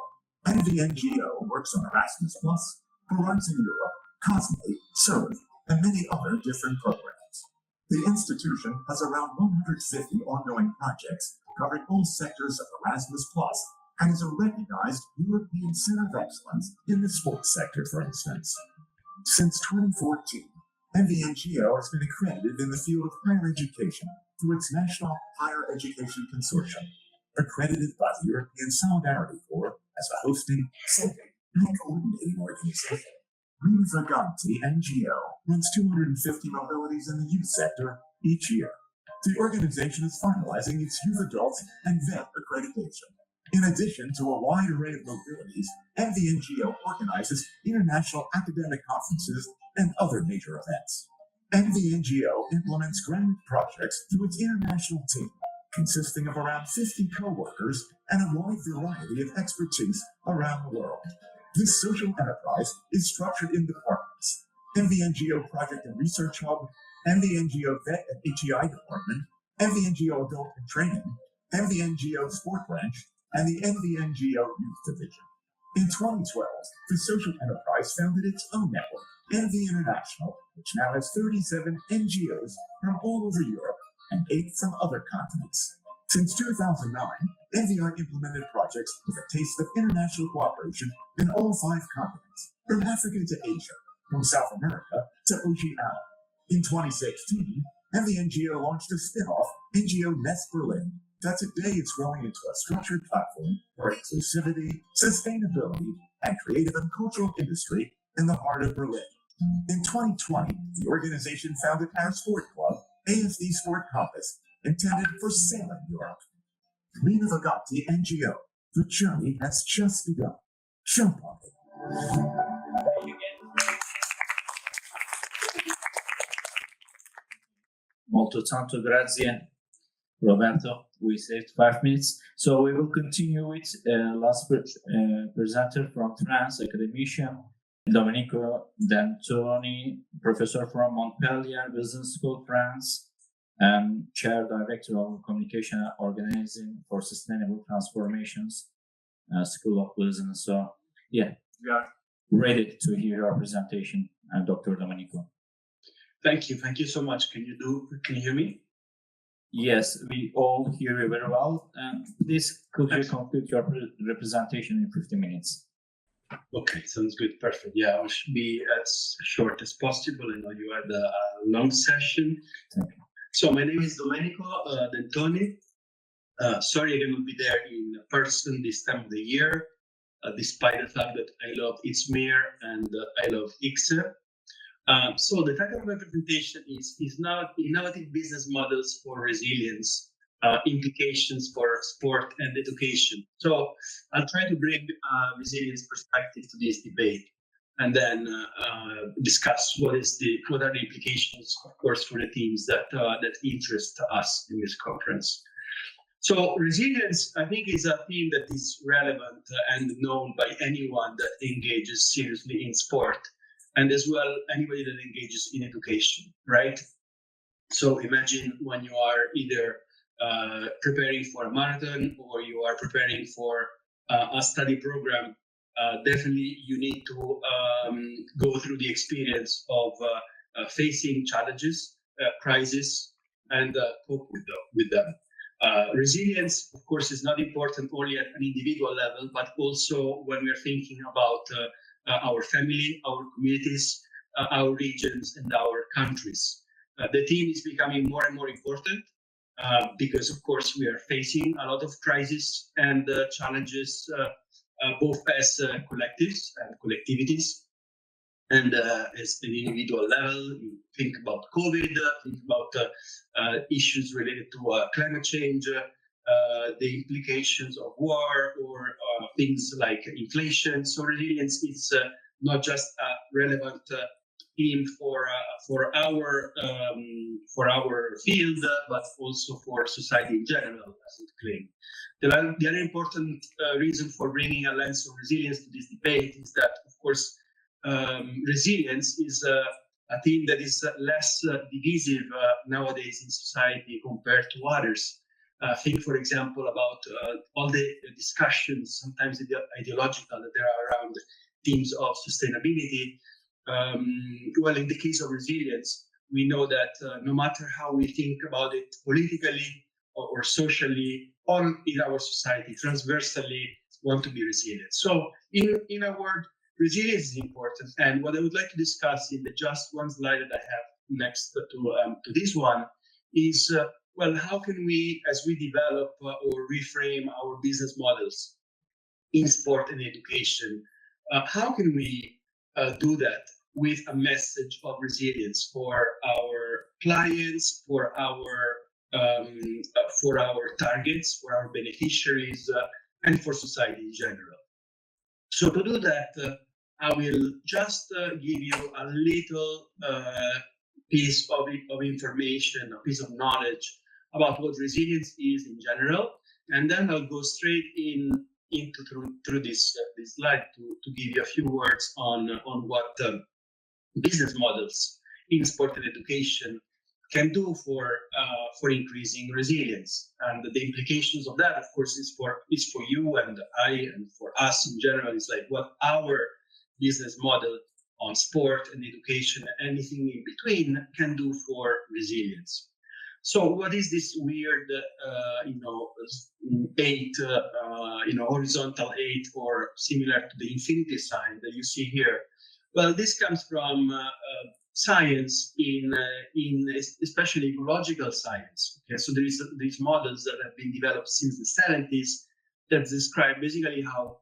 And the NGO works on Erasmus+, Horizon Europe, COSME, SERVE, and many other different programs. The institution has around 150 ongoing projects covering all sectors of Erasmus+, and is a recognized European Center of Excellence in the sports sector, for instance. Since 2014, MVNGO has been accredited in the field of higher education through its National Higher Education Consortium, accredited by the European Solidarity Corps as a hosting, setting, and coordinating organization. Mina Vaganti NGO runs 250 mobilities in the youth sector each year. The organization is finalizing its youth, adult, and vet accreditation. In addition to a wide array of mobilities, MVNGO organizes international academic conferences and other major events. MVNGO implements graduate projects through its international team, consisting of around 50 co-workers and a wide variety of expertise around the world. This social enterprise is structured in departments: MVNGO Project and Research Hub, MVNGO Vet and HEI Department, MVNGO Adult and Training, MVNGO Sport Branch, and the MVNGO Youth Division. In 2012, the social enterprise founded its own network, NV International, which now has 37 NGOs from all over Europe and 8 from other continents. Since 2009, NVI implemented projects with a taste of international cooperation in all 5 continents, from Africa to Asia, from South America to Oceania. In 2016, MVNGO launched a spin-off, NGO NES Berlin, that today it's growing into a structured platform for inclusivity, sustainability, and creative and cultural industry in the heart of Berlin. In 2020, the organization founded our sport club, AFD Sport Compass, intended for sailing Europe. Mina Vaganti NGO, the journey has just begun. Jump on it. Molto tanto grazie, Roberto. We saved 5 minutes. So we will continue with last presenter from France, academician, Domenico Dentoni, professor from Montpellier Business School, France, and chair director of communication organizing for sustainable transformations, School of Business. So yeah, we are ready to hear your presentation, Dr. Domenico. Thank you so much. Can you hear me? Yes, we all hear you very well. Please, could you conclude your representation in 15 minutes? Okay, sounds good. Perfect. Yeah, I should be as short as possible. I know you had a long session. So my name is Domenico Dentoni. Sorry I cannot be there in person this time of the year, despite the fact that I love Izmir and I love ICSE. So the title of my presentation is now Innovative Business Models for Resilience implications for sport and education. So I'll try to bring resilience perspective to this debate, and then discuss what are the implications, of course, for the teams that interest us in this conference. So resilience, I think, is a theme that is relevant and known by anyone that engages seriously in sport, and as well anybody that engages in education, right? So imagine when you are either preparing for a marathon or you are preparing for a study program, definitely you need to go through the experience of facing challenges, crises, and cope with them. Resilience, of course, is not important only at an individual level, but also when we're thinking about our family, our communities, our regions, and our countries. The theme is becoming more and more important because, of course, we are facing a lot of crises and challenges, both as collectives and collectivities, and as an individual level. You think about COVID, think about issues related to climate change, the implications of war, or things like inflation. So resilience is not just a relevant theme for our field, but also for society in general, as it claimed. The other important reason for bringing a lens of resilience to this debate is that, of course, resilience is a theme that is less divisive nowadays in society compared to others. Think, for example, about all the discussions, sometimes ideological, that there are around themes of sustainability. Well, in the case of resilience, we know that no matter how we think about it politically or socially, all in our society, transversally, want to be resilient. So, in a word, resilience is important. And what I would like to discuss in the just one slide that I have next to this one is, well, how can we, as we develop or reframe our business models in sport and education, how can we do that with a message of resilience for our clients, for our targets, for our beneficiaries, and for society in general? So to do that, I will just give you a little piece of information, a piece of knowledge about what resilience is in general, and then I'll go straight through this slide to give you a few words on what business models in sport and education can do for increasing resilience. And the implications of that, of course, is for you and I and for us in general. Is like what our business model on sport and education, anything in between, can do for resilience. So what is this weird, horizontal 8 or similar to the infinity sign that you see here? Well, this comes from science, especially ecological science. Okay, so there is these models that have been developed since the 70s that describe basically how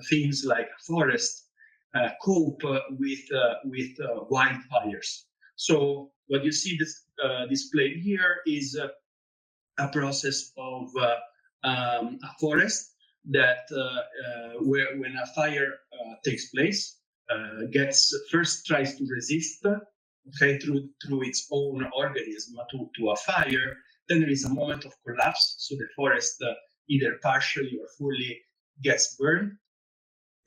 things like forest cope with wildfires. So what you see displayed here is a process of a forest that where when a fire takes place, tries to resist, okay, through its own organism to a fire. Then there is a moment of collapse, so the forest either partially or fully gets burned.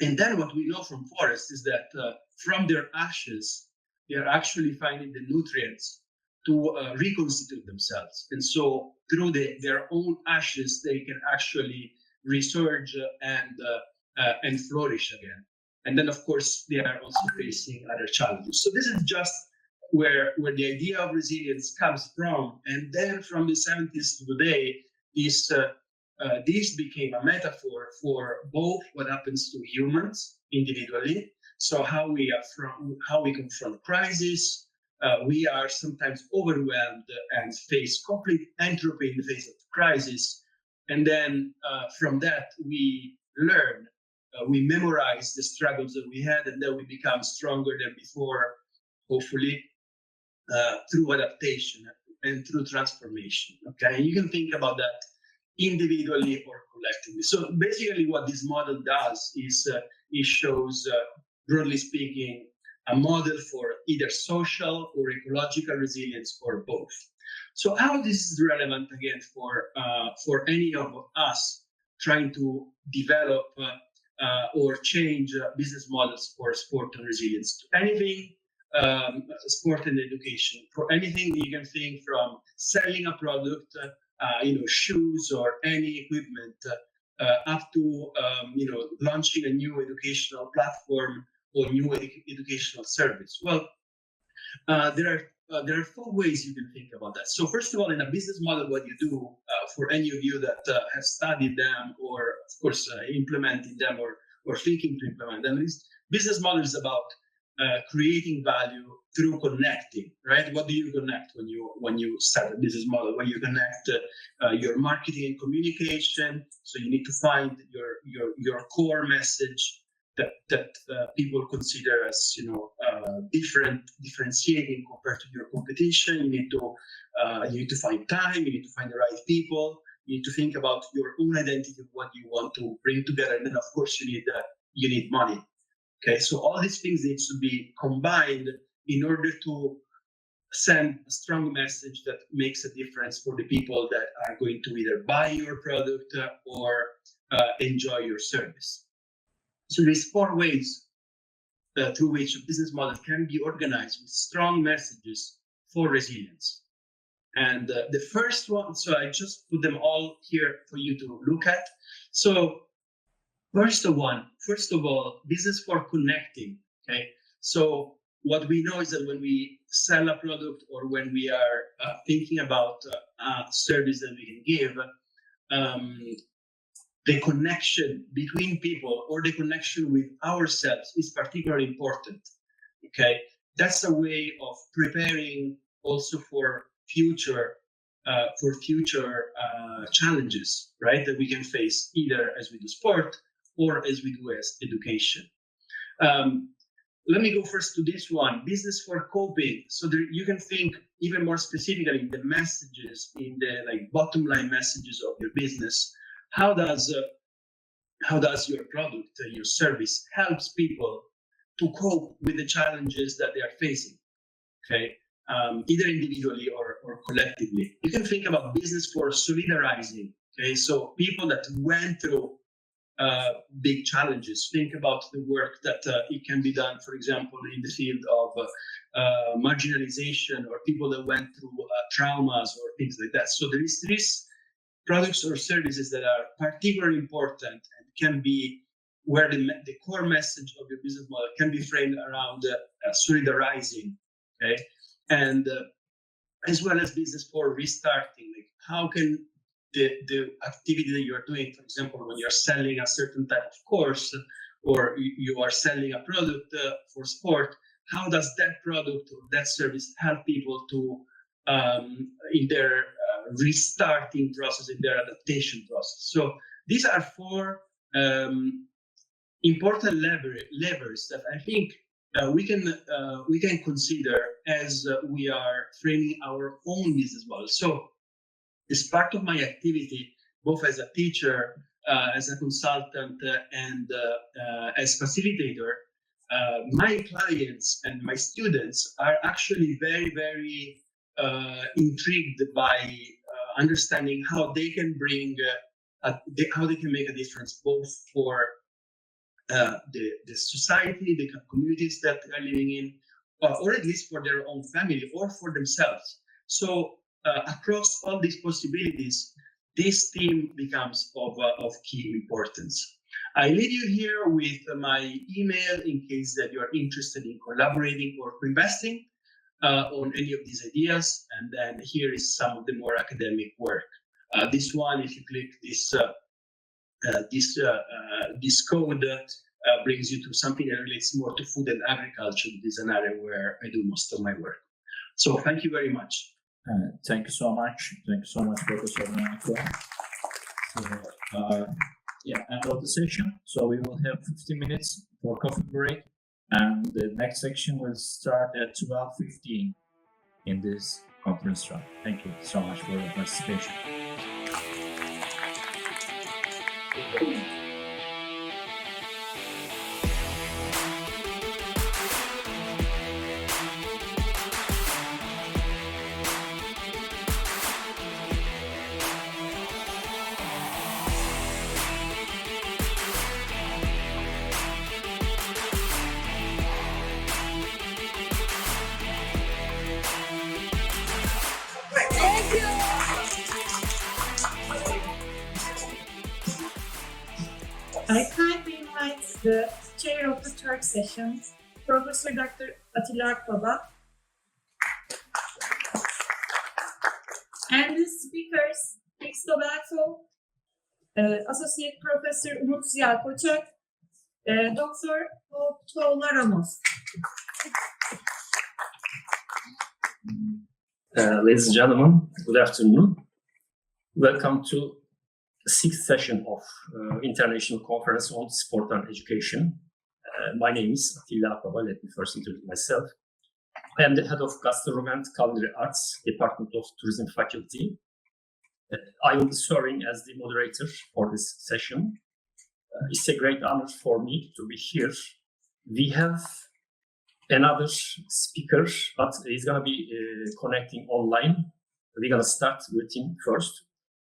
And then what we know from forests is that from their ashes, they are actually finding the nutrients to reconstitute themselves. And so through their own ashes, they can actually resurge and flourish again. And then, of course, they are also facing other challenges. So this is just where the idea of resilience comes from. And then from the 70s to today, this became a metaphor for both what happens to humans individually. So how we confront crisis. We are sometimes overwhelmed and face complete entropy in the face of the crisis. And then from that, we learn. We memorize the struggles that we had, and then we become stronger than before, hopefully, through adaptation and through transformation. Okay, you can think about that individually or collectively. So basically, what this model does is it shows, broadly speaking, a model for either social or ecological resilience or both. So how this is relevant again for any of us trying to develop or change business models for sport and resilience? Anything sport and education, for anything you can think from selling a product, shoes or any equipment, up to launching a new educational platform or new educational service. Well, there are four ways you can think about that. So first of all, in a business model, what you do, for any of you that have studied them or, of course, implementing them or thinking to implement them, is business model is about creating value through connecting, right? What do you connect when you start a business model? When you connect your marketing and communication, so you need to find your core message that people consider as differentiating compared to your competition. You need to find time. You need to find the right people. You need to think about your own identity of what you want to bring together, and then of course you need money. Okay, so all these things need to be combined in order to send a strong message that makes a difference for the people that are going to either buy your product or enjoy your service. So there's four ways through which a business model can be organized with strong messages for resilience. And the first one, so I just put them all here for you to look at. So First of all, business for connecting. Okay, so what we know is that when we sell a product or when we are thinking about a service that we can give, the connection between people or the connection with ourselves is particularly important. Okay, that's a way of preparing also for future challenges, right? That we can face either as we do sport or as we do as education. Let me go first to this one, business for coping. So there, you can think even more specifically in the messages, in the bottom line messages of your business. How does your product, your service helps people to cope with the challenges that they are facing? Okay, either individually or collectively. You can think about business for solidarizing. Okay, so people that went through big challenges. Think about the work that it can be done, for example, in the field of marginalization or people that went through traumas or things like that. So there is these products or services that are particularly important and can be where the core message of your business model can be framed around solidarizing, okay? And as well as business for restarting, like how can the activity that you are doing, for example, when you're selling a certain type of course or you are selling a product for sport, how does that product or that service help people to in their restarting process, in their adaptation process? So these are four important levers that I think we can consider as we are framing our own business model. So as part of my activity, both as a teacher, as a consultant, and as facilitator, my clients and my students are actually very, very intrigued by understanding how they can bring, how they can make a difference both for the society, the communities that they are living in, or at least for their own family or for themselves. So across all these possibilities, this theme becomes of key importance. I leave you here with my email in case that you're interested in collaborating or co-investing on any of these ideas. And then here is some of the more academic work. This one, if you click this code, brings you to something that relates more to food and agriculture. This is an area where I do most of my work. So thank you very much. Thank you so much. Thank you so much, Professor Domenico. So, end of the session. So we will have 15 minutes for coffee break, and the next section will start at 12:15 in this conference track. Thank you so much for your participation. I kindly invite the chair of the third session, Professor Dr. Atilla Akbaba, and the speakers, Kristo Belko, Associate Professor Umut Ziya Koçak, Dr. Tuğla Ramos. Ladies and gentlemen, good afternoon. Welcome to the sixth session of International Conference on Sport and Education. My name is Atilla Akbaba. Let me first introduce myself. I am the head of Gastronomy and Culinary Arts, Department of Tourism Faculty. I will be serving as the moderator for this session. It's a great honor for me to be here. We have another speaker, but he's going to be connecting online. We're going to start with him first.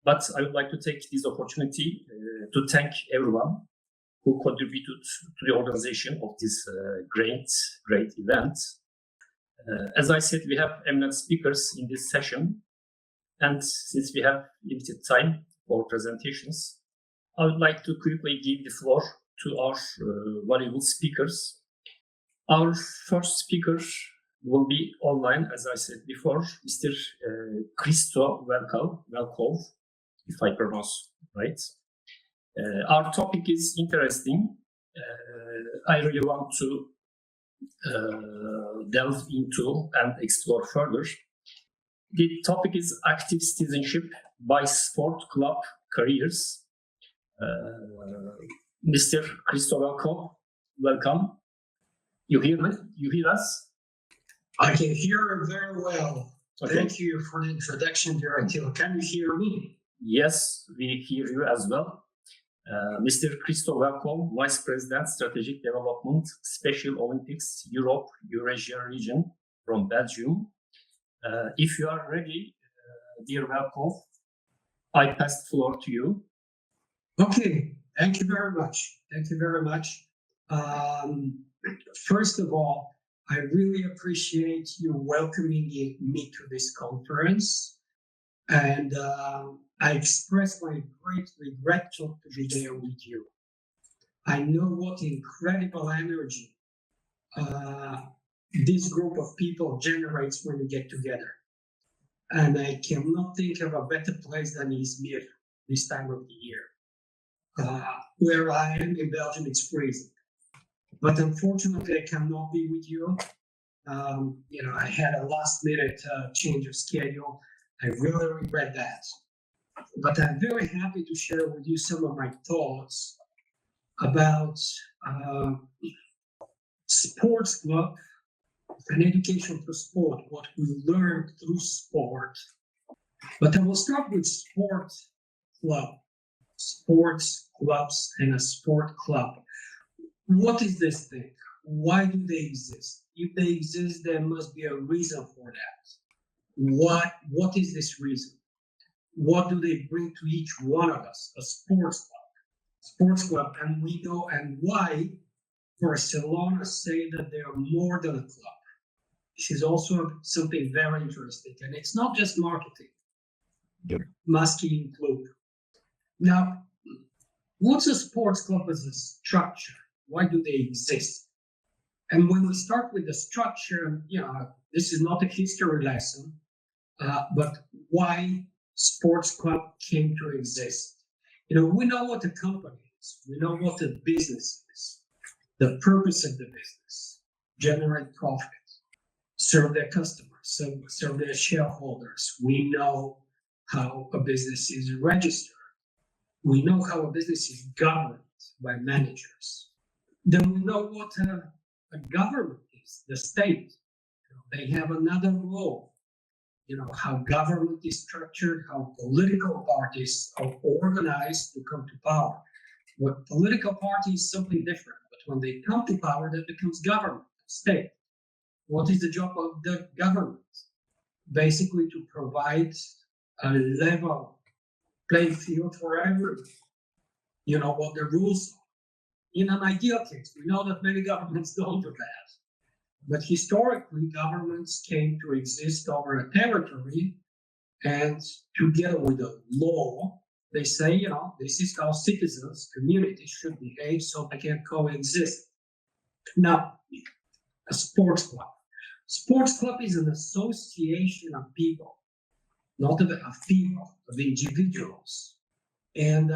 But I would like to take this opportunity to thank everyone who contributed to the organization of this great event. As I said, we have eminent speakers in this session. And since we have limited time for presentations, I would like to quickly give the floor to our valuable speakers. Our first speaker will be online, as I said before, Mr. Kristo Velkov, if I pronounce right. Our topic is interesting. I really want to delve into and explore further. The topic is active citizenship by sport club careers. Mr. Kristo Velkov, welcome. You hear me? You hear us? I can hear very well. Okay. Thank you for the introduction, Director. Can you hear me? Yes, we hear you as well. Mr. Kristo Velkov, Vice President, Strategic Development, Special Olympics, Europe, Eurasia region from Belgium. If you are ready, dear Velkov, I pass the floor to you. Okay, thank you very much. Thank you very much. First of all, I really appreciate you welcoming me to this conference. And I express my great regret to be there with you. I know what incredible energy this group of people generates when we get together. And I cannot think of a better place than Izmir this time of the year. Where I am in Belgium, it's freezing. But unfortunately, I cannot be with you. I had a last-minute change of schedule. I really regret that. But I'm very happy to share with you some of my thoughts about sports club and education for sport, what we learned through sport. But I will start with sports clubs and a sport club. What is this thing? Why do they exist? If they exist, there must be a reason for that. What is this reason? What do they bring to each one of us? A sports club, and we know, and why Barcelona say that they are more than a club. This is also something very interesting, and it's not just marketing. Masking club. Now, what's a sports club as a structure? Why do they exist? And when we start with the structure, this is not a history lesson, but why sports club came to exist. We know what a company is. We know what a business is. The purpose of the business: generate profit, serve their customers, serve their shareholders. We know how a business is registered. We know how a business is governed by managers. Then we know what a government is, the state. They have another role. how government is structured, how political parties are organized to come to power. What political party is something different, but when they come to power, that becomes government, state. What is the job of the government? Basically to provide a level playing field for everyone. You know what the rules are. In an ideal case, we know that many governments don't do that. But historically, governments came to exist over a territory, and together with the law, they say, this is how citizens, communities should behave so they can coexist. Now, a sports club. Sports club is an association of people, not of people, of individuals. And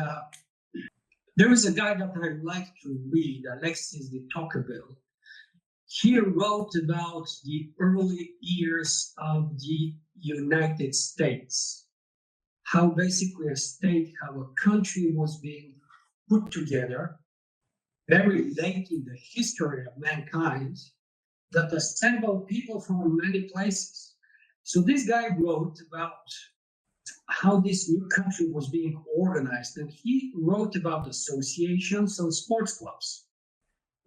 there is a guy that I like to read, Alexis de Tocqueville. He wrote about the early years of the United States, how basically a state, how a country was being put together very late in the history of mankind, that assembled people from many places. So this guy wrote about how this new country was being organized, and he wrote about associations and sports clubs.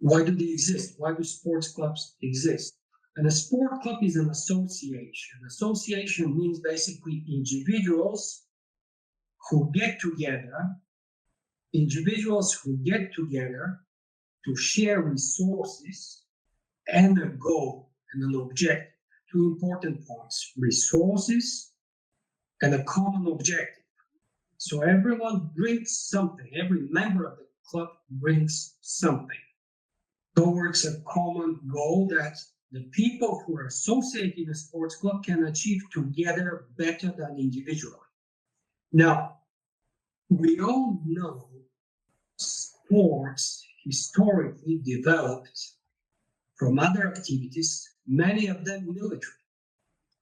Why do they exist? Why do sports clubs exist? And a sport club is an association. Association means basically individuals who get together to share resources and a goal and an objective. Two important points: resources and a common objective. So everyone brings something, every member of the club brings something towards a common goal that the people who are associated in a sports club can achieve together better than individually. Now, we all know sports historically developed from other activities, many of them military.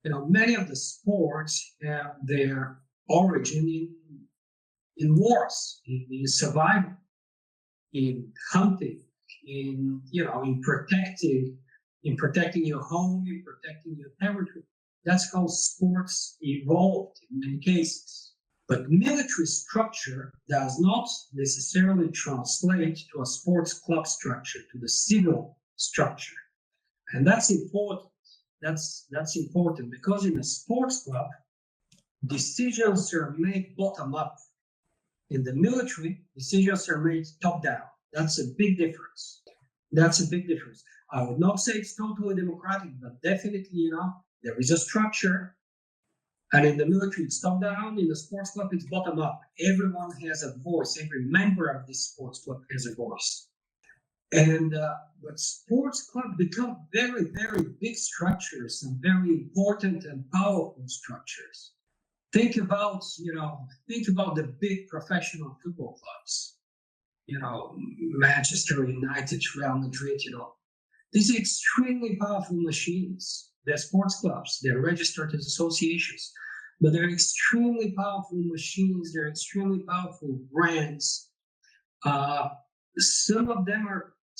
Many of the sports have their origin in wars, in survival, in hunting, in protecting your home, in protecting your territory. That's how sports evolved in many cases. But military structure does not necessarily translate to a sports club structure, to the civil structure. And that's important. That's important because in a sports club, decisions are made bottom up. In the military, decisions are made top down. That's a big difference. I would not say it's totally democratic, but definitely, there is a structure. And in the military, it's top down. In the sports club, it's bottom up. Everyone has a voice. Every member of this sports club has a voice. And but sports clubs become very, very big structures and very important and powerful structures. Think about the big professional football clubs. Manchester United, Real Madrid. These are extremely powerful machines. They're sports clubs. They're registered as associations, but they're extremely powerful machines. They're extremely powerful brands.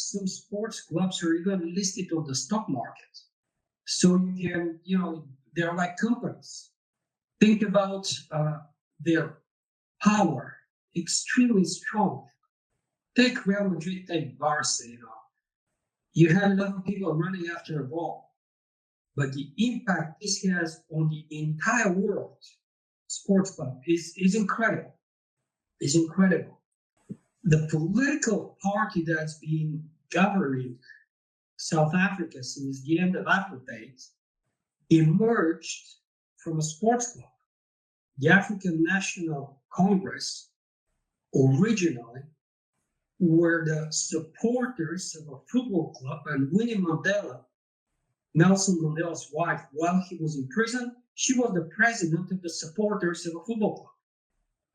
Some sports clubs are even listed on the stock market. So you can, they're like companies. Think about their power, extremely strong. Take Real Madrid, take Barca, You have a lot of people running after a ball, but the impact this has on the entire world, sports club, is incredible. Is incredible. The political party that's been governing South Africa since the end of apartheid emerged from a sports club. The African National Congress originally were the supporters of a football club, and Winnie Mandela, Nelson Mandela's wife, while he was in prison, she was the president of the supporters of a football club.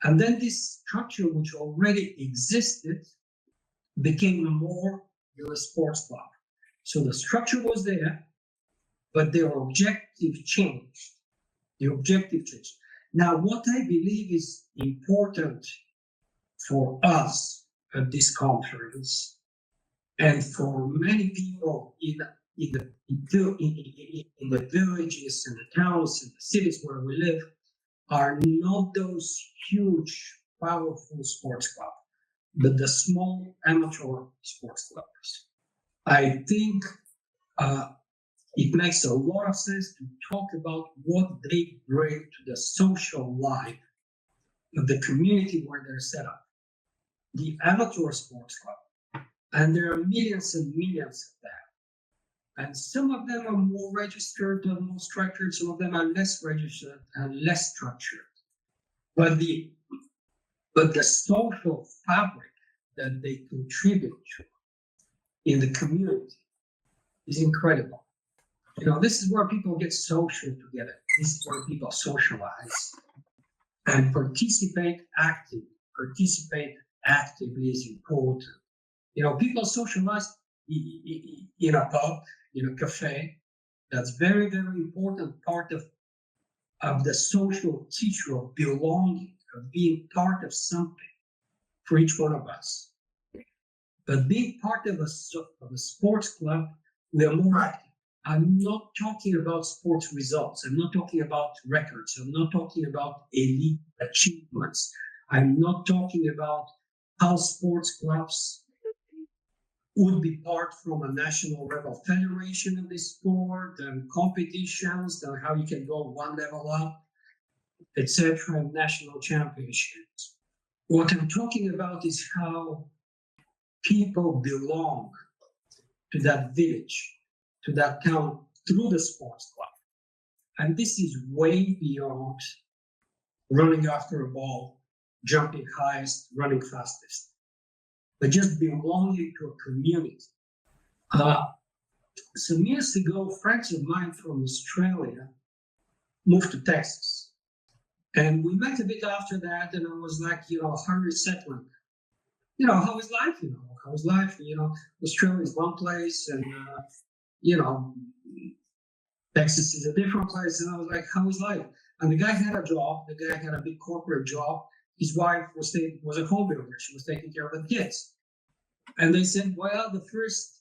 And then this structure, which already existed, became more than a sports club. So the structure was there, but their objective changed. Now, what I believe is important for us at this conference, and for many people in in the villages and the towns and the cities where we live are not those huge, powerful sports clubs, but the small amateur sports clubs. I think it makes a lot of sense to talk about what they bring to the social life of the community where they're set up. The amateur sports club, and there are millions and millions of them. And some of them are more registered and more structured, some of them are less registered and less structured. But the social fabric that they contribute to in the community is incredible. You know, this is where people get social together. This is where people socialize and participate actively. Participate actively is important. You know, people socialize in a pub, in a cafe. That's very, very important part of the social tissue of belonging, of being part of something for each one of us. But being part of a sports club, we are more active. I'm not talking about sports results. I'm not talking about records. I'm not talking about elite achievements. I'm not talking about how sports clubs would be part from a national level federation of the sport and competitions, and how you can go one level up, etc., and national championships. What I'm talking about is how people belong to that village, to that town through the sports club. And this is way beyond running after a ball, jumping highest, running fastest, but just belonging to a community. Some years ago, friends of mine from Australia moved to Texas. And we met a bit after that, and I was like, you know, how are you settling? You know, how is life? You know, how is life? You know, Australia is one place, and, you know, Texas is a different place. And I was like, how is life? And the guy had a job. The guy had a big corporate job. His wife was a home builder. She was taking care of the kids. And they said, well, the first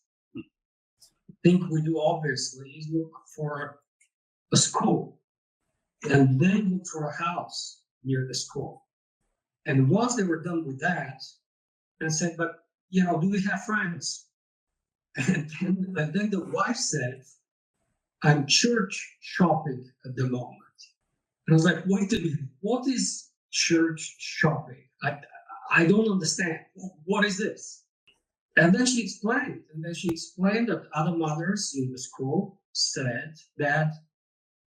thing we do, obviously, is look for a school, and then look for a house near the school. And once they were done with that, I said, but, you know, do we have friends? And then the wife said, I'm church shopping at the moment. And I was like, wait a minute, what is church shopping? I don't understand. What is this? And then she explained. That other mothers in the school said that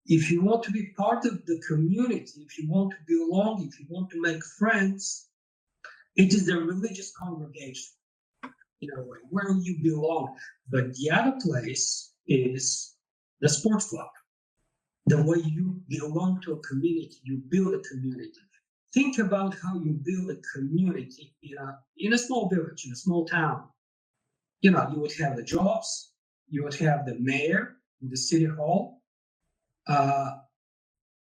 if you want to be part of the community, if you want to belong, if you want to make friends, it is the religious congregation, in a way, where you belong. But the other place is the sports club. The way you belong to a community, you build a community. Think about how you build a community in a small village, in a small town. You know, you would have the jobs, you would have the mayor in the city hall,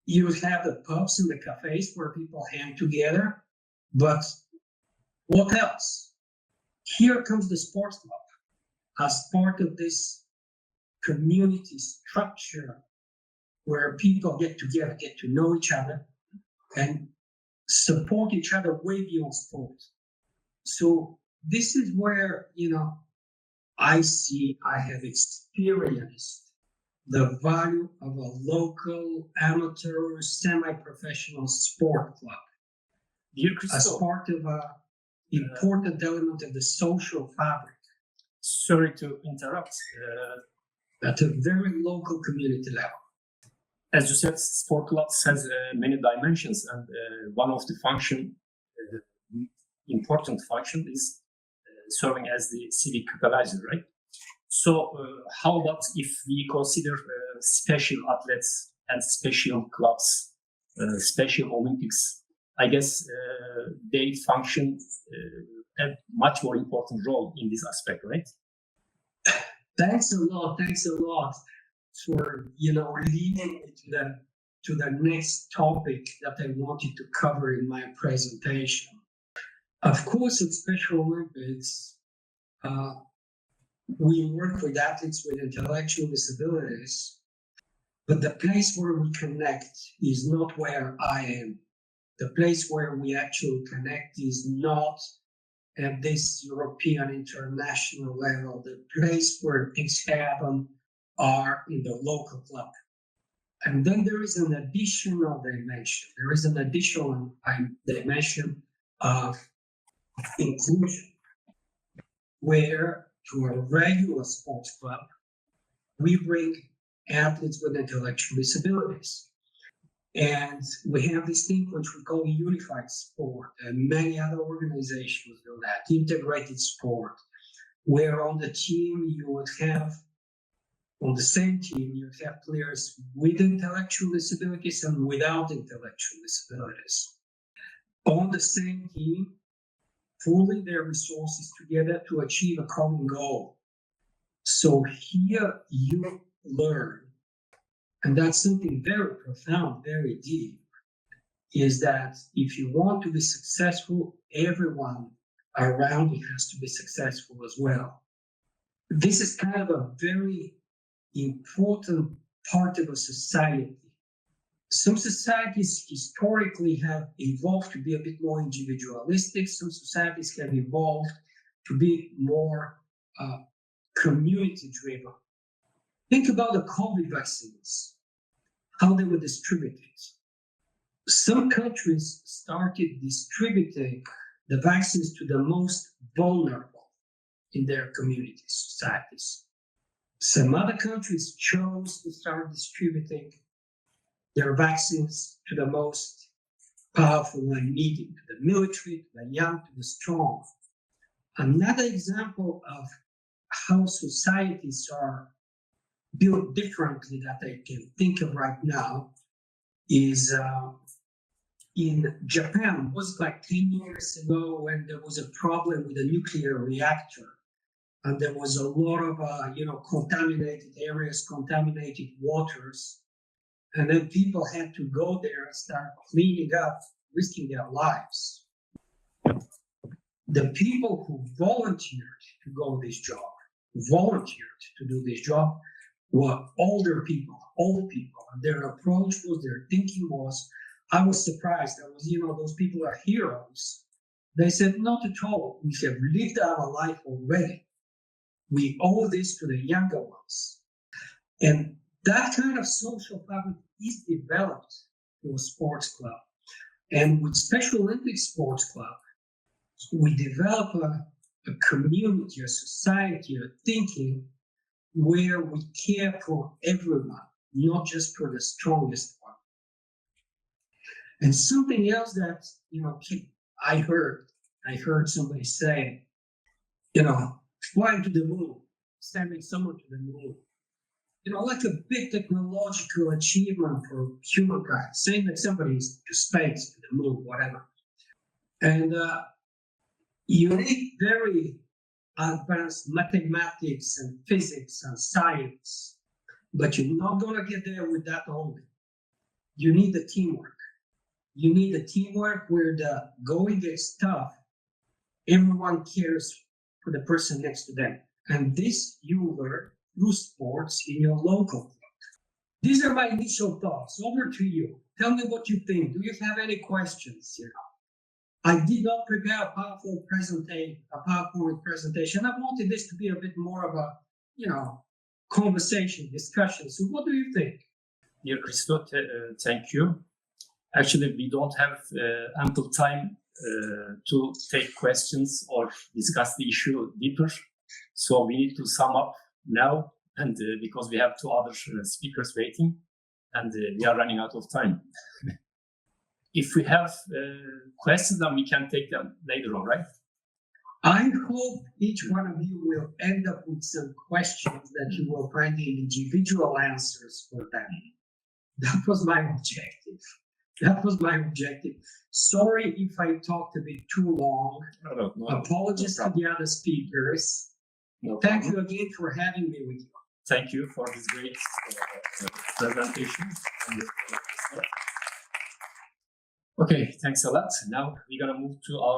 you would have the pubs and the cafes where people hang together. But what else? Here comes the sports club as part of this community structure where people get together, get to know each other, and support each other way beyond sport. So this is where, you know, I have experienced the value of a local amateur semi-professional sport club as part of an important element of the social fabric. Sorry to interrupt. At a very local community level. As you said, sport clubs has many dimensions, and one of the important function is serving as the civic catalyzer, right? So how about if we consider special athletes and special clubs, special Olympics? I guess they function a much more important role in this aspect, right? Thanks a lot for, you know, leading to the next topic that I wanted to cover in my presentation. Of course, at Special Olympics, We work with athletes with intellectual disabilities, but the place where we connect is not where I am. The place where we actually connect is not at this European international level. The place where things happen are in the local club. And then there is an additional dimension. There is an additional dimension of inclusion, where to a regular sports club, we bring athletes with intellectual disabilities. And we have this thing which we call unified sport, and many other organizations do that, integrated sport, where on the team you would have, on the same team, you would have players with intellectual disabilities and without intellectual disabilities. On the same team, pooling their resources together to achieve a common goal. So here you learn, and that's something very profound, very deep, is that if you want to be successful, everyone around you has to be successful as well. This is kind of a very important part of a society. Some societies historically have evolved to be a bit more individualistic. Some societies have evolved to be more community-driven. Think about the COVID vaccines, how they were distributed. Some countries started distributing the vaccines to the most vulnerable in their communities, societies. Some other countries chose to start distributing their vaccines to the most powerful and needy, to the military, to the young, to the strong. Another example of how societies are built differently that I can think of right now is in Japan. It was like 10 years ago when there was a problem with a nuclear reactor. And there was a lot of, contaminated areas, contaminated waters. And then people had to go there and start cleaning up, risking their lives. The people who volunteered to go this job, volunteered to do this job, were older people, old people. And their approach was, their thinking was, I was surprised. I was, those people are heroes. They said, not at all. We have lived our life already. We owe this to the younger ones. And that kind of social fabric is developed through a sports club. And with Special Olympics Sports Club, we develop a community, a society, a thinking where we care for everyone, not just for the strongest one. And something else that, I heard somebody say, flying to the moon, sending someone to the moon. Like a big technological achievement for humankind, saying that somebody's to space, to the moon, whatever. And you need very advanced mathematics and physics and science, but you're not going to get there with that only. You need the teamwork. You need the teamwork where the going gets tough, everyone cares for the person next to them. And this you learn through sports in your local club. These are my initial thoughts. Over to you. Tell me what you think. Do you have any questions? I did not prepare a PowerPoint presentation. I wanted this to be a bit more of a, conversation, discussion. So what do you think? Dear Christo, thank you. Actually, we don't have ample time to take questions or discuss the issue deeper. So we need to sum up now, and because we have two other speakers waiting, and we are running out of time. If we have questions, then we can take them later on, right? I hope each one of you will end up with some questions that you will find individual answers for them. That was my objective. Sorry if I talked a bit too long. No, Apologies to the other speakers. Thank you again for having me with you. Thank you for this great presentation. Okay, thanks a lot. Now we're gonna move to our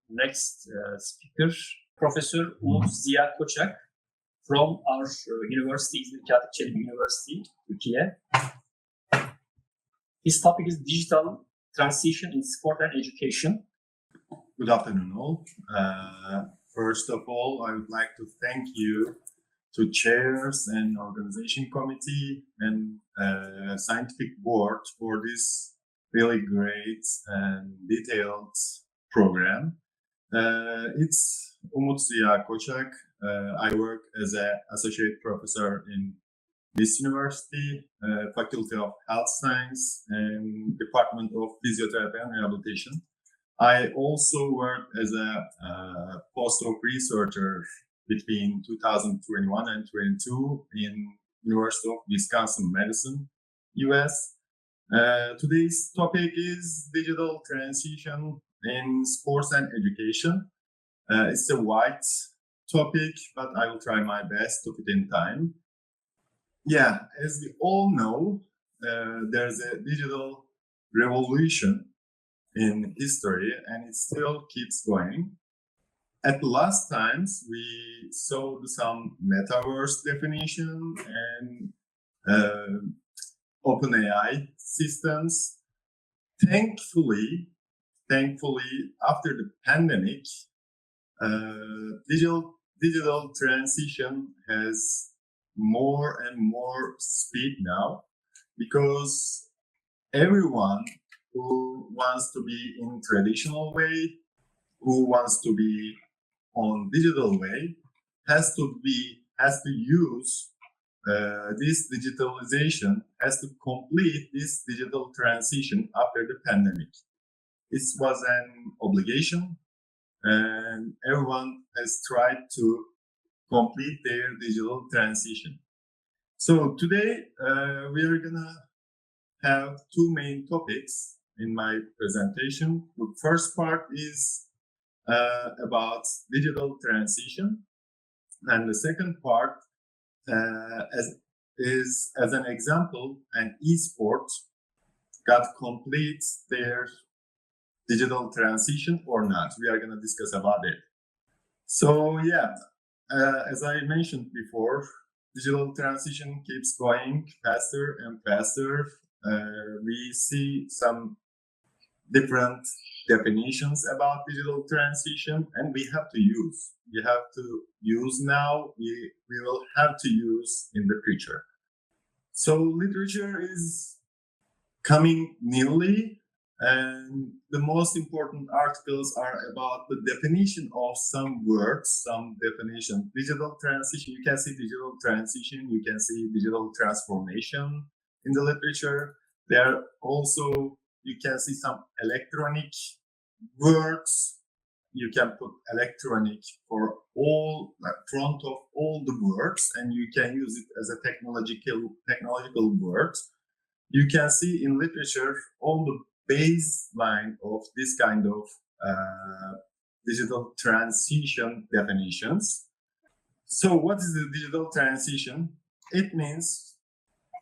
next speaker, Professor Umut Ziya Koçak. from our university, İzmir University, Türkiye. His topic is digital transition in sport and education. Good afternoon, all. First of all, I would like to thank you to chairs and organization committee and scientific board for this really great and detailed program. It's Umut Ziya Koçak. I work as an associate professor in this university, Faculty of Health Science and Department of Physiotherapy and Rehabilitation. I also worked as a postdoc researcher between 2021 and 22 in University of Wisconsin-Madison, US. Today's topic is digital transition in sports and education. It's a wide topic, but I will try my best to fit in time. Yeah, as we all know, there's a digital revolution in history, and it still keeps going. At the last times, we saw some metaverse definition and OpenAI systems. Thankfully, after the pandemic, digital transition has more and more speed now, because everyone who wants to be in traditional way, who wants to be on digital way, has to use this digitalization, has to complete this digital transition after the pandemic. It was an obligation, and everyone has tried to complete their digital transition. So today we are gonna have two main topics in my presentation. The first part is about digital transition, and the second part is as an example, an e-sport got complete their digital transition or not. We are going to discuss about it. So yeah, as I mentioned before, digital transition keeps going faster and faster. We see some different definitions about digital transition, and we have to use. We have to use now. We will have to use in the future. So literature is coming newly, and the most important articles are about the definition of some words, some definition. Digital transition, you can see digital transition, you can see digital transformation in the literature. There also, you can see some electronic words. You can put electronic for all, like front of all the words, and you can use it as a technological word. You can see in literature all the baseline of this kind of digital transition definitions. So what is the digital transition? It means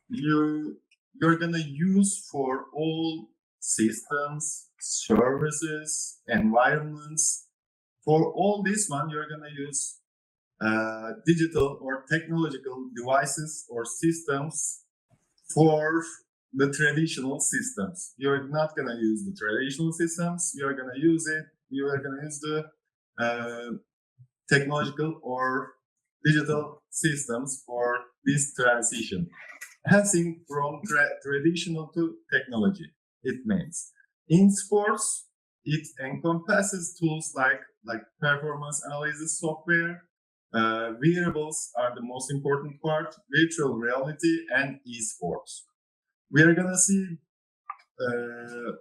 you're gonna use for all systems, services, environments. For all this one, you're gonna use digital or technological devices or systems for the traditional systems. You're not gonna use the traditional systems. You're gonna use it. You are gonna use the technological or digital systems for this transition. Passing from traditional to technology, it means. In sports, it encompasses tools like performance analysis software. Wearables are the most important part, virtual reality, and esports. We are gonna see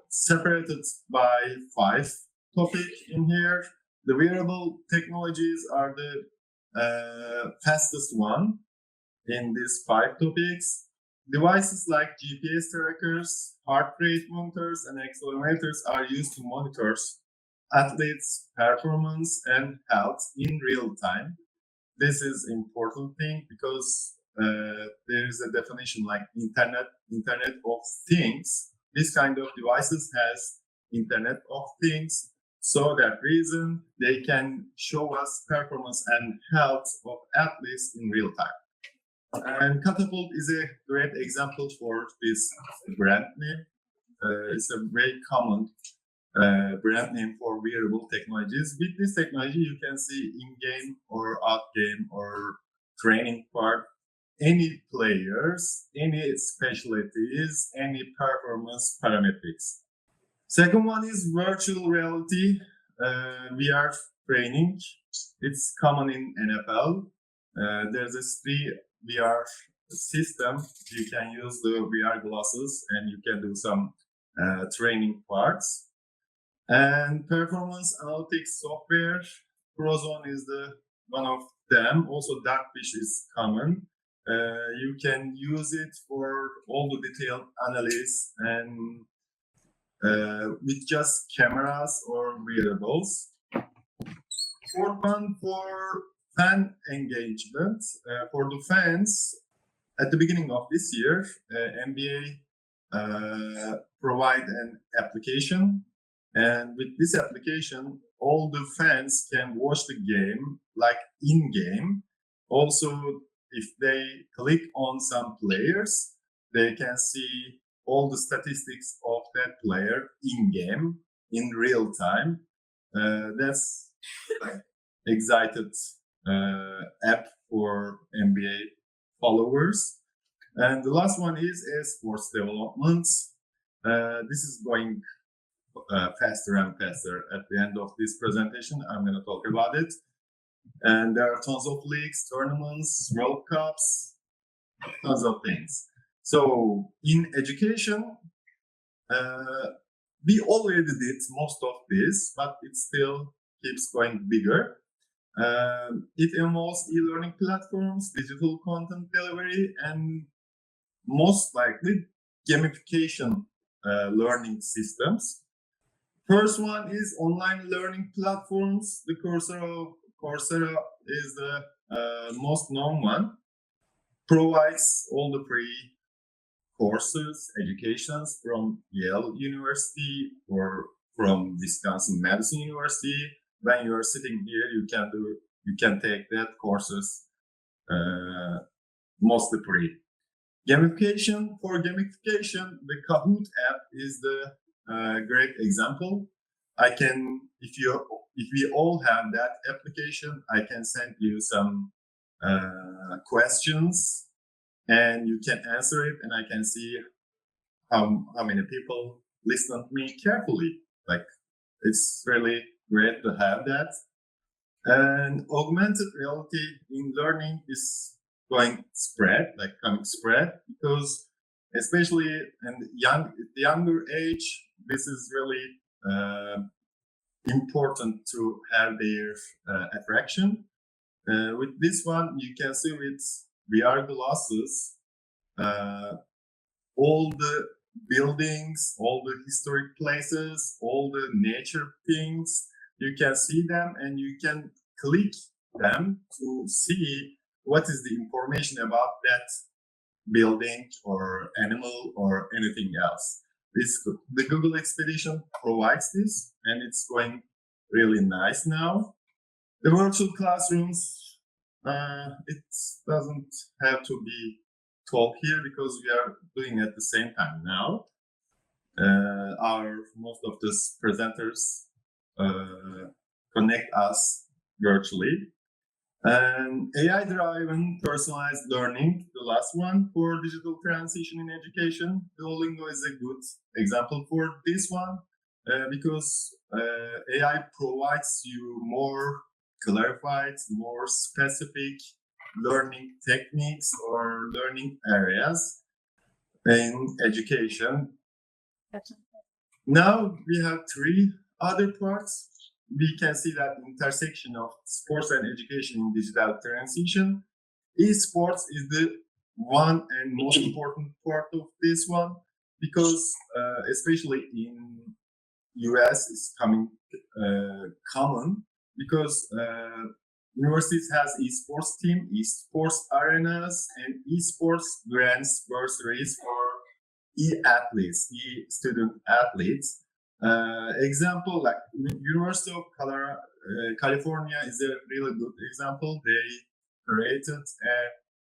separated by 5 topics in here. The wearable technologies are the fastest one in these 5 topics. Devices like GPS trackers, heart rate monitors, and accelerometers are used to monitor athletes' performance and health in real time. This is important thing because there is a definition like Internet of Things. This kind of devices has Internet of Things. So that reason, they can show us performance and health of athletes in real time. And Catapult is a great example for this brand name. It's a very common brand name for wearable technologies. With this technology, you can see in-game or out-game or training part, any players, any specialties, any performance parametrics. Second one is virtual reality, VR training. It's common in NFL. There's a 3 VR system. You can use the VR glasses and you can do some training parts. And performance analytics software, Prozone is the one of them. Also, Darkfish is common. You can use it for all the detailed analysis and with just cameras or wearables. Fourth one for fan engagement. For the fans, at the beginning of this year, NBA provide an application, and with this application, all the fans can watch the game like in-game. Also, if they click on some players, they can see all the statistics of that player in-game, in real time. That's excited app for NBA followers. And the last one is sports development. This is going faster and faster. At the end of this presentation, I'm going to talk about it. And there are tons of leagues, tournaments, World Cups, tons of things. So in education, we already did most of this, but it still keeps going bigger. It involves e-learning platforms, digital content delivery, and most likely gamification learning systems. First one is online learning platforms. The Coursera is the most known one. Provides all the free courses, educations from Yale University or from Wisconsin Madison University. When you are sitting here, you can take that courses mostly free. Gamification, the Kahoot app is the great example. If we all have that application, I can send you some questions and you can answer it, and I can see how many people listen to me carefully. Like, it's really great to have that. And augmented reality in learning is coming spread, because especially in the younger age, this is really important to have their attraction. With this one, you can see with VR glasses, all the buildings, all the historic places, all the nature things, you can see them and you can click them to see what is the information about that building or animal or anything else. The Google Expedition provides this, and it's going really nice now. The virtual classrooms, it doesn't have to be talk here because we are doing it at the same time now. Most of the presenters connect us virtually. And AI-driven personalized learning, the last one for digital transition in education. Duolingo is a good example for this one because AI provides you more clarified, more specific learning techniques or learning areas in education. Now we have 3 other parts. We can see that intersection of sports and education in digital transition. Esports is the one and most important part of this one because especially in US it's coming common because universities has esports team, esports arenas, and esports grants bursaries for e-athletes, e-student athletes. Example like University of California is a really good example. They created a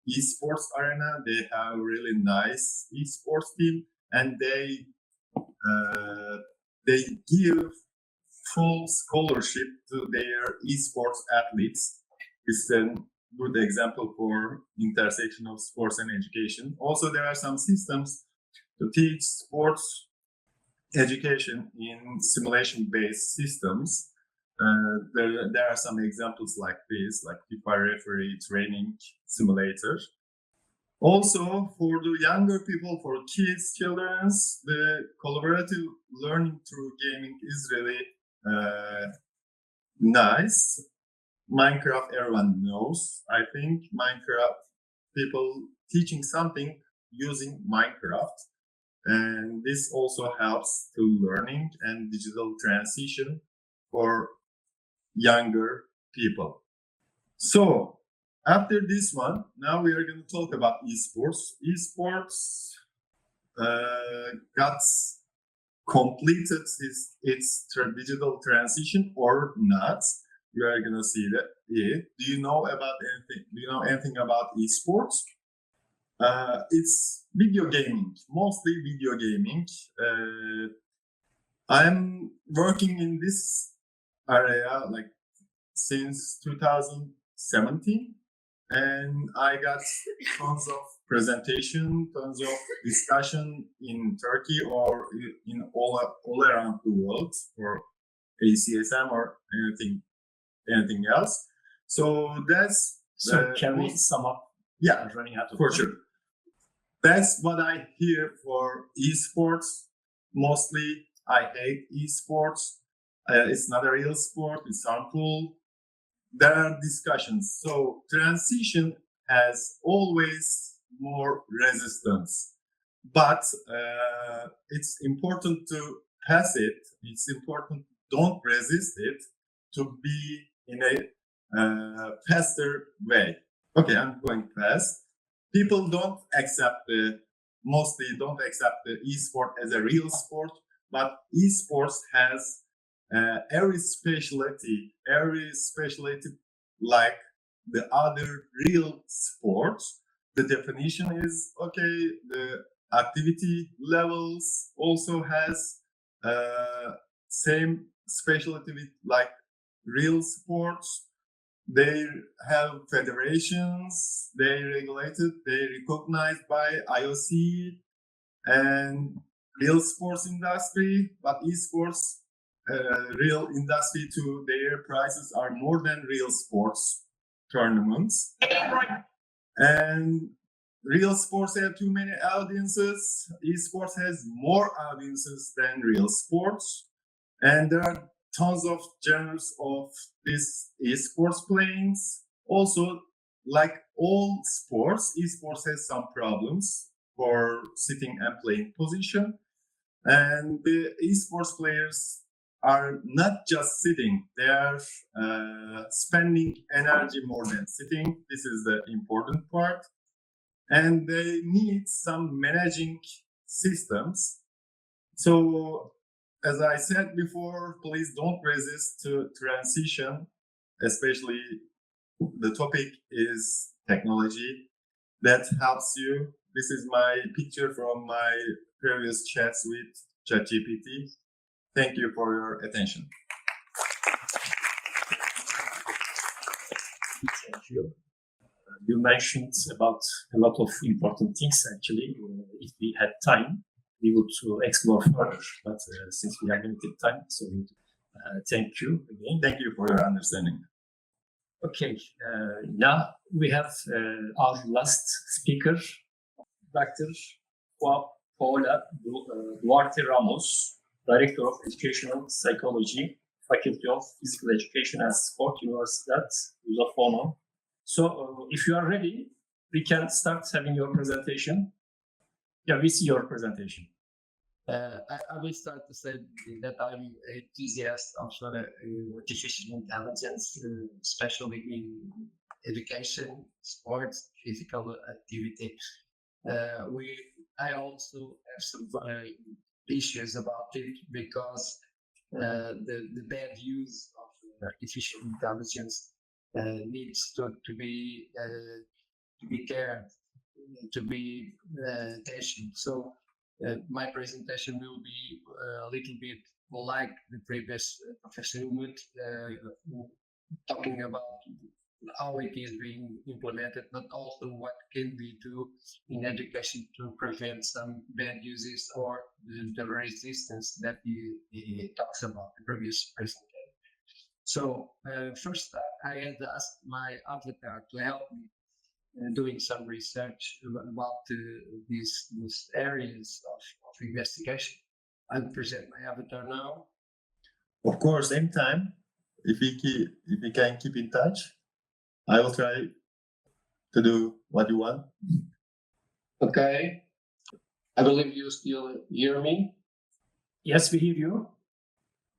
esports arena. They have a really nice esports team, and they give full scholarship to their esports athletes. It's a good example for intersection of sports and education. Also, there are some systems to teach sports education in simulation-based systems. There are some examples like this, like FIFA referee training simulator. Also, for the younger people, for kids, children, the collaborative learning through gaming is really nice. Minecraft, everyone knows. I think Minecraft, people teaching something using Minecraft. And this also helps to learning and digital transition for younger people. So after this one, now we are going to talk about esports. Esports got completed its digital transition or not. You are going to see that. Yeah. Do you know about anything? Do you know anything about esports? It's video gaming, mostly video gaming. I'm working in this area like since 2017, and I got tons of presentation, tons of discussion in Turkey or in all around the world for ICSE or anything else. So that's can we sum up? Yeah, running out of for time. sure. That's what I hear for esports. Mostly, I hate esports. It's not a real sport. It's harmful. There are discussions. So transition has always more resistance, but it's important to pass it. It's important don't resist it to be in a faster way. Okay, I'm going fast. People mostly don't accept the esport as a real sport, but esports has every specialty like the other real sports. The definition is okay. The activity levels also has same specialty like real sports. They have federations, they regulated, they recognized by IOC and real sports industry, but esports, real industry to their prices are more than real sports tournaments. And real sports have too many audiences. Esports has more audiences than real sports. And there are tons of genres of these esports playings. Also, like all sports, esports has some problems for sitting and playing position. And the esports players are not just sitting, they are spending energy more than sitting. This is the important part. And they need some managing systems. So, as I said before, please don't resist to transition, especially the topic is technology that helps you. This is my picture from my previous chats with ChatGPT. Thank you for your attention. Thank you. You mentioned about a lot of important things actually. If we had time, we would explore further, but since we have limited time, so thank you again. Thank you for your understanding. Okay, now we have our last speaker, Dr. Paola Duarte Ramos, Director of Educational Psychology, Faculty of Physical Education and Sport, Universidad Lusofono. So if you are ready, we can start having your presentation. Yeah, we see your presentation. I will start to say that I'm an enthusiast of artificial intelligence, especially in education, sports, physical activity. I also have some issues about it because the bad use of artificial intelligence needs to be cared, to be attention. So my presentation will be a little bit like the previous Professor Umut, talking about how it is being implemented, but also what can we do in education to prevent some bad uses or the resistance that he talks about, the previous presentation. So first, I had asked my avatar to help me doing some research about these areas of investigation. I'll present my avatar now. Of course, anytime. If we can keep in touch, I will try to do what you want. Okay. I believe you still hear me. Yes, we hear you.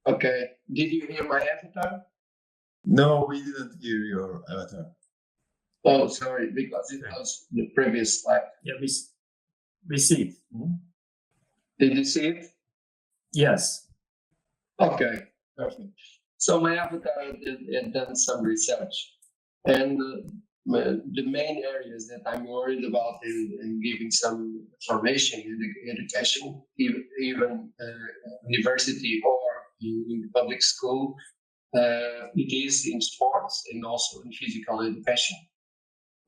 Okay. Did you hear my avatar? No, we didn't hear your avatar. Oh, sorry, because it was the previous slide. Yeah, we see it. Did you see it? Yes. Okay, perfect. So my avatar had done some research, and the main areas that I'm worried about in giving some information in education, even university or in the public school, it is in sports and also in physical education.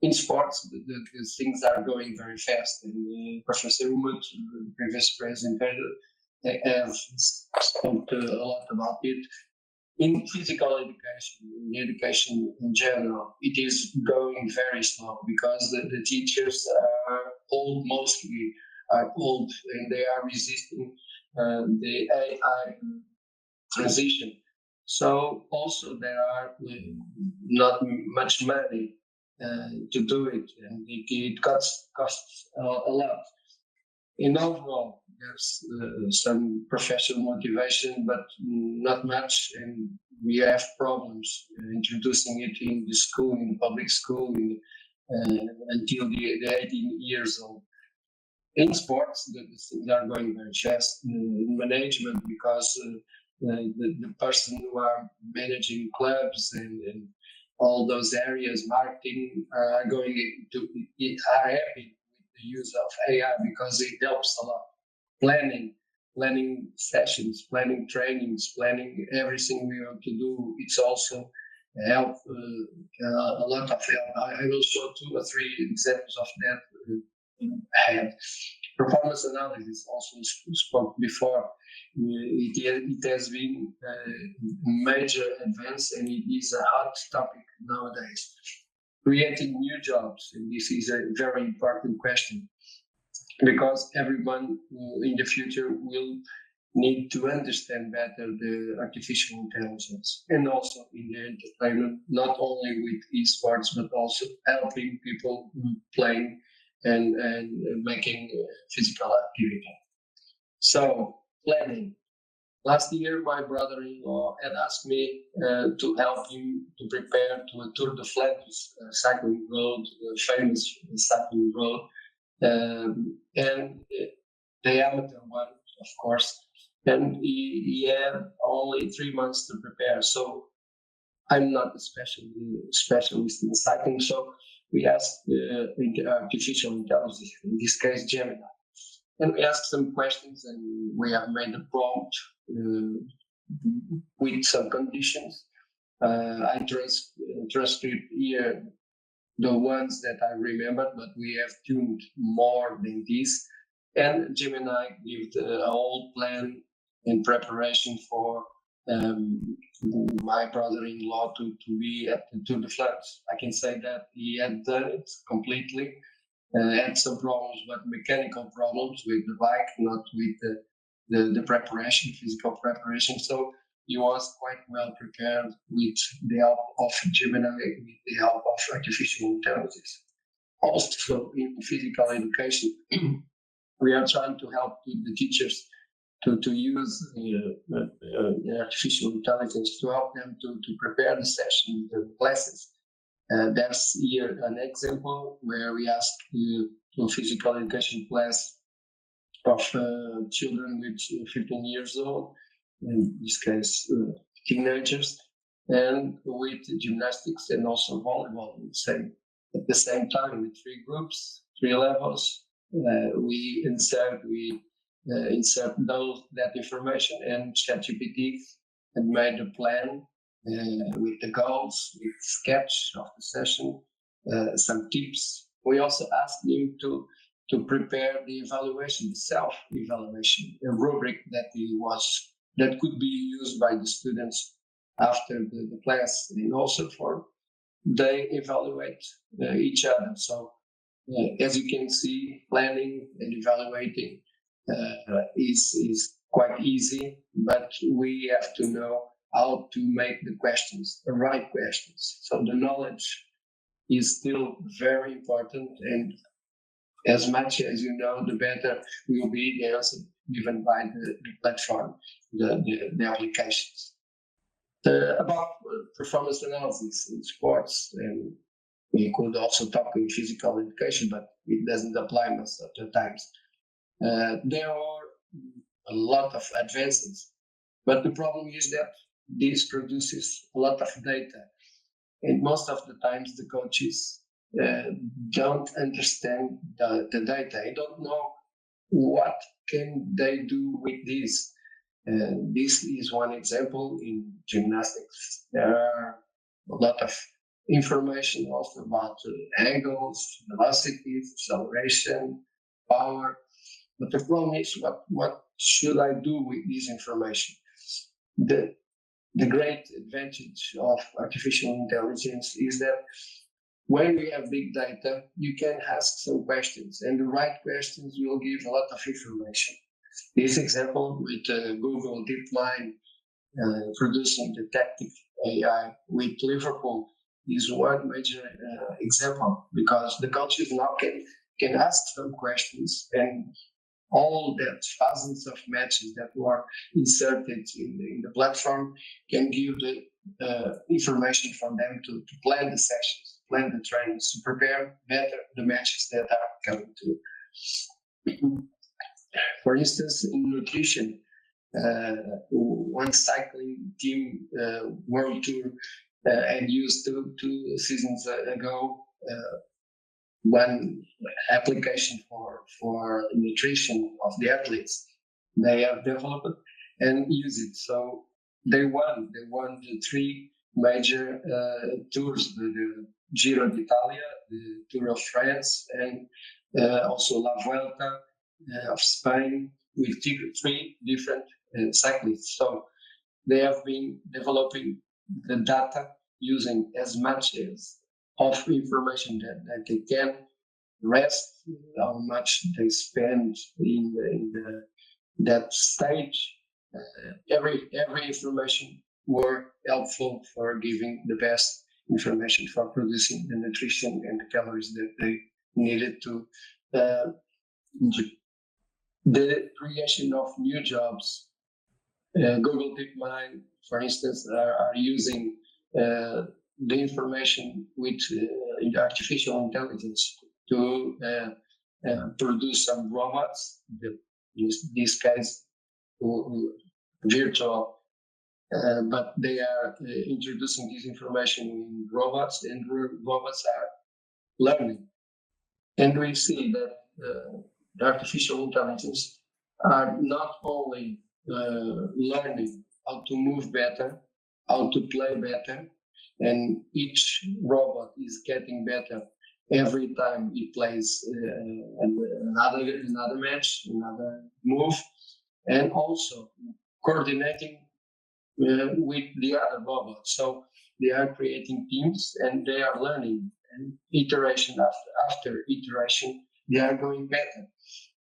In sports, the things are going very fast. And Professor Umut, the previous presenter, have spoke a lot about it. In physical education, in education in general, it is going very slow because the teachers are old, mostly are old, and they are resisting the AI transition. So also there are not much money to do it, and it costs a lot. In overall, there's some professional motivation, but not much, and we have problems introducing it in the school, in the public school, until the 18 years old. In sports, the things are going very fast. In management, because the person who are managing clubs and all those areas, marketing, are happy with the use of AI because it helps a lot. Planning sessions, planning trainings, planning everything we want to do. It's also help a lot of help. I will show 2 or 3 examples of that ahead. Performance analysis also spoke before. It has been a major advance, and it is a hot topic nowadays. Creating new jobs, and this is a very important question, because everyone in the future will need to understand better the artificial intelligence, and also in the entertainment, not only with esports, but also helping people playing and making physical activity. So, planning. Last year, my brother-in-law had asked me to help him to prepare to a Tour de Flanders cycling road, famous cycling road, and the amateur one, of course. And he had only 3 months to prepare. So I'm not a specialist in cycling. So we asked artificial intelligence, in this case, Gemini. And we asked some questions, and we have made a prompt with some conditions. I transcribed here the ones that I remembered, but we have tuned more than this. And Gemini gave a whole plan in preparation for my brother-in-law to be at the Tour de France. I can say that he had done it completely. Had some problems, but mechanical problems with the bike, not with the preparation, physical preparation. So he was quite well prepared with the help of Gemini, with the help of artificial intelligence. Also, in physical education, we are trying to help the teachers to use artificial intelligence to help them to prepare the session, the classes. There's here an example where we ask the physical education class children with 15 years old, in this case teenagers, and with gymnastics and also volleyball at the same time with 3 groups, 3 levels. We insert that information, and ChatGPT had made a plan with the goals, with sketch of the session, some tips. We also asked him to prepare the evaluation, the self-evaluation, a rubric that could be used by the students after the class, and also they evaluate each other. So as you can see, planning and evaluating is quite easy, but we have to know how to make the questions the right questions. So the knowledge is still very important, and as much as you know, the better will be the answer given by the platform, the applications. About performance analysis in sports, and we could also talk in physical education, but it doesn't apply most of the times. There are a lot of advances, but the problem is that this produces a lot of data, and most of the times the coaches don't understand the data. They don't know what can they do with this. This is one example. In gymnastics, there are a lot of information also about angles, velocities, acceleration, power. But the problem is, what should I do with this information? The great advantage of artificial intelligence is that when we have big data, you can ask some questions, and the right questions will give a lot of information. This example with Google DeepMind producing detective AI with Liverpool is one major example, because the coaches now can ask some questions, and all that thousands of matches that were inserted in the platform can give the information for them to plan the sessions, plan the trainings, to prepare better the matches that are coming to. For instance, in nutrition, one cycling team world tour had used 2 seasons ago one application for nutrition of the athletes. They have developed and used it. So they won the 3 major tours, the Giro d'Italia, the Tour of France, and also La Vuelta of Spain, with 3 different cyclists. So they have been developing the data using as much as of information that they can, rest how much they spend in that stage. Every information were helpful for giving the best information for producing the nutrition and the calories that they needed to. The creation of new jobs. Google DeepMind, for instance, are using the information with artificial intelligence to produce some robots, in this case virtual, but they are introducing this information in robots, and robots are learning. And we see that the artificial intelligence are not only learning how to move better, how to play better, and each robot is getting better every time it plays another match, another move, and also coordinating with the other robots. So they are creating teams, and they are learning, and iteration after iteration, they are going better.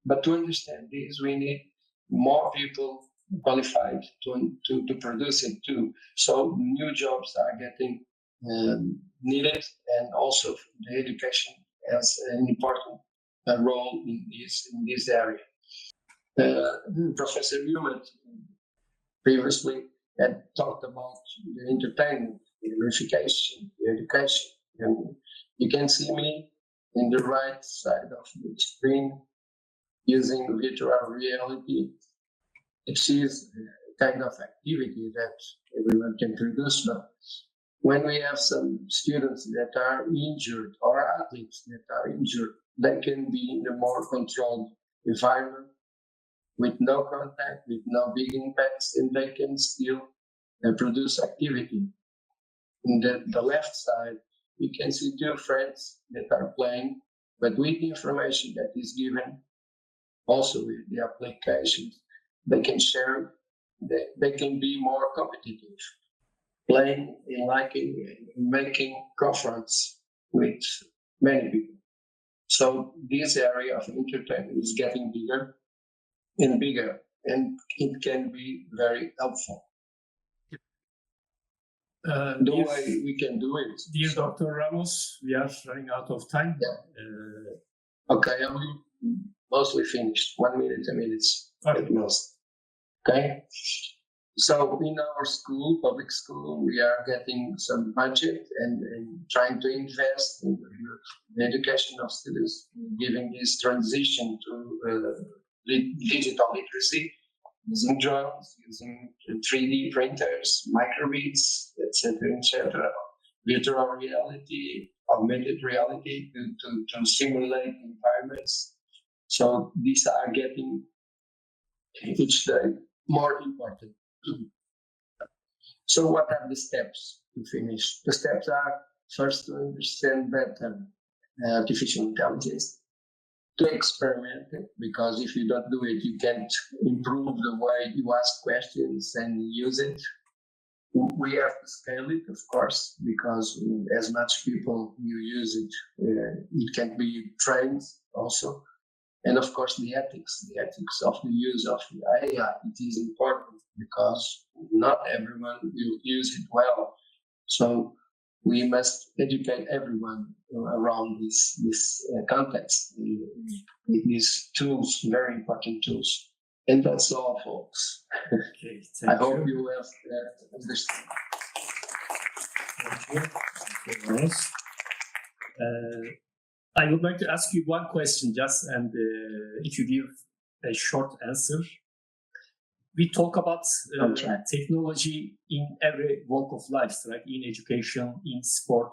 But to understand this, we need more people qualified to produce it too. So new jobs are getting needed, and also the education has an important role in this area. Professor Newman previously had talked about the entertainment, the gamification, the education, and you can see me in the right side of the screen using virtual reality. It is a kind of activity that everyone can produce. But when we have some students that are injured or athletes that are injured, they can be in a more controlled environment with no contact, with no big impacts, and they can still produce activity. In the left side, you can see two friends that are playing, but with the information that is given, also with the applications, they can share, they can be more competitive, playing and liking and making confronts with many people. So this area of entertainment is getting bigger and bigger, and it can be very helpful. The way we can do it. Dear Dr. Ramos, we are running out of time. Okay, I'm mostly finished. 1 minute, 2 minutes at most. Okay. So in our school, public school, we are getting some budget and trying to invest in the education of students, giving this transition to digital literacy, using drones, using 3D printers, microbeads, etc., virtual reality, augmented reality to simulate environments. So these are getting each day more important. So what are the steps to finish? The steps are first to understand better artificial intelligence, to experiment it, because if you don't do it, you can't improve the way you ask questions and use it. We have to scale it, of course, because as much people you use it, it can be trained also. And of course, the ethics of the use of AI, it is important because not everyone will use it well. So we must educate everyone around this context, these tools, very important tools. And that's all, folks. Okay, I hope you have understood. Thank you. I would like to ask you one question, and if you give a short answer. We talk about technology in every walk of life, right? In education, in sport.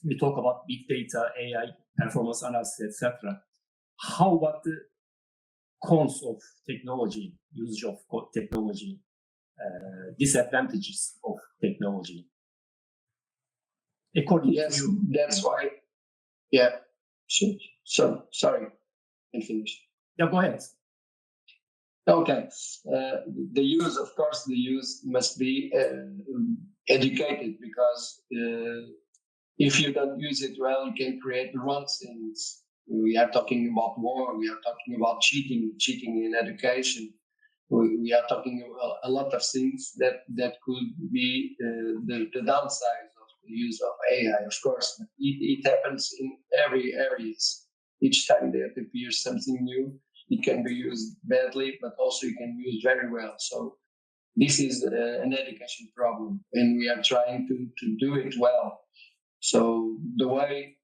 We talk about big data, AI, performance analysis, etc. How about the cons of technology, usage of technology, disadvantages of technology? According to you. That's why. Yeah. So sorry, I finished. Yeah, go ahead. Okay. The use must be educated, because if you don't use it well, you can create the wrong things. We are talking about war. We are talking about cheating in education. We are talking about a lot of things that could be the downside of the use of AI. Of course, it happens in every areas. Each time that appears something new, it can be used badly, but also it can be used very well. So this is an education problem, and we are trying to do it well. So the way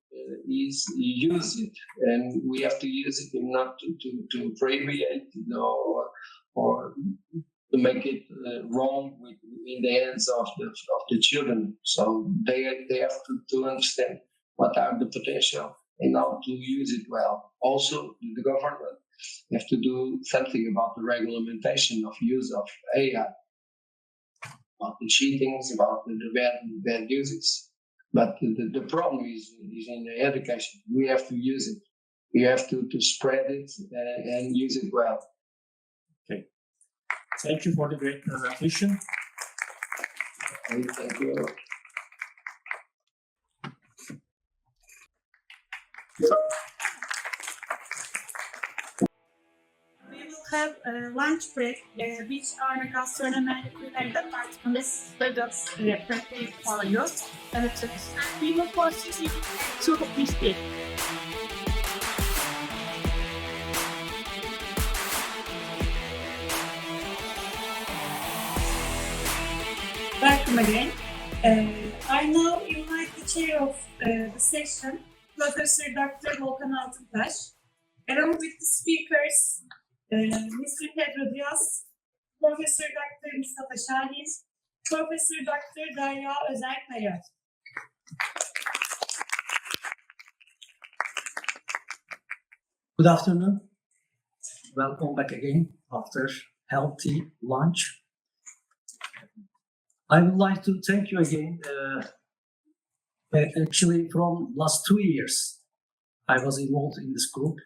is use it, and we have to use it not to abbreviate or to make it wrong in the hands of the children. So they have to understand what are the potential and how to use it well. Also, the government have to do something about the regulation of use of AI, about the cheatings, about the bad uses. But the problem is in the education. We have to use it. We have to spread it and use it well. Okay. Thank you for the great presentation. Thank you. Have a lunch break, which our gastronomy and department students prepare for you. We will proceed to this day. Welcome again. I now invite the chair of the session, Professor Dr. Volkan Altıntaş. Along with the speakers, Mr. Pedro Diaz, Professor Dr. Mustafa Şahin, Professor Dr. Derya Özerkaya. Good afternoon. Welcome back again after healthy lunch. I would like to thank you again. Actually, from last 2 years, I was involved in this group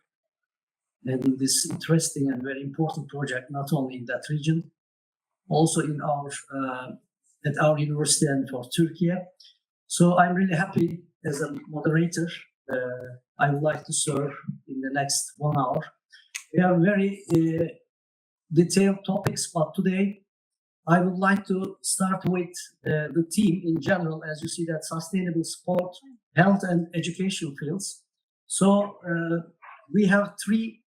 and in this interesting and very important project, not only in that region, also in our at our university and for Turkey. So I'm really happy as a moderator. I would like to serve in the next 1 hour. We have very detailed topics, but today I would like to start with the theme in general, as you see that sustainable sport, health and education fields. So we have 3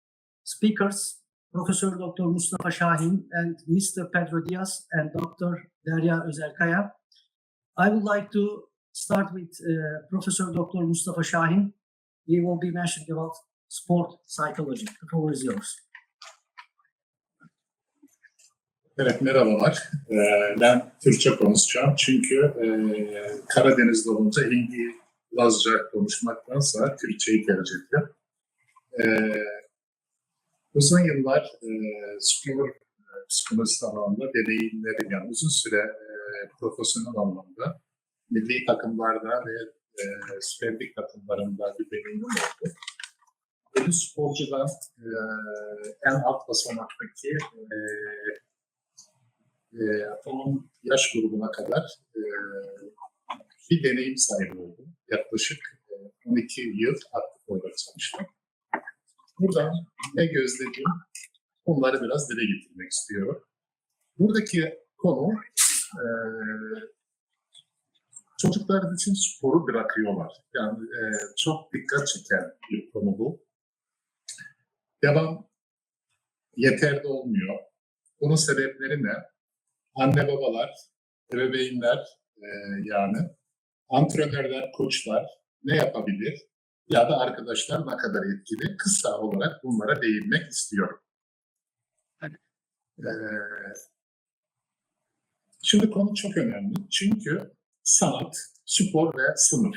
speakers, Professor Dr. Mustafa Şahin and Mr. Pedro Diaz and Dr. Derya Özerkaya. I would like to start with Professor Dr. Mustafa Şahin. He will be mentioning about sport psychology. The floor is yours. Evet, merhabalar. Ben Türkçe konuşacağım çünkü Karadeniz'de olunca İngilizce konuşmaktansa Türkçeyi tercih ettim. Uzun yıllar spor psikolojisi alanında deneyimlerim, yani uzun süre profesyonel anlamda milli takımlarda ve Süper Lig takımlarında bir deneyimim oldu. Bir sporcudan en alt basamaktaki onun yaş grubuna kadar bir deneyim sahibi oldum. Yaklaşık 12 yıl aktif olarak çalıştım. Buradan ne gözlediğim, onları biraz dile getirmek istiyorum. Buradaki konu çocuklar için sporu bırakıyorlar. Yani çok dikkat çeken bir konu bu. Devam yeterli olmuyor. Bunun sebepleri ne? Anne babalar, ebeveynler, yani antrenörler, koçlar ne yapabilir? Ya da arkadaşlar ne kadar etkili? Kısa olarak bunlara değinmek istiyorum. Şimdi konu çok önemli. Çünkü sanat, spor ve sınıf.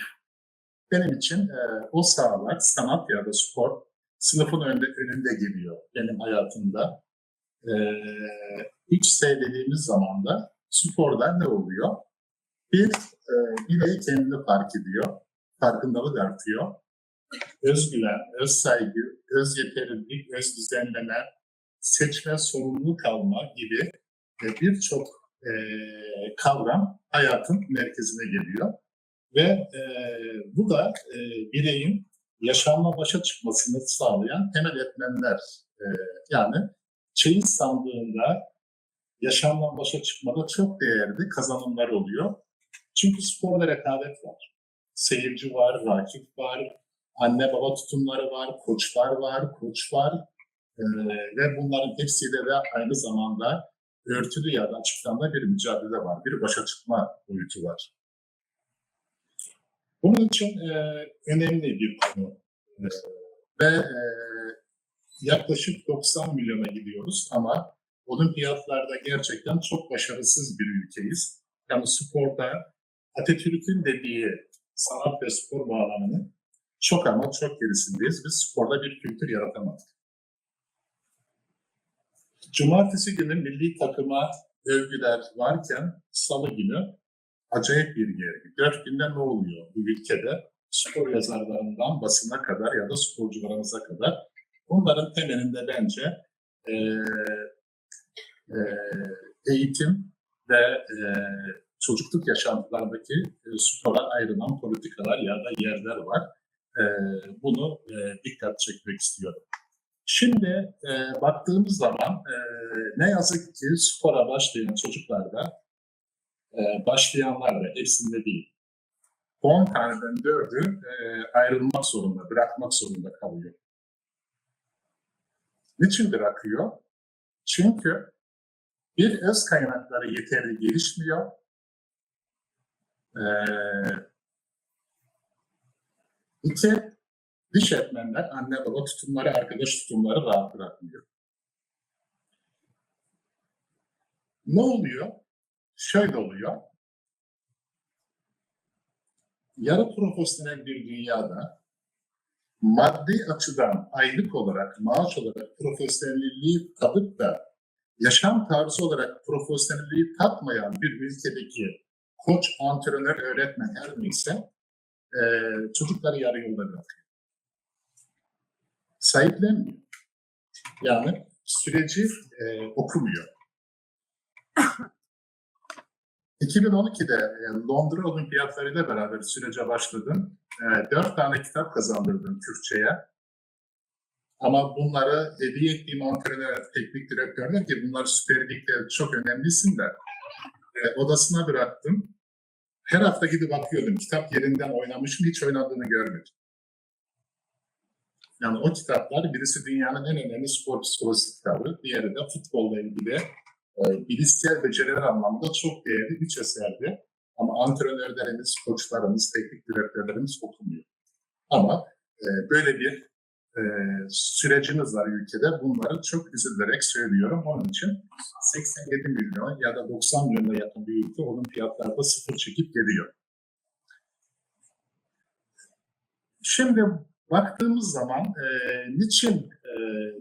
Benim için o sahalar, sanat ya da spor, sınıfın önünde geliyor benim hayatımda. ICSE dediğimiz zaman da sporda ne oluyor? Bir birey kendini fark ediyor, farkındalık artıyor. Özgüven, öz saygı, öz yeterlilik, öz düzenleme, seçme, sorumluluk alma gibi birçok kavram hayatın merkezine geliyor. Ve bu da bireyin yaşamla başa çıkmasını sağlayan temel etmenler. Yani çeyiz sandığında yaşamla başa çıkmada çok değerli kazanımlar oluyor. Çünkü sporda rekabet var. Seyirci var, rakip var, anne baba tutumları var, koçlar var, koç var. Ve bunların hepsiyle de aynı zamanda örtülü ya da açıktan da bir mücadele var, bir başa çıkma boyutu var. Bunun için önemli bir konu. Ve yaklaşık 90 milyona gidiyoruz ama olimpiyatlarda gerçekten çok başarısız bir ülkeyiz. Yani sporda Atatürk'ün dediği sanat ve spor bağlamının çok ama çok gerisindeyiz. Biz sporda bir kültür yaratamadık. Cumartesi günü milli takıma övgüler varken salı günü acayip bir gergi. 4 günde ne oluyor bu ülkede? Spor yazarlarından basına kadar ya da sporcularımıza kadar. Bunların temelinde bence eğitim ve çocukluk yaşantılardaki spora ayrılan politikalar ya da yerler var. Bunu dikkat çekmek istiyorum. Şimdi baktığımız zaman ne yazık ki spora başlayan çocuklarda, başlayanlar da hepsinde değil, 10 taneden 4'ü ayrılmak zorunda, bırakmak zorunda kalıyor. Niçin bırakıyor? Çünkü bir öz kaynakları yeterli gelişmiyor. İki, Dış etmenler, anne baba tutumları, arkadaş tutumları rahat bırakmıyor. Ne oluyor? Şöyle oluyor. Yarı profesyonel bir dünyada maddi açıdan aylık olarak, maaş olarak profesyonelliği tadıp da yaşam tarzı olarak profesyonelliği tatmayan bir ülkedeki koç, antrenör, öğretmen her neyse çocukları yarı yolda bırakıyor. Sahiplenmiyor. Yani süreci okumuyor. 2012'de Londra Olimpiyatlarıyla beraber sürece başladım. 4 tane kitap kazandırdım Türkçe'ye. Ama bunları hediye ettiğim antrenör, teknik direktörler ki bunlar Süper Lig'de çok önemli isimler. Odasına bıraktım. Her hafta gidip bakıyordum. Kitap yerinden oynamışım, hiç oynadığını görmedim. Yani o kitaplar, birisi dünyanın en önemli spor psikolojisi kitabı, diğeri de futbolla ilgili bilişsel beceriler anlamında çok değerli 3 eserdi. Ama antrenörlerimiz, koçlarımız, teknik direktörlerimiz okumuyor. Ama böyle bir sürecimiz var ülkede. Bunları çok üzülerek söylüyorum. Onun için 87 milyon ya da 90 milyona yakın bir ülke olimpiyatlarda sıfır çekip geliyor. Şimdi baktığımız zaman niçin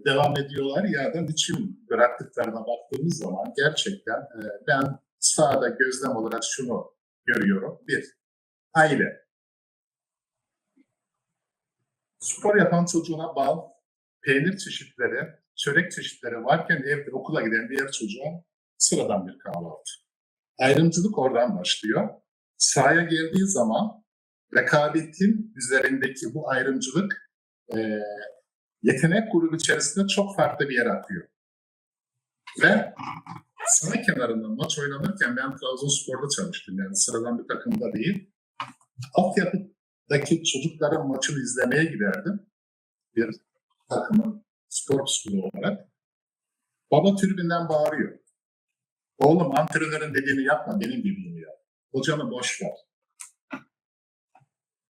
devam ediyorlar ya da niçin bıraktıklarına baktığımız zaman gerçekten ben sahada gözlem olarak şunu görüyorum. Bir, aile. Spor yapan çocuğuna bal, peynir çeşitleri, çörek çeşitleri varken evde okula giden diğer çocuğa sıradan bir kahvaltı. Ayrımcılık oradan başlıyor. Sahaya geldiği zaman rekabetin üzerindeki bu ayrımcılık yetenek grubu içerisinde çok farklı bir yere atıyor. Ve saha kenarında maç oynanırken ben Trabzonspor'da çalıştım. Yani sıradan bir takımda değil. Altyapıdaki çocukların maçını izlemeye giderdim. Bir takımın spor psikoloğu olarak. Baba tribünden bağırıyor. Oğlum antrenörün dediğini yapma, benim dediğimi yap. Hocanı boş ver.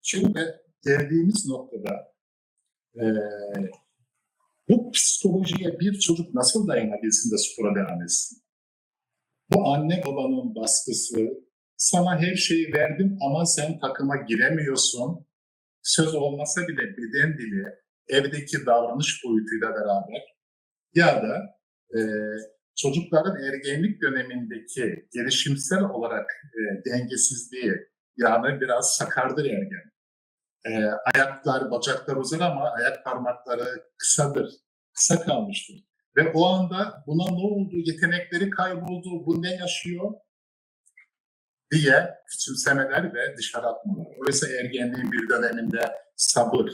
Şimdi geldiğimiz noktada bu psikolojiye bir çocuk nasıl dayanabilsin de spora devam etsin? Bu anne babanın baskısı, sana her şeyi verdim ama sen takıma giremiyorsun. Söz olmasa bile beden dili, evdeki davranış boyutuyla beraber ya da çocukların ergenlik dönemindeki gelişimsel olarak dengesizliği, yani biraz sakardır ergen. Ayaklar, bacaklar uzar ama ayak parmakları kısadır, kısa kalmıştır. Ve o anda buna ne oldu, yetenekleri kayboldu, bu ne yaşıyor diye küçümsemeler ve dışarı atmalar. Oysa ergenliğin bir döneminde sabır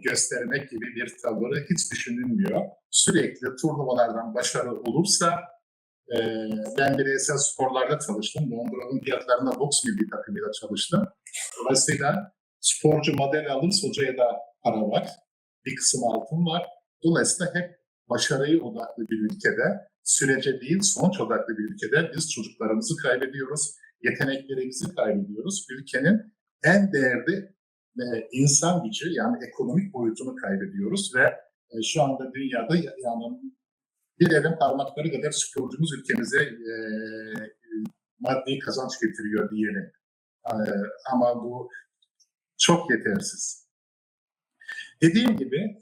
göstermek gibi bir tavırı hiç düşünülmüyor. Sürekli turnuvalardan başarı olursa, ben bireysel sporlarda çalıştım. Londra Olimpiyatlarında boks milli takımıyla çalıştım. Dolayısıyla sporcu model alırsa hocaya da para var. Bir kısım altın var. Dolayısıyla hep başarıya odaklı bir ülkede, sürece değil sonuç odaklı bir ülkede biz çocuklarımızı kaybediyoruz, yeteneklerimizi kaybediyoruz. Ülkenin en değerli insan gücü yani ekonomik boyutunu kaybediyoruz ve şu anda dünyada yani bir elin parmakları kadar sporcumuz ülkemize maddi kazanç getiriyor diyelim. Ama bu çok yetersiz. Dediğim gibi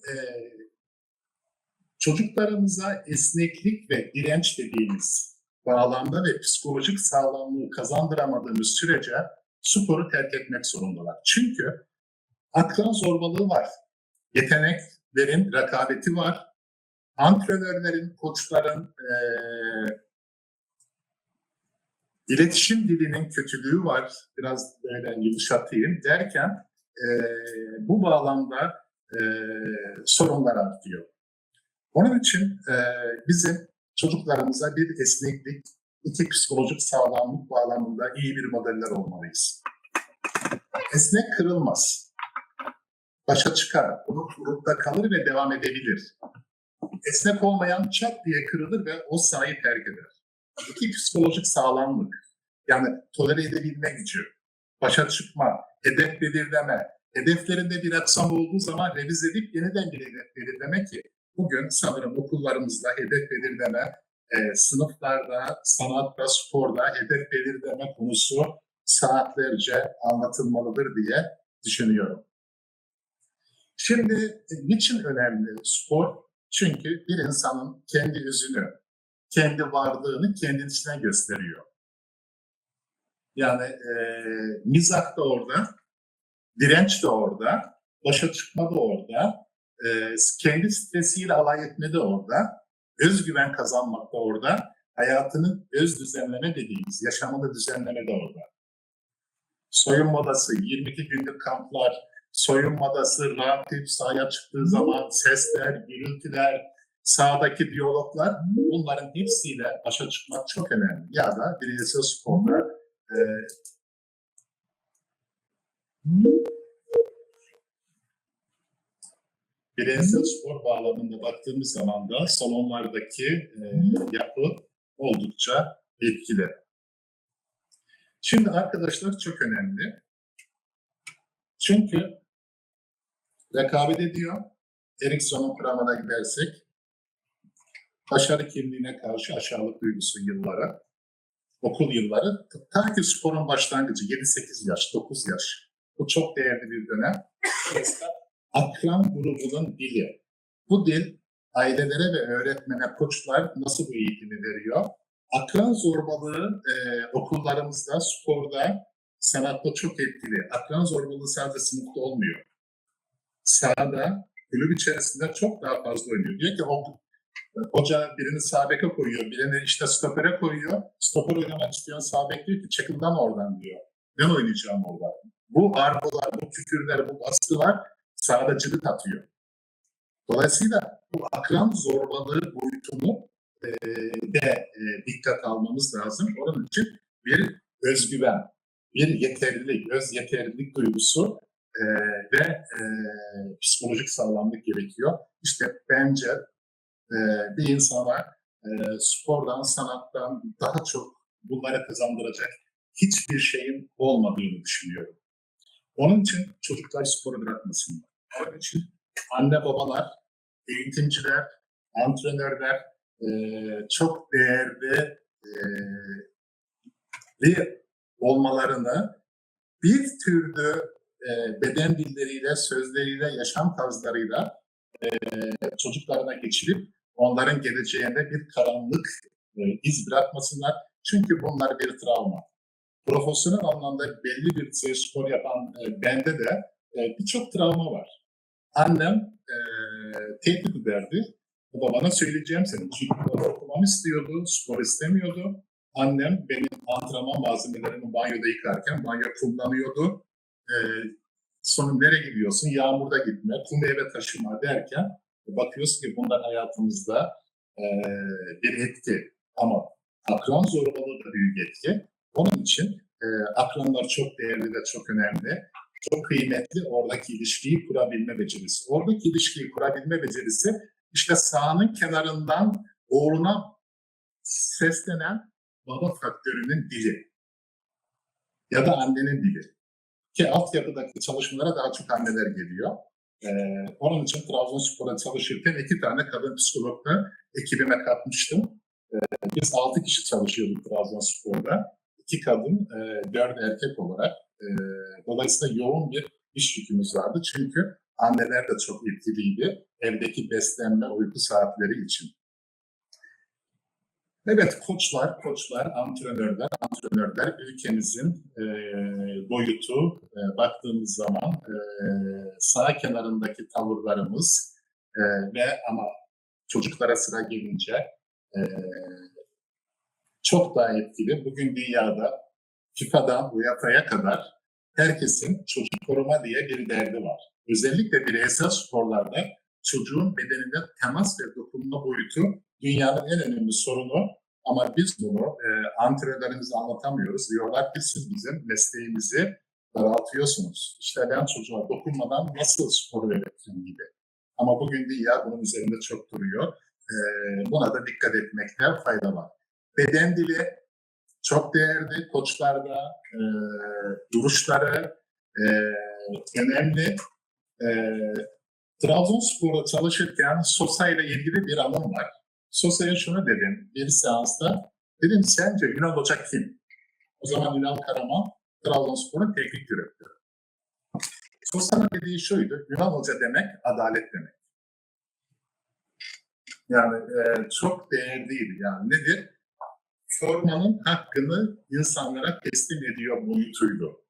çocuklarımıza esneklik ve direnç dediğimiz bağlamda ve psikolojik sağlamlığı kazandıramadığımız sürece sporu terk etmek zorundalar. Çünkü akran zorbalığı var. Yeteneklerin rekabeti var. Antrenörlerin, koçların iletişim dilinin kötülüğü var. Biraz böyle yumuşatayım derken bu bağlamda sorunlar artıyor. Onun için bizim çocuklarımıza bir esneklik, iki psikolojik sağlamlık bağlamında iyi bir modeller olmalıyız. Esnek kırılmaz. Başa çıkar, unutulukta kalır ve devam edebilir. Esnek olmayan çat diye kırılır ve o sahayı terk eder. İki psikolojik sağlamlık, yani tolere edebilme gücü, başa çıkma, hedef belirleme, hedeflerinde bir aksam olduğu zaman revize edip yeniden bir hedef belirlemek ki bugün sanırım okullarımızda hedef belirleme, sınıflarda, sanatta, sporda hedef belirleme konusu saatlerce anlatılmalıdır diye düşünüyorum. Şimdi niçin önemli spor? Çünkü bir insanın kendi özünü, kendi varlığını kendi içine gösteriyor. Yani mizah da orada, direnç de orada, başa çıkma da orada, kendi stresiyle alay etme de orada, özgüven kazanmak da orada, hayatının öz düzenleme dediğimiz, yaşamını düzenleme de orada. Soyunma odası, 22 günlük kamplar, soyunma odası, rakip sahaya çıktığı zaman sesler, gürültüler, sahadaki diyaloglar, bunların hepsiyle başa çıkmak çok önemli. Ya da bireysel sporda bireysel spor bağlamında baktığımız zaman da salonlardaki yapı oldukça etkili. Şimdi arkadaşlar çok önemli. Çünkü rekabet ediyor. Erikson'un kuramına gidersek başarı kimliğine karşı aşağılık duygusu yılları, okul yılları, ta ki sporun başlangıcı 7-8 yaş, 9 yaş. Bu çok değerli bir dönem. Mesela akran grubunun dili. Bu dil ailelere ve öğretmene, koçlar nasıl bu eğitimi veriyor? Akran zorbalığı okullarımızda, sporda, sanatta çok etkili. Akran zorbalığı sadece sınıfta olmuyor. Sahada, kulüp içerisinde çok daha fazla oynuyor. Diyor ki hoca birini sağ beke koyuyor, birini işte stopere koyuyor. Stoper oynamak isteyen sağ bek diyor ki çekil lan oradan diyor. Ben oynayacağım orada. Bu argolar, bu küfürler, bu baskılar sahada cıvık atıyor. Dolayısıyla bu akran zorbalığı boyutunu de dikkat almamız lazım. Onun için bir özgüven, bir yeterlilik, öz yeterlilik duygusu ve psikolojik sağlamlık gerekiyor. İşte bence bir insana spordan, sanattan daha çok bunlara kazandıracak hiçbir şeyin olmadığını düşünüyorum. Onun için çocuklar sporu bırakmasınlar. Onun için anne babalar, eğitimciler, antrenörler çok değerli olmalarını bir türlü beden dilleriyle, sözleriyle, yaşam tarzlarıyla çocuklarına geçirip onların geleceğinde bir karanlık iz bırakmasınlar. Çünkü bunlar bir travma. Profesyonel anlamda belli bir spor yapan bende de birçok travma var. Annem tehdit ederdi. Babana söyleyeceğim senin. Çünkü okumamı istiyordu, spor istemiyordu. Annem benim antrenman malzemelerimi banyoda yıkarken banyo kullanıyordu. Sonra nereye gidiyorsun? Yağmurda gitme, kum eve taşıma derken bakıyorsun ki bunlar hayatımızda bir etki. Ama akran zorbalığı da büyük etki. Onun için akranlar çok değerli ve çok önemli. Çok kıymetli oradaki ilişkiyi kurabilme becerisi. Oradaki ilişkiyi kurabilme becerisi işte sahanın kenarından oğluna seslenen baba faktörünün dili. Ya da annenin dili. Ki altyapıdaki çalışmalara daha çok anneler geliyor. Onun için Trabzonspor'a çalışırken 2 tane kadın psikolog da ekibime katmıştım. Biz 6 kişi çalışıyorduk Trabzonspor'da. 2 kadın, 4 erkek olarak. Dolayısıyla yoğun bir iş yükümüz vardı. Çünkü anneler de çok etkiliydi. Evdeki beslenme, uyku saatleri için. Evet, koçlar, antrenörler ülkemizin boyutu baktığımız zaman sağ kenarındaki tavırlarımız ve ama çocuklara sıra gelince çok daha etkili. Bugün dünyada FIFA'dan UEFA'ya kadar herkesin çocuk koruma diye bir derdi var. Özellikle bireysel sporlarda çocuğun bedeninde temas ve dokunma boyutu dünyanın en önemli sorunu ama biz bunu antrenörlerimize anlatamıyoruz. Diyorlar ki siz bizim mesleğimizi daraltıyorsunuz. İşte ben çocuğa dokunmadan nasıl spor öğretirim gibi. Ama bugün dünya bunun üzerinde çok duruyor. Buna da dikkat etmekte fayda var. Beden dili çok değerli. Koçlarda duruşları, önemli. Trabzonspor'da çalışırken Sosa ile ilgili bir anım var. Sosa'ya şunu dedim bir seansta. Dedim sence Ünal Hoca kim? O zaman Ünal Karaman Trabzonspor'un teknik direktörü. Sosa'nın dediği şuydu. Ünal Hoca demek adalet demek. Yani çok değerliydi. Yani nedir? Formanın hakkını insanlara teslim ediyor boyutuydu.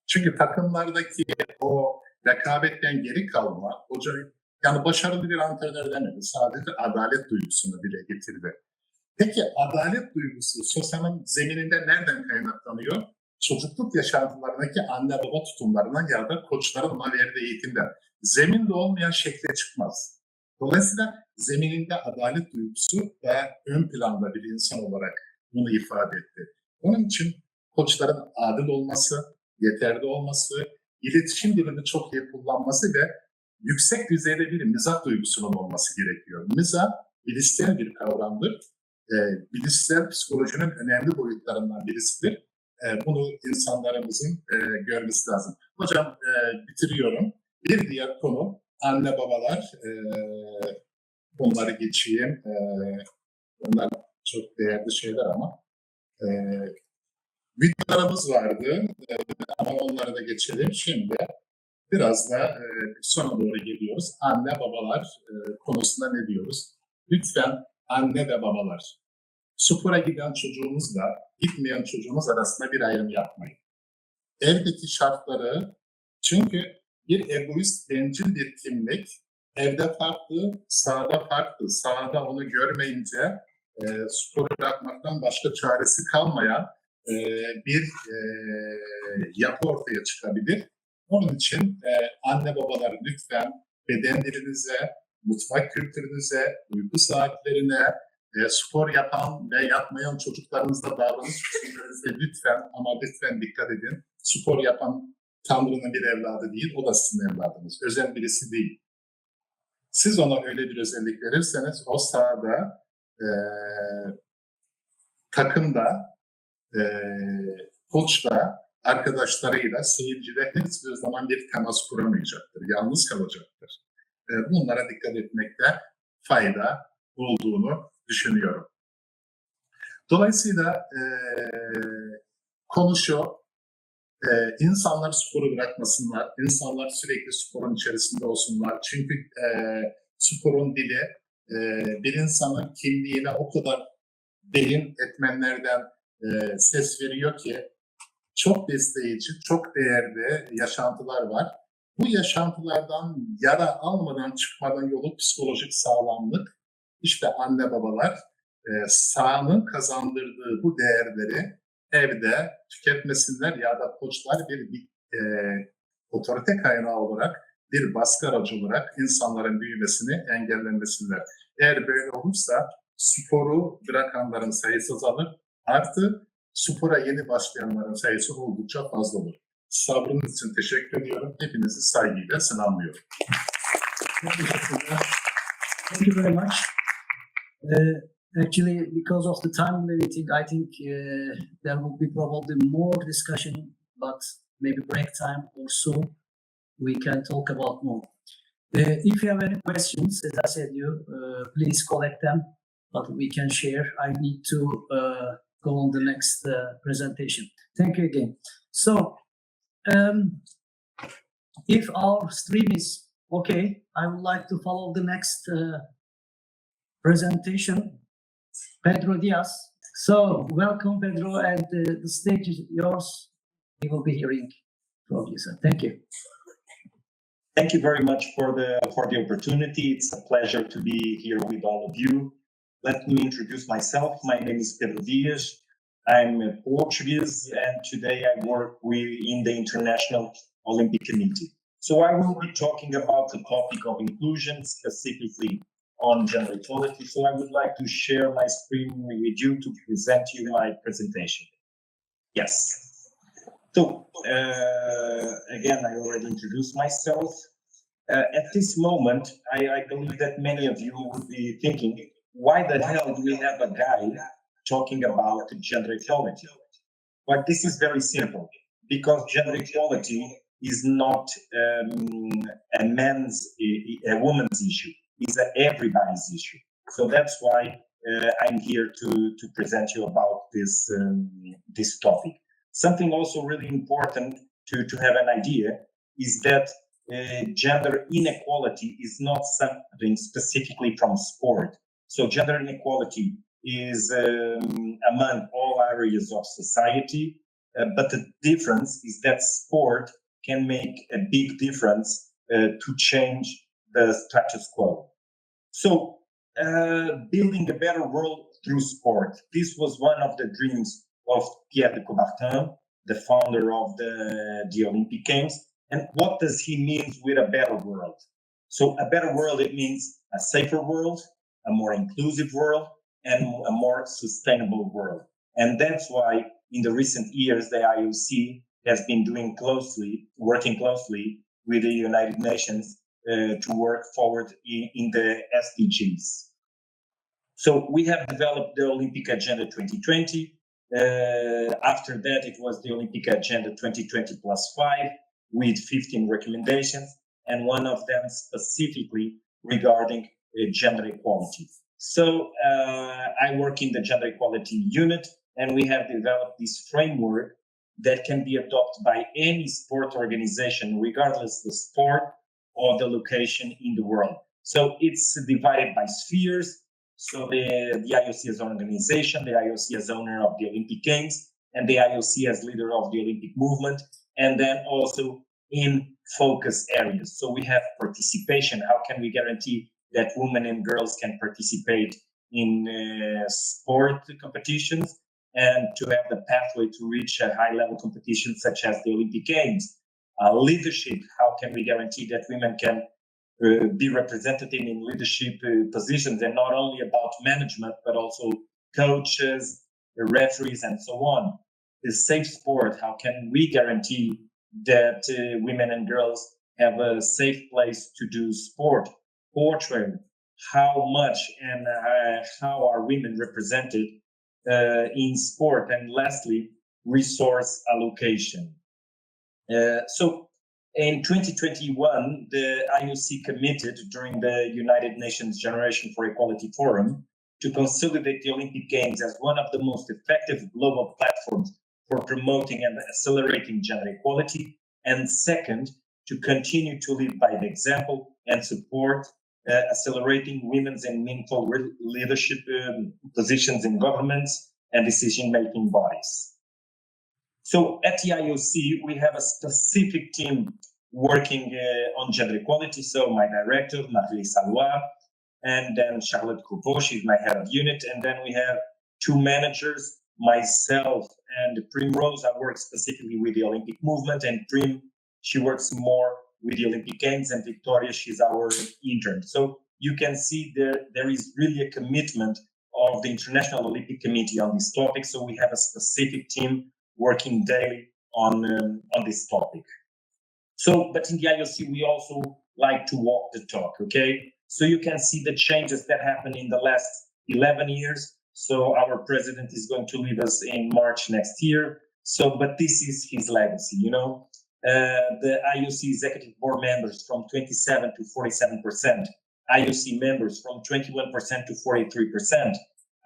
Çünkü takımlardaki o rekabetten geri kalma, hoca yani başarılı bir antrenör demedi. Sadece adalet duygusunu dile getirdi. Peki adalet duygusu Sosa'nın zemininde nereden kaynaklanıyor? Çocukluk yaşantılarındaki anne baba tutumlarından ya da koçların ona verdiği eğitimden. Zeminde olmayan şekle çıkmaz. Dolayısıyla zemininde adalet duygusu ve ön planda bir insan olarak bunu ifade etti. Onun için koçların adil olması, yeterli olması, iletişim dilini çok iyi kullanması ve yüksek düzeyde bir mizah duygusunun olması gerekiyor. Mizah bilişsel bir kavramdır. Bilişsel psikolojinin önemli boyutlarından birisidir. Bunu insanlarımızın görmesi lazım. Hocam bitiriyorum. Bir diğer konu anne babalar. Bunları geçeyim. Bunlar çok değerli şeyler ama. Videolarımız vardı ama onları da geçelim. Şimdi biraz da sona doğru geliyoruz. Anne babalar konusunda ne diyoruz? Lütfen anne ve babalar spora giden çocuğumuzla gitmeyen çocuğumuz arasında bir ayrım yapmayın. Evdeki şartları, çünkü bir egoist, bencil bir kimlik evde farklı, sahada farklı. Sahada onu görmeyince sporu bırakmaktan başka çaresi kalmayan bir yapı ortaya çıkabilir. Onun için anne babalar lütfen beden dilinize, mutfak kültürünüze, uyku saatlerine, spor yapan ve yapmayan çocuklarınızla davranış biçimlerinize lütfen ama lütfen dikkat edin. Spor yapan Tanrı'nın bir evladı değil, o da sizin evladınız. Özel birisi değil. Siz ona öyle bir özellik verirseniz o sahada, takımda, koçla, arkadaşlarıyla, seyirciyle hiçbir zaman bir temas kuramayacaktır. Yalnız kalacaktır. Bunlara dikkat etmekte fayda olduğunu düşünüyorum. Dolayısıyla konu şu, insanlar sporu bırakmasınlar, insanlar sürekli sporun içerisinde olsunlar. Çünkü sporun dili bir insanın kimliğine o kadar derin etmenlerden ses veriyor ki çok besleyici, çok değerli yaşantılar var. Bu yaşantılardan yara almadan çıkmanın yolu psikolojik sağlamlık. İşte anne babalar sahanın kazandırdığı bu değerleri evde tüketmesinler ya da koçlar bir otorite kaynağı olarak, bir baskı aracı olarak insanların büyümesini engellenmesinler. Eğer böyle olursa sporu bırakanların sayısı azalır, artı spora yeni başlayanların sayısı oldukça fazla olur. Sabrınız için teşekkür ediyorum. Hepinizi saygıyla selamlıyorum. Thank you very much. Actually, because of the time limiting, I think there will be probably more discussion, but maybe break time or so we can talk about more. If you have any questions, as I said, please collect them, but we can share. I need to go on the next presentation. Thank you again. So, if our stream is okay, I would like to follow the next presentation. Pedro Diaz. So, welcome, Pedro, and the stage is yours. We will be hearing from you, sir. Thank you. Thank you very much for the opportunity. It's a pleasure to be here with all of you. Let me introduce myself. My name is Pedro Diaz. I'm Portuguese, and today I work in the International Olympic Committee. So I will be talking about the topic of inclusion, specifically on gender equality. So I would like to share my screen with you to present you my presentation. Yes. So again, I already introduced myself. At this moment, I believe that many of you would be thinking, why the hell do we have a guy talking about gender equality? But this is very simple, because gender equality is not a woman's issue. It's everybody's issue. So that's why I'm here to present you about this topic. Something also really important to have an idea is that gender inequality is not something specifically from sport. So gender inequality is among all areas of society, but the difference is that sport can make a big difference to change the status quo. So building a better world through sport. This was one of the dreams of Pierre de Coubertin, the founder of the Olympic Games. And what does he mean with a better world? So a better world, it means a safer world, a more inclusive world, and a more sustainable world. And that's why in the recent years, the IOC has been working closely with the United Nations to work forward in the SDGs. So we have developed the Olympic Agenda 2020. After that, it was the Olympic Agenda 2020+5 with 15 recommendations, and one of them specifically regarding gender equality. So I work in the gender equality unit, and we have developed this framework that can be adopted by any sport organization, regardless of the sport or the location in the world. So it's divided by spheres. So the IOC as organization, the IOC as owner of the Olympic Games, and the IOC as leader of the Olympic movement, and then also in focus areas. So we have participation. How can we guarantee that women and girls can participate in sport competitions and to have the pathway to reach a high-level competition such as the Olympic Games? Leadership. How can we guarantee that women can be represented in leadership positions, and not only about management, but also coaches, referees, and so on? The safe sport, how can we guarantee that women and girls have a safe place to do sport? Portrait, how much and how are women represented in sport? And lastly, resource allocation. So in 2021, the IOC committed during the United Nations Generation for Equality Forum to consolidate the Olympic Games as one of the most effective global platforms for promoting and accelerating gender equality. And second, to continue to lead by the example and support accelerating women's and meaningful leadership positions in governments and decision-making bodies. So at the IOC, we have a specific team working on gender equality. So my director, Marie Salois, and then Charlotte Coupeau, she's my head of unit. And then we have two managers, myself and Primrose. I work specifically with the Olympic movement, and Prim, she works more with the Olympic Games, and Victoria, she's our intern. So you can see there is really a commitment of the International Olympic Committee on this topic. So we have a specific team working daily on this topic. So, but in the IOC, we also like to walk the talk, okay? So you can see the changes that happened in the last 11 years. So our president is going to leave us in March next year. So, but this is his legacy, you know? The IOC executive board members from 27 to 47%, IOC members from 21% to 43%,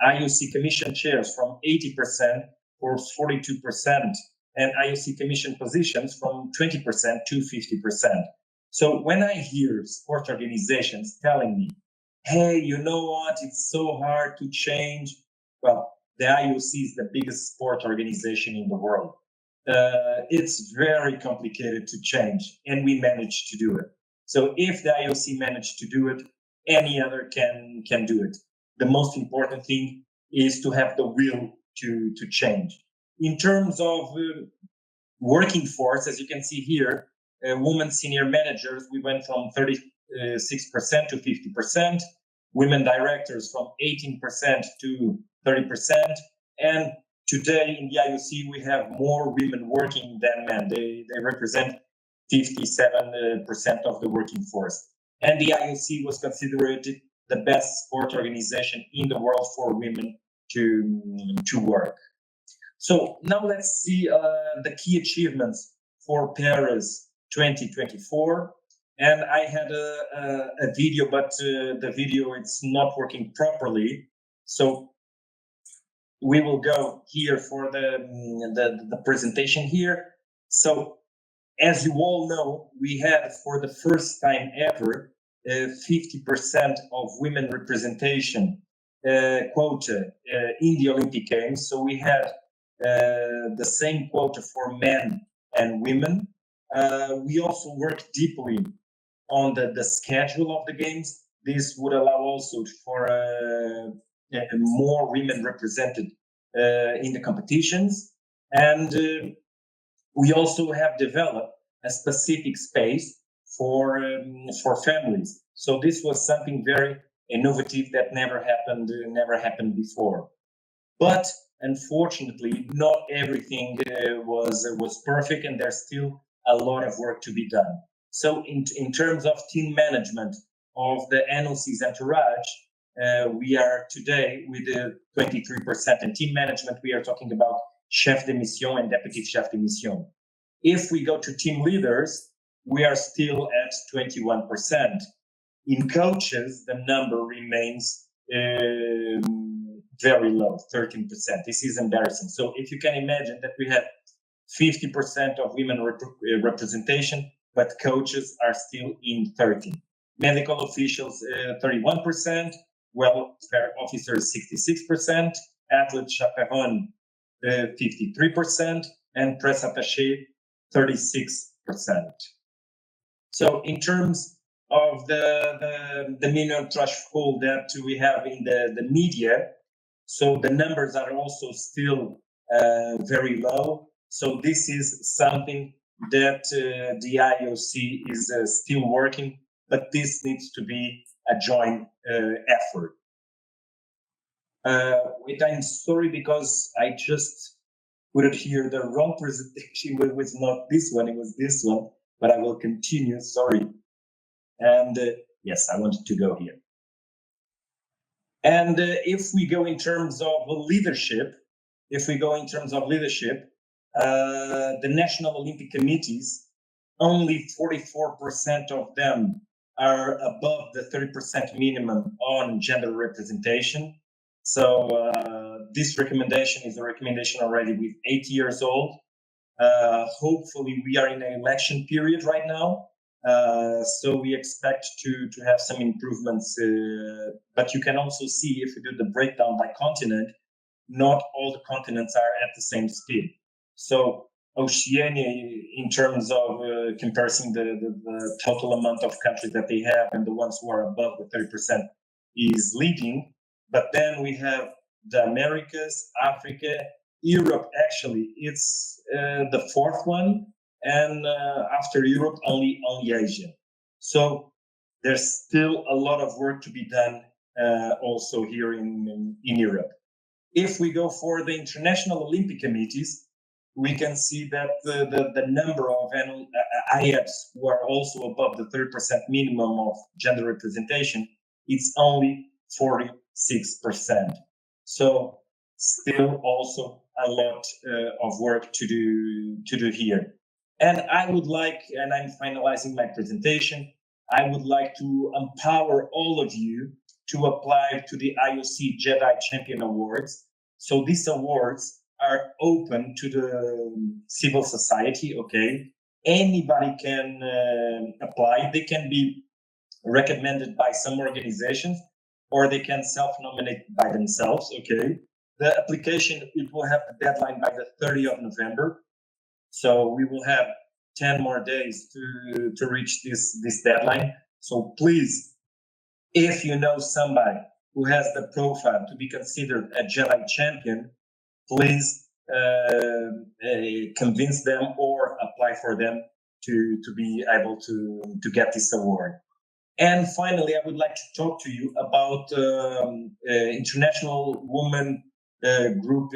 IOC commission chairs from 80% or 42%, and IOC commission positions from 20% to 50%. So when I hear sport organizations telling me, hey, you know what, it's so hard to change. Well, the IOC is the biggest sport organization in the world. It's very complicated to change, and we managed to do it. So if the IOC managed to do it, any other can do it. The most important thing is to have the will to change. In terms of working force, as you can see here, women senior managers, we went from 36% to 50%, women directors from 18% to 30%, and today in the IOC, we have more women working than men. They represent 57% of the working force. And the IOC was considered the best sport organization in the world for women to work. So now let's see the key achievements for Paris 2024. And I had a video, but the video it's not working properly. So we will go here for the presentation here. So as you all know, we had for the first time ever 50% of women representation quota in the Olympic Games. So we had the same quota for men and women. We also worked deeply on the schedule of the games. This would allow also for more women represented in the competitions. And we also have developed a specific space for families. So this was something very innovative that never happened before. But unfortunately, not everything was perfect, and there's still a lot of work to be done. So in terms of team management of the NOC's entourage, we are today with 23%. And team management, we are talking about chef de mission and deputy chef de mission. If we go to team leaders, we are still at 21%. In coaches, the number remains very low, 13%. This is embarrassing. So if you can imagine that we have 50% of women representation, but coaches are still in 13. Medical officials, 31%. Welfare officers, 66%. Athlete chaperone, 53%. And press attaché, 36%. So in terms of the minimum threshold that we have in the media, so the numbers are also still very low. So this is something that the IOC is still working, but this needs to be a joint effort. Wait, I'm sorry because I just put it here, the wrong presentation. It was not this one, it was this one, but I will continue, sorry. And yes, I wanted to go here. And if we go in terms of leadership, the National Olympic Committees, only 44% of them are above the 30% minimum on gender representation. So this recommendation is a recommendation already with 8 years old. Hopefully we are in an election period right now. So we expect to have some improvements, but you can also see if you do the breakdown by continent, not all the continents are at the same speed. So Oceania, in terms of comparing the total amount of countries that they have and the ones who are above the 30% is leading. But then we have the Americas, Africa, Europe, actually, it's the fourth one. And after Europe, only Asia. So there's still a lot of work to be done also here in Europe. If we go for the International Olympic Committees, we can see that the number of IFs who are also above the 30% minimum of gender representation, it's only 46%. So still also a lot of work to do here. And I would like, and I'm finalizing my presentation, I would like to empower all of you to apply to the IOC Jedi Champion Awards. So these awards are open to the civil society, okay? Anybody can apply. They can be recommended by some organizations, or they can self-nominate by themselves, okay? The application, it will have the deadline by the 30th of November. So we will have 10 more days to reach this deadline. So please, if you know somebody who has the profile to be considered a Jedi champion, please convince them or apply for them to be able to get this award. And finally, I would like to talk to you about International Women Group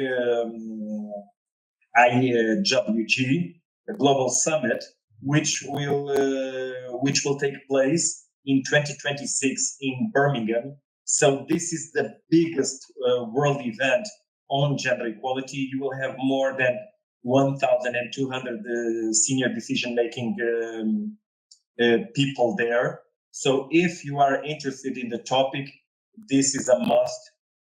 IWG, a global summit, which will take place in 2026 in Birmingham. So this is the biggest world event on gender equality. You will have more than 1,200 senior decision-making people there. So if you are interested in the topic, this is a must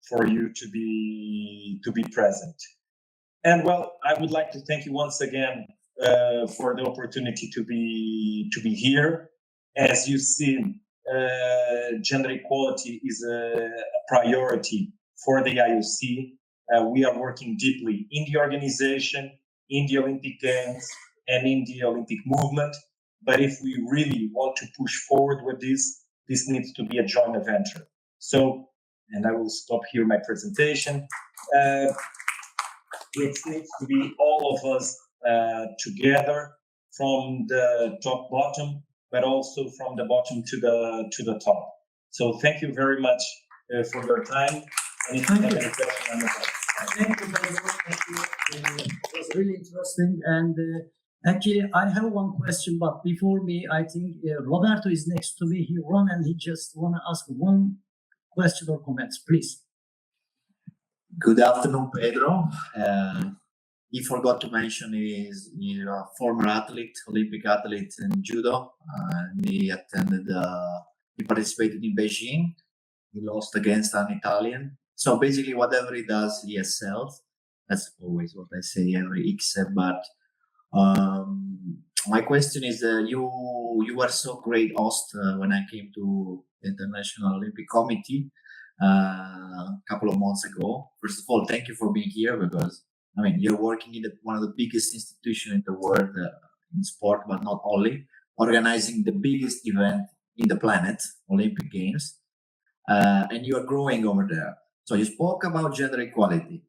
for you to be present. And well, I would like to thank you once again for the opportunity to be here. As you see, gender equality is a priority for the IOC. We are working deeply in the organization, in the Olympic Games, and in the Olympic movement. But if we really want to push forward with this needs to be a joint venture. So, and I will stop here my presentation. It needs to be all of us together from the top bottom, but also from the bottom to the top. So thank you very much for your time. And if you have any questions, I'm available. Thank you very much. It was really interesting. And actually, I have one question, but before me, I think Roberto is next to me. He ran and he just want to ask one question or comments, please. Good afternoon, Pedro. He forgot to mention he's a former athlete, Olympic athlete in judo. He participated in Beijing. He lost against an Italian. So basically, whatever he does, he excels. That's always what I say every ICSE. But my question is, you were so great host when I came to the International Olympic Committee a couple of months ago. First of all, thank you for being here, because I mean, you're working in one of the biggest institutions in the world in sport, but not only, organizing the biggest event in the planet, Olympic Games, and you are growing over there. So you spoke about gender equality.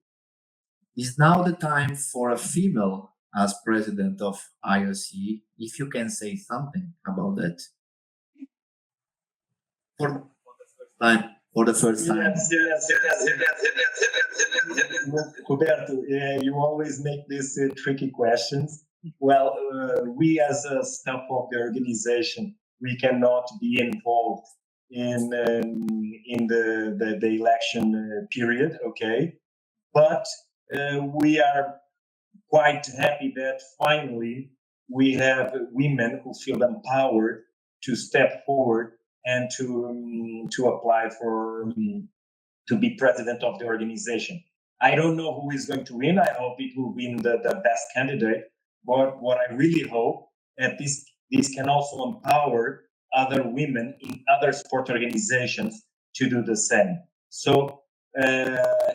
Is now the time for a female as president of IOC? If you can say something about that. For the first time. Yes. Roberto, you always make these tricky questions. Well, we as a staff of the organization, we cannot be involved in the election period, okay? But we are quite happy that finally we have women who feel empowered to step forward and to apply for to be president of the organization. I don't know who is going to win. I hope it will win the best candidate. But what I really hope that this can also empower other women in other sport organizations to do the same. So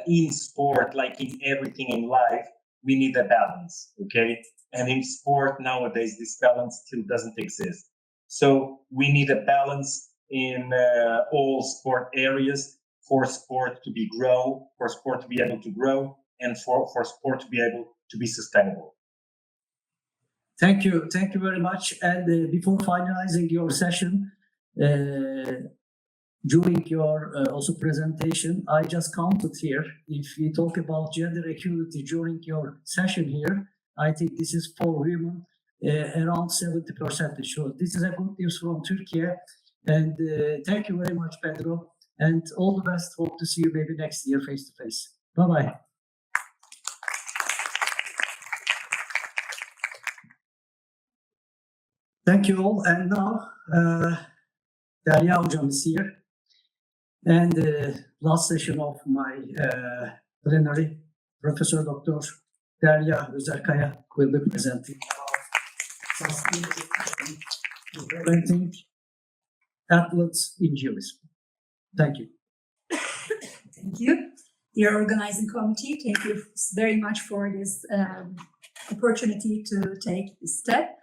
in sport, like in everything in life, we need a balance, okay? And in sport nowadays, this balance still doesn't exist. So we need a balance in all sport areas for sport to be grow, for sport to be able to grow, and for sport to be able to be sustainable. Thank you very much. And before finalizing your session, during your also presentation, I just counted here. If we talk about gender equality during your session here, I think this is for women around 70%. So this is a good news from Turkey. And thank you very much, Pedro. And all the best. Hope to see you maybe next year face to face. Bye-bye. Thank you all. And now, Derya Hocam is here. And last session of my plenary, Professor Dr. Derya Özerkaya will be presenting about preventing athletes injuries. Thank you. Thank you. Dear organizing committee, thank you very much for this opportunity to take this step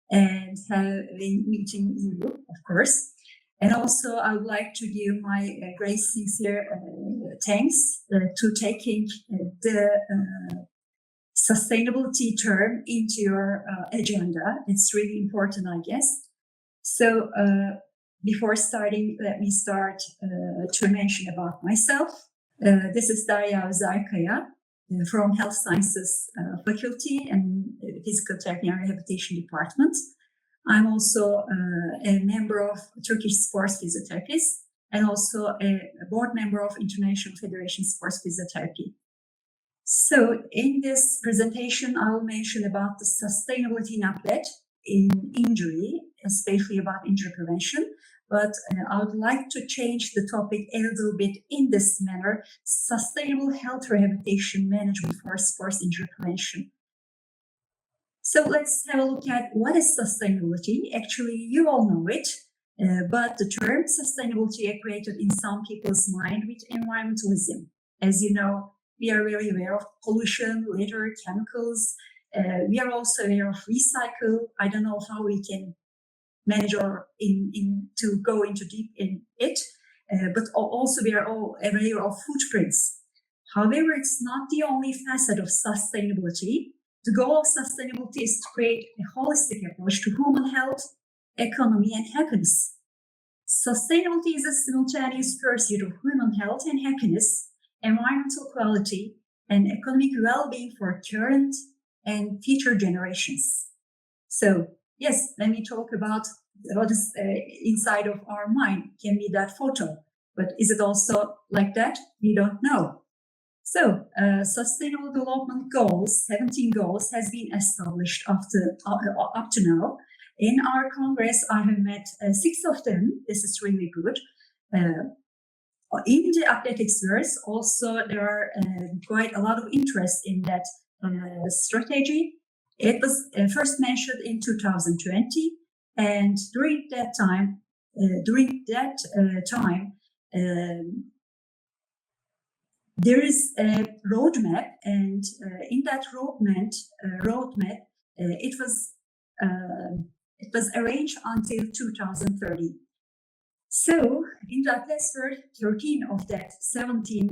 and having meeting you, of course. And also, I would like to give my great sincere thanks to taking the sustainability term into your agenda. It's really important, I guess. So before starting, let me start to mention about myself. This is Derya Özerkaya from Health Sciences Faculty and Physical Therapy and Rehabilitation Department. I'm also a member of Turkish Sports Physiotherapists and also a board member of International Federation Sports Physiotherapy. So in this presentation, I will mention about the sustainability in athlete in injury, especially about injury prevention. But I would like to change the topic a little bit in this manner: sustainable health rehabilitation management for sports injury prevention. So let's have a look at what is sustainability. Actually, you all know it, but the term sustainability equated in some people's mind with environmentalism. As you know, we are very aware of pollution, litter, chemicals. We are also aware of recycle. I don't know how we can manage or to go into deep in it, but also we are all aware of footprints. However, it's not the only facet of sustainability. The goal of sustainability is to create a holistic approach to human health, economy, and happiness. Sustainability is a simultaneous pursuit of human health and happiness, environmental quality, and economic well-being for current and future generations. So, yes, let me talk about what is inside of our mind. Can be that photo, but is it also like that? We don't know. So, Sustainable Development Goals, 17 goals, has been established up to now. In our Congress, I have met 6 of them. This is really good. In the athletics world, also there are quite a lot of interest in that strategy. It was first mentioned in 2020, and during that time, there is a roadmap, and in that roadmap, it was arranged until 2030. So, in the athletics world, 13 of that 17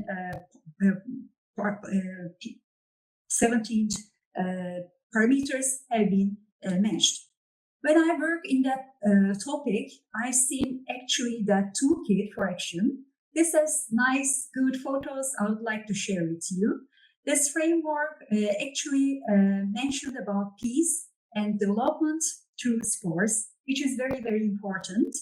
parameters have been managed. When I work in that topic, I've seen actually that toolkit for action. This has nice, good photos I would like to share with you. This framework actually mentioned about peace and development through sports, which is very, very important.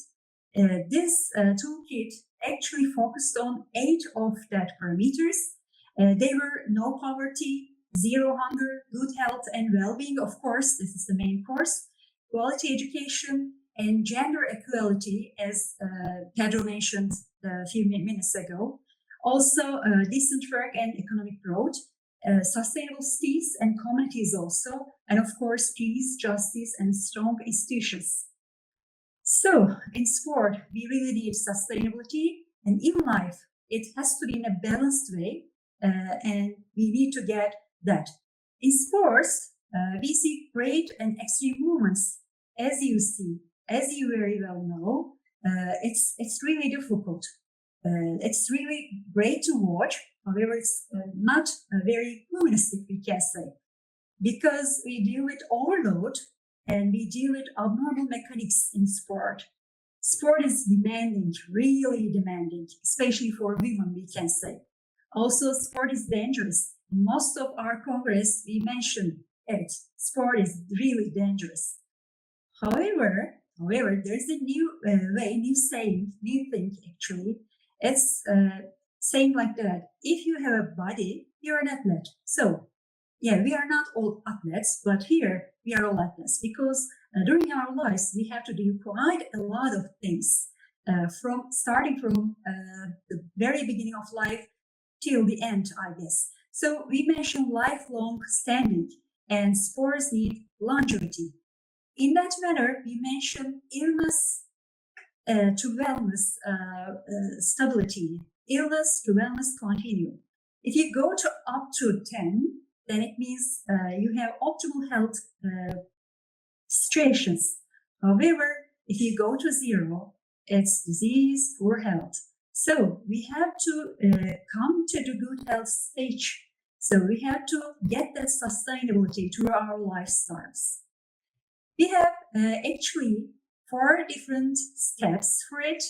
This toolkit actually focused on 8 of that parameters. They were no poverty, zero hunger, good health and well-being, of course, this is the main course, quality education, and gender equality, as Pedro mentioned a few minutes ago. Also, decent work and economic growth, sustainable cities and communities also, and of course, peace, justice, and strong institutions. So, in sport, we really need sustainability, and in life, it has to be in a balanced way, and we need to get that. In sports, we see great and extreme movements, as you see, as you very well know. It's really difficult. It's really great to watch. However, it's not very humanistic, we can say, because we deal with overload and we deal with abnormal mechanics in sport. Sport is demanding, really demanding, especially for women, we can say. Also, sport is dangerous. In most of our Congress, we mention it. Sport is really dangerous. However, there's a new way, new saying, new thing actually. It's saying like that: if you have a body, you're an athlete. So, yeah, we are not all athletes, but here we are all athletes because during our lives we have to do quite a lot of things, starting from the very beginning of life till the end, I guess. So we mentioned lifelong standing, and sports need longevity. In that manner, we mention illness to wellness stability, illness to wellness continuum. If you go to up to 10, then it means you have optimal health situations. However, if you go to 0, it's disease, poor health. So we have to come to the good health stage. So we have to get that sustainability through our lifestyles. We have actually 4 different steps for it,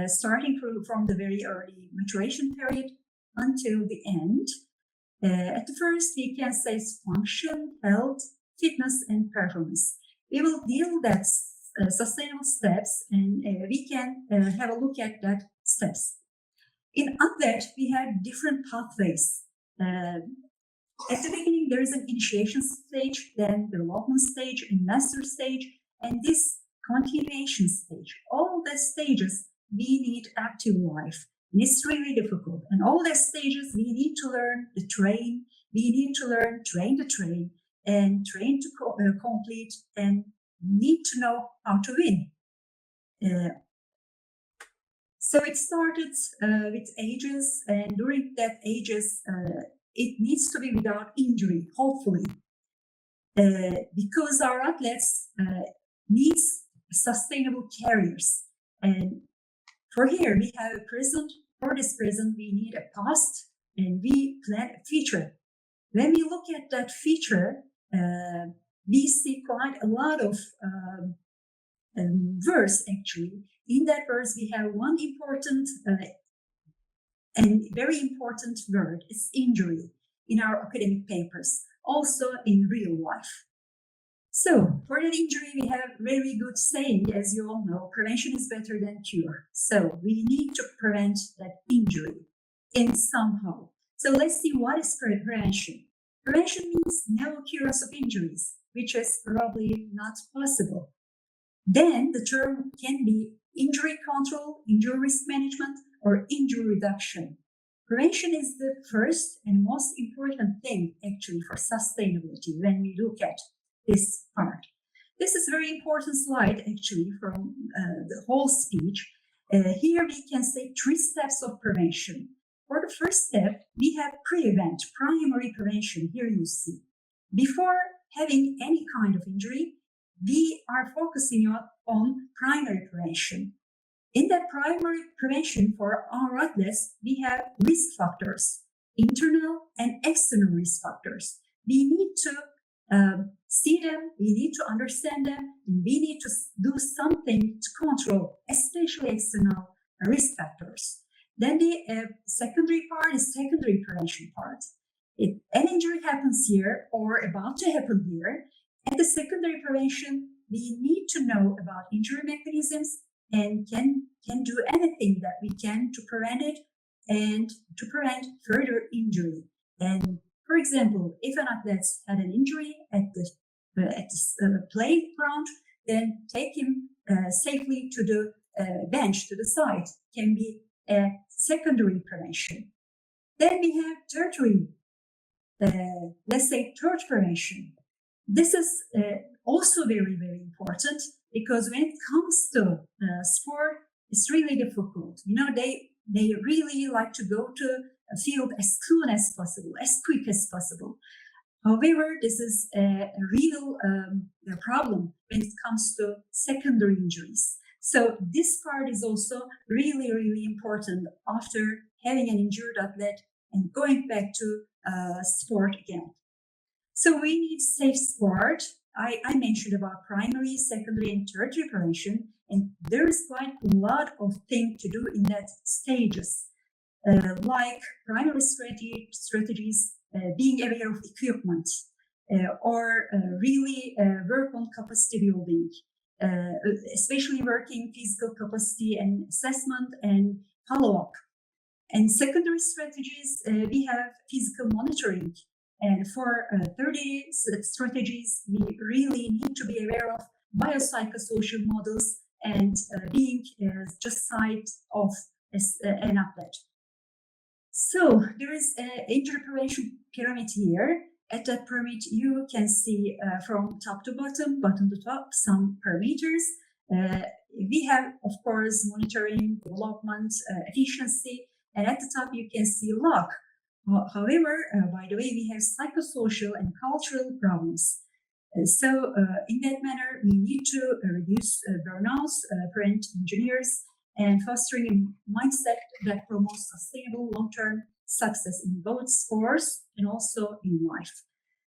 starting from the very early maturation period until the end. At the first, we can say function, health, fitness, and performance. We will deal with that sustainable steps, and we can have a look at that steps. In athlete, we have different pathways. At the beginning, there is an initiation stage, then development stage, and master stage, and this continuation stage. All the stages, we need active life. And it's really difficult. And all the stages, we need to learn the train. We need to learn, train the train, and train to complete, and need to know how to win. So it started with ages, and during that ages, it needs to be without injury, hopefully, because our athletes needs sustainable careers. And for here, we have a present. For this present, we need a past, and we plan a future. When we look at that future, we see quite a lot of verse, actually. In that verse, we have one important and very important word. It's injury in our academic papers, also in real life. So for that injury, we have very good saying, as you all know, prevention is better than cure. So we need to prevent that injury in somehow. So let's see, what is prevention? Prevention means no occurrence of injuries, which is probably not possible. Then the term can be injury control, injury risk management, or injury reduction. Prevention is the first and most important thing, actually, for sustainability when we look at this part. This is a very important slide, actually, from the whole speech. Here we can say 3 steps of prevention. For the first step, we have prevent, primary prevention. Here you see. Before having any kind of injury, we are focusing on primary prevention. In that primary prevention for our athletes, we have risk factors, internal and external risk factors. We need to see them, we need to understand them, and we need to do something to control, especially external risk factors. Then the secondary part is secondary prevention part. If an injury happens here or about to happen here, at the secondary prevention, we need to know about injury mechanisms and can do anything that we can to prevent it and to prevent further injury. And for example, if an athlete had an injury at the playground, then take him safely to the bench, to the side, can be a secondary prevention. Then we have tertiary, let's say third prevention. This is also very, very important, because when it comes to sport, it's really difficult. You know, they really like to go to a field as soon as possible, as quick as possible. However, this is a real problem when it comes to secondary injuries. So this part is also really, really important after having an injured athlete and going back to sport again. So we need safe sport. I mentioned about primary, secondary, and tertiary prevention, and there is quite a lot of things to do in that stages, like primary strategies, being aware of equipment, or really work on capacity building, especially working physical capacity and assessment and follow-up. And secondary strategies, we have physical monitoring. And for 30 strategies, we really need to be aware of biopsychosocial models and being just side of an athlete. So there is an injury prevention pyramid here. At that pyramid, you can see from top to bottom to top, some parameters. We have, of course, monitoring, development, efficiency, and at the top you can see luck. However, by the way, we have psychosocial and cultural problems. So in that manner, we need to reduce burnouts, prevent engineers, and fostering a mindset that promotes sustainable long-term success in both sports and also in life.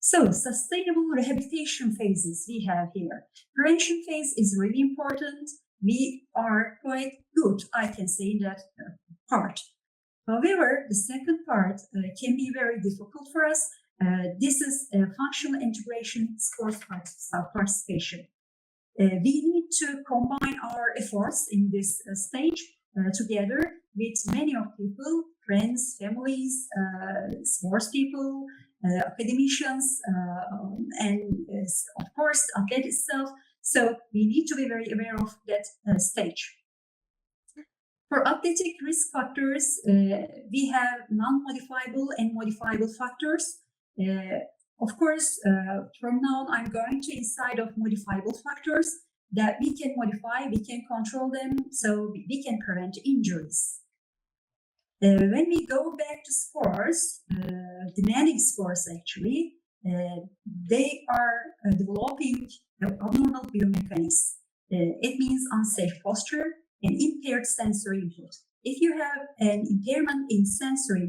So sustainable rehabilitation phases we have here. Prevention phase is really important. We are quite good, I can say, in that part. However, the second part can be very difficult for us. This is functional integration sports participation. We need to combine our efforts in this stage together with many of people, friends, families, sports people, academicians, and of course, athlete itself. So we need to be very aware of that stage. For athletic risk factors, we have non-modifiable and modifiable factors. Of course, from now on, I'm going to inside of modifiable factors that we can modify, we can control them, so we can prevent injuries. When we go back to sports, demanding sports actually, they are developing abnormal biomechanics. It means unsafe posture and impaired sensory input. If you have an impairment in sensory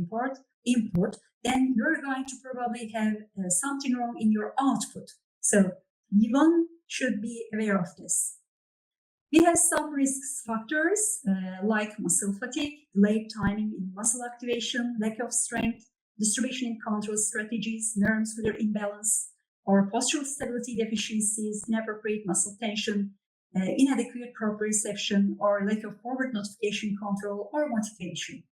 input, then you're going to probably have something wrong in your output. So one should be aware of this. We have some risk factors like muscle fatigue, delayed timing in muscle activation, lack of strength, distribution and control strategies, neuromuscular imbalance, or postural stability deficiencies, inappropriate muscle tension, inadequate proprioception, or lack of forward notification control or motivation.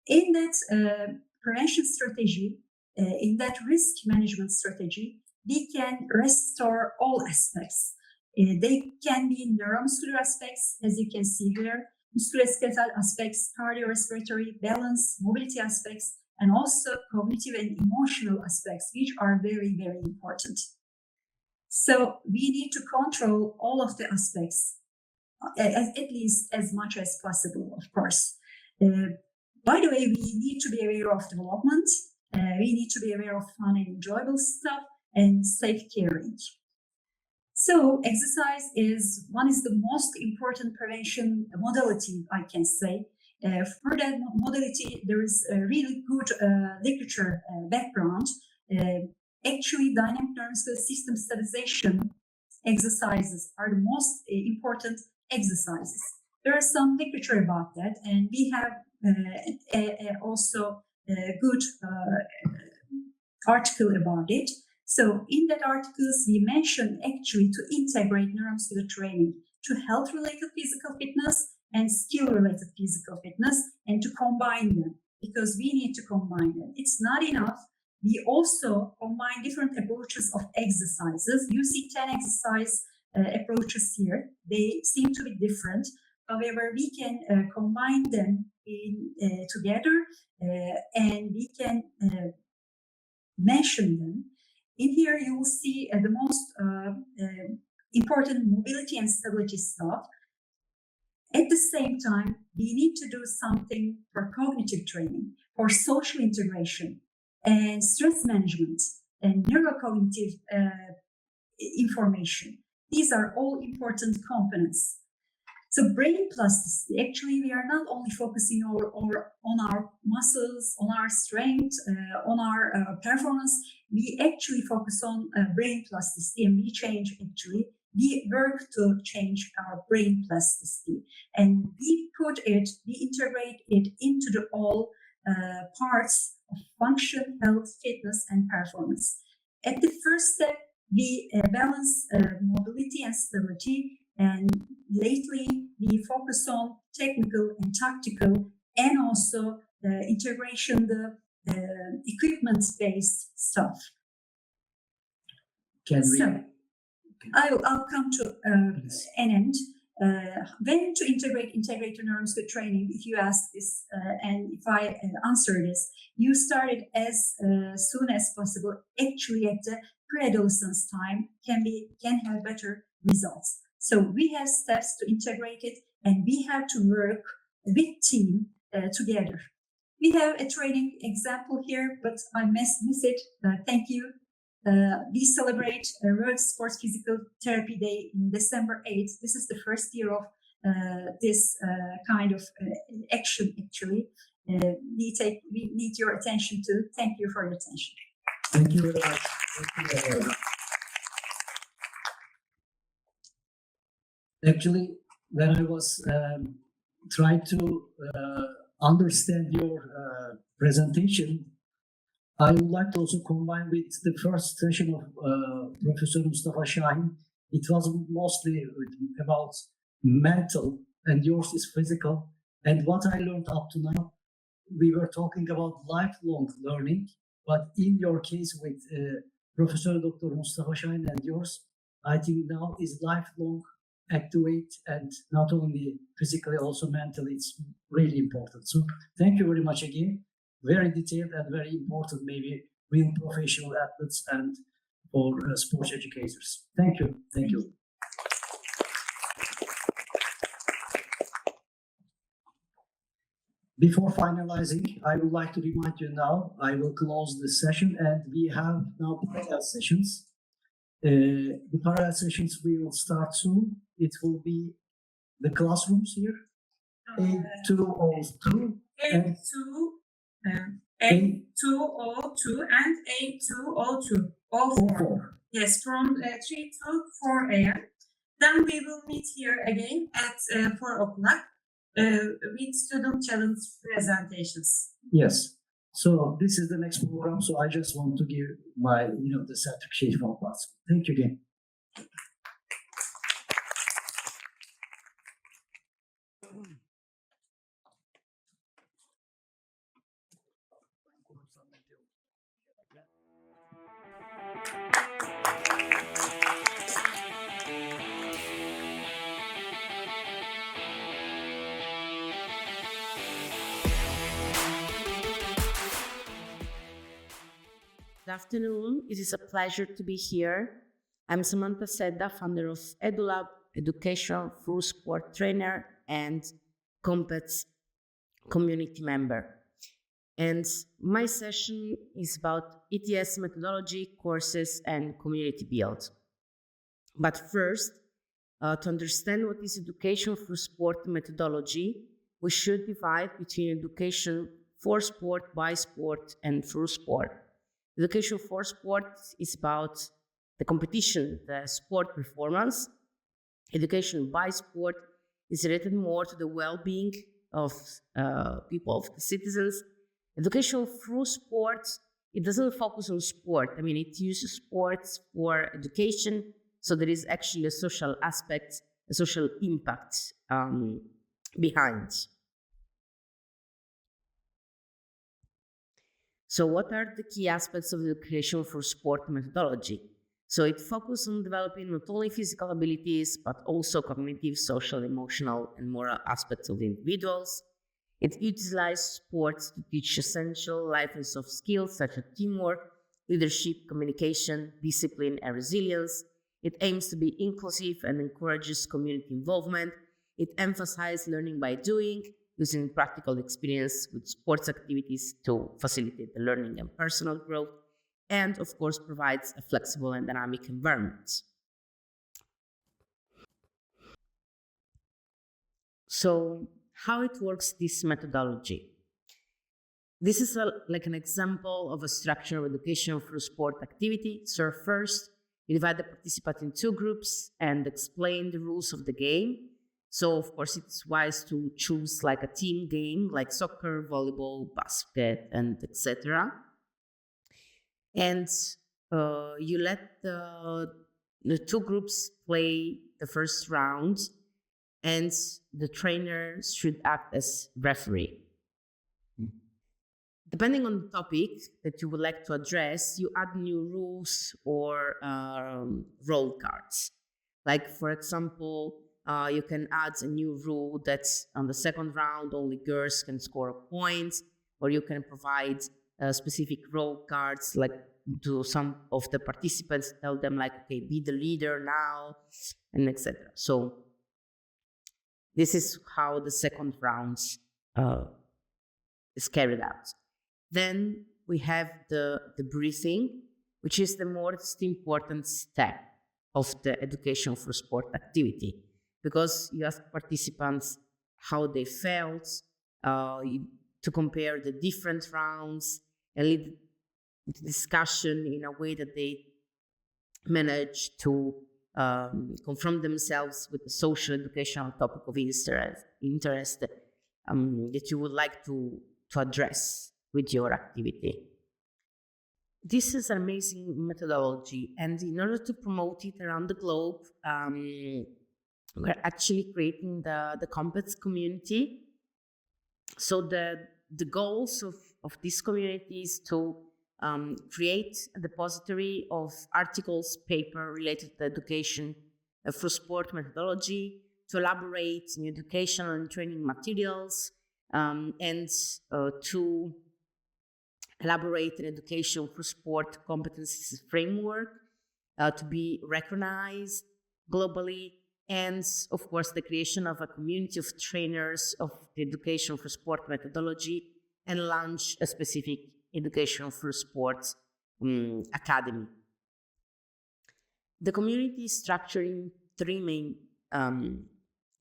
In that prevention strategy, in that risk management strategy, we can restore all aspects. They can be neuromuscular aspects, as you can see here, musculoskeletal aspects, cardiorespiratory, balance, mobility aspects, and also cognitive and emotional aspects, which are very, very important. So we need to control all of the aspects, at least as much as possible, of course. By the way, we need to be aware of development. We need to be aware of fun and enjoyable stuff and safe caring. So exercise is the most important prevention modality, I can say. For that modality, there is a really good literature background. Actually, dynamic neuromuscular system stabilization exercises are the most important exercises. There is some literature about that, and we have also a good article about it. So in that articles, we mentioned actually to integrate neuromuscular training to health-related physical fitness and skill-related physical fitness, and to combine them, because we need to combine them. It's not enough. We also combine different approaches of exercises. You see 10 exercise approaches here. They seem to be different. However, we can combine them together and we can mention them. In here, you will see the most important mobility and stability stuff. At the same time, we need to do something for cognitive training, for social integration, and stress management, and neurocognitive information. These are all important components. So brain plasticity, actually, we are not only focusing on our muscles, on our strength, on our performance, we actually focus on brain plasticity, and we work to change our brain plasticity. And we integrate it into the all parts of function, health, fitness, and performance. At the first step, we balance mobility and stability, and lately we focus on technical and tactical, and also integration, the equipment-based stuff. I'll come to an end. When to integrate neuromuscular training, if you ask this and if I answer this, you started as soon as possible. Actually, at the pre-adolescence time can have better results. So we have steps to integrate it, and we have to work with team together. We have a training example here, but I miss it. Thank you. We celebrate World Sports Physical Therapy Day in December 8th. This is the first year of this kind of action, actually. We need your attention too. Thank you for your attention. Thank you very much. Actually, when I was trying to understand your presentation, I would like to also combine with the first session of Professor Mustafa Şahin. It was mostly about mental, and yours is physical. And what I learned up to now, we were talking about lifelong learning, But in your case with Professor Dr. Mustafa Şahin and yours, I think now is lifelong activate and not only physically, also mentally, it's really important. So thank you very much again. Very detailed and very important, maybe real professional athletes and for sports educators. Thank you. Thank you. Before finalizing, I would like to remind you now, I will close the session and we have now parallel sessions. The parallel sessions will start soon. It will be the classrooms here. A202 and A202 and A202. All four. Yes, from 3 to 4 a.m. Then we will meet here again at 4 o'clock with student challenge presentations. Yes. So this is the next program. So I just want to give my, the certification of class. Thank you again. Good afternoon. It is a pleasure to be here. I'm Samantha Sedda, founder of EduLab, education through sport trainer and Compets community member. And my session is about ETS methodology, courses, and community build. But first, to understand what is education through sport methodology, we should divide between education for sport, by sport, and through sport. Education for sport is about the competition, the sport performance. Education by sport is related more to the well-being of people, of the citizens. Education through sport, it doesn't focus on sport. I mean, it uses sports for education, so there is actually a social aspect, a social impact behind. So what are the key aspects of the education for sport methodology? So it focuses on developing not only physical abilities, but also cognitive, social, emotional, and moral aspects of the individuals. It utilizes sports to teach essential life and soft skills such as teamwork, leadership, communication, discipline, and resilience. It aims to be inclusive and encourages community involvement. It emphasizes learning by doing, using practical experience with sports activities to facilitate the learning and personal growth, and of course provides a flexible and dynamic environment. So how it works, this methodology? This is like an example of a structure of education through sport activity. So first, you divide the participants in two groups and explain the rules of the game. So, of course, it's wise to choose like a team game, like soccer, volleyball, basket, and etc. And you let the two groups play the first round, and the trainer should act as referee. Depending on the topic that you would like to address, you add new rules or role cards. Like, for example, you can add a new rule that on the second round only girls can score a point, or you can provide specific role cards like to some of the participants, tell them like, okay, be the leader now, and etc. So this is how the second round is carried out. Then we have the briefing, which is the most important step of the education for sport activity, because you ask participants how they felt, to compare the different rounds and lead the discussion in a way that they manage to confront themselves with the social educational topic of interest that you would like to address with your activity. This is an amazing methodology, and in order to promote it around the globe, we're actually creating the Compets community. So the goals of this community is to create a depository of articles, paper related to education through sport methodology, to elaborate new educational and training materials, and to elaborate an education for sport competencies framework to be recognized globally, and of course the creation of a community of trainers of the education for sport methodology, and launch a specific education for sports academy. The community is structured in three main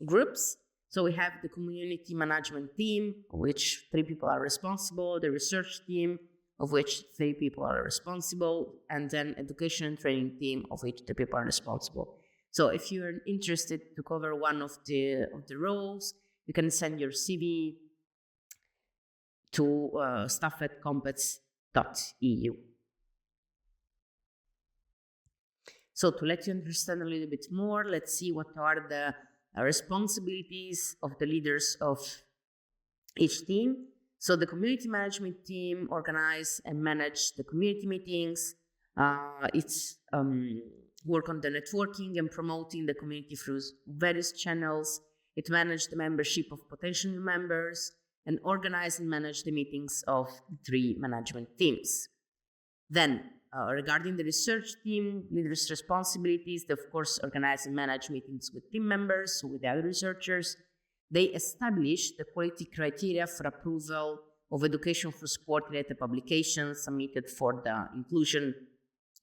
groups. So we have the community management team, of which 3 people are responsible, the research team, of which 3 people are responsible, and then education and training team, of which 3 people are responsible. So if you're interested to cover one of the roles, you can send your CV to staff@compets.eu. So to let you understand a little bit more, let's see what are the responsibilities of the leaders of each team. So the community management team organize and manage the community meetings. It's work on the networking and promoting the community through various channels. It manages the membership of potential members and organize and manage the meetings of 3 management teams. Then, regarding the research team, leaders' responsibilities, they of course organize and manage meetings with team members, so with the other researchers. They establish the quality criteria for approval of education for sport-related publications submitted for the inclusion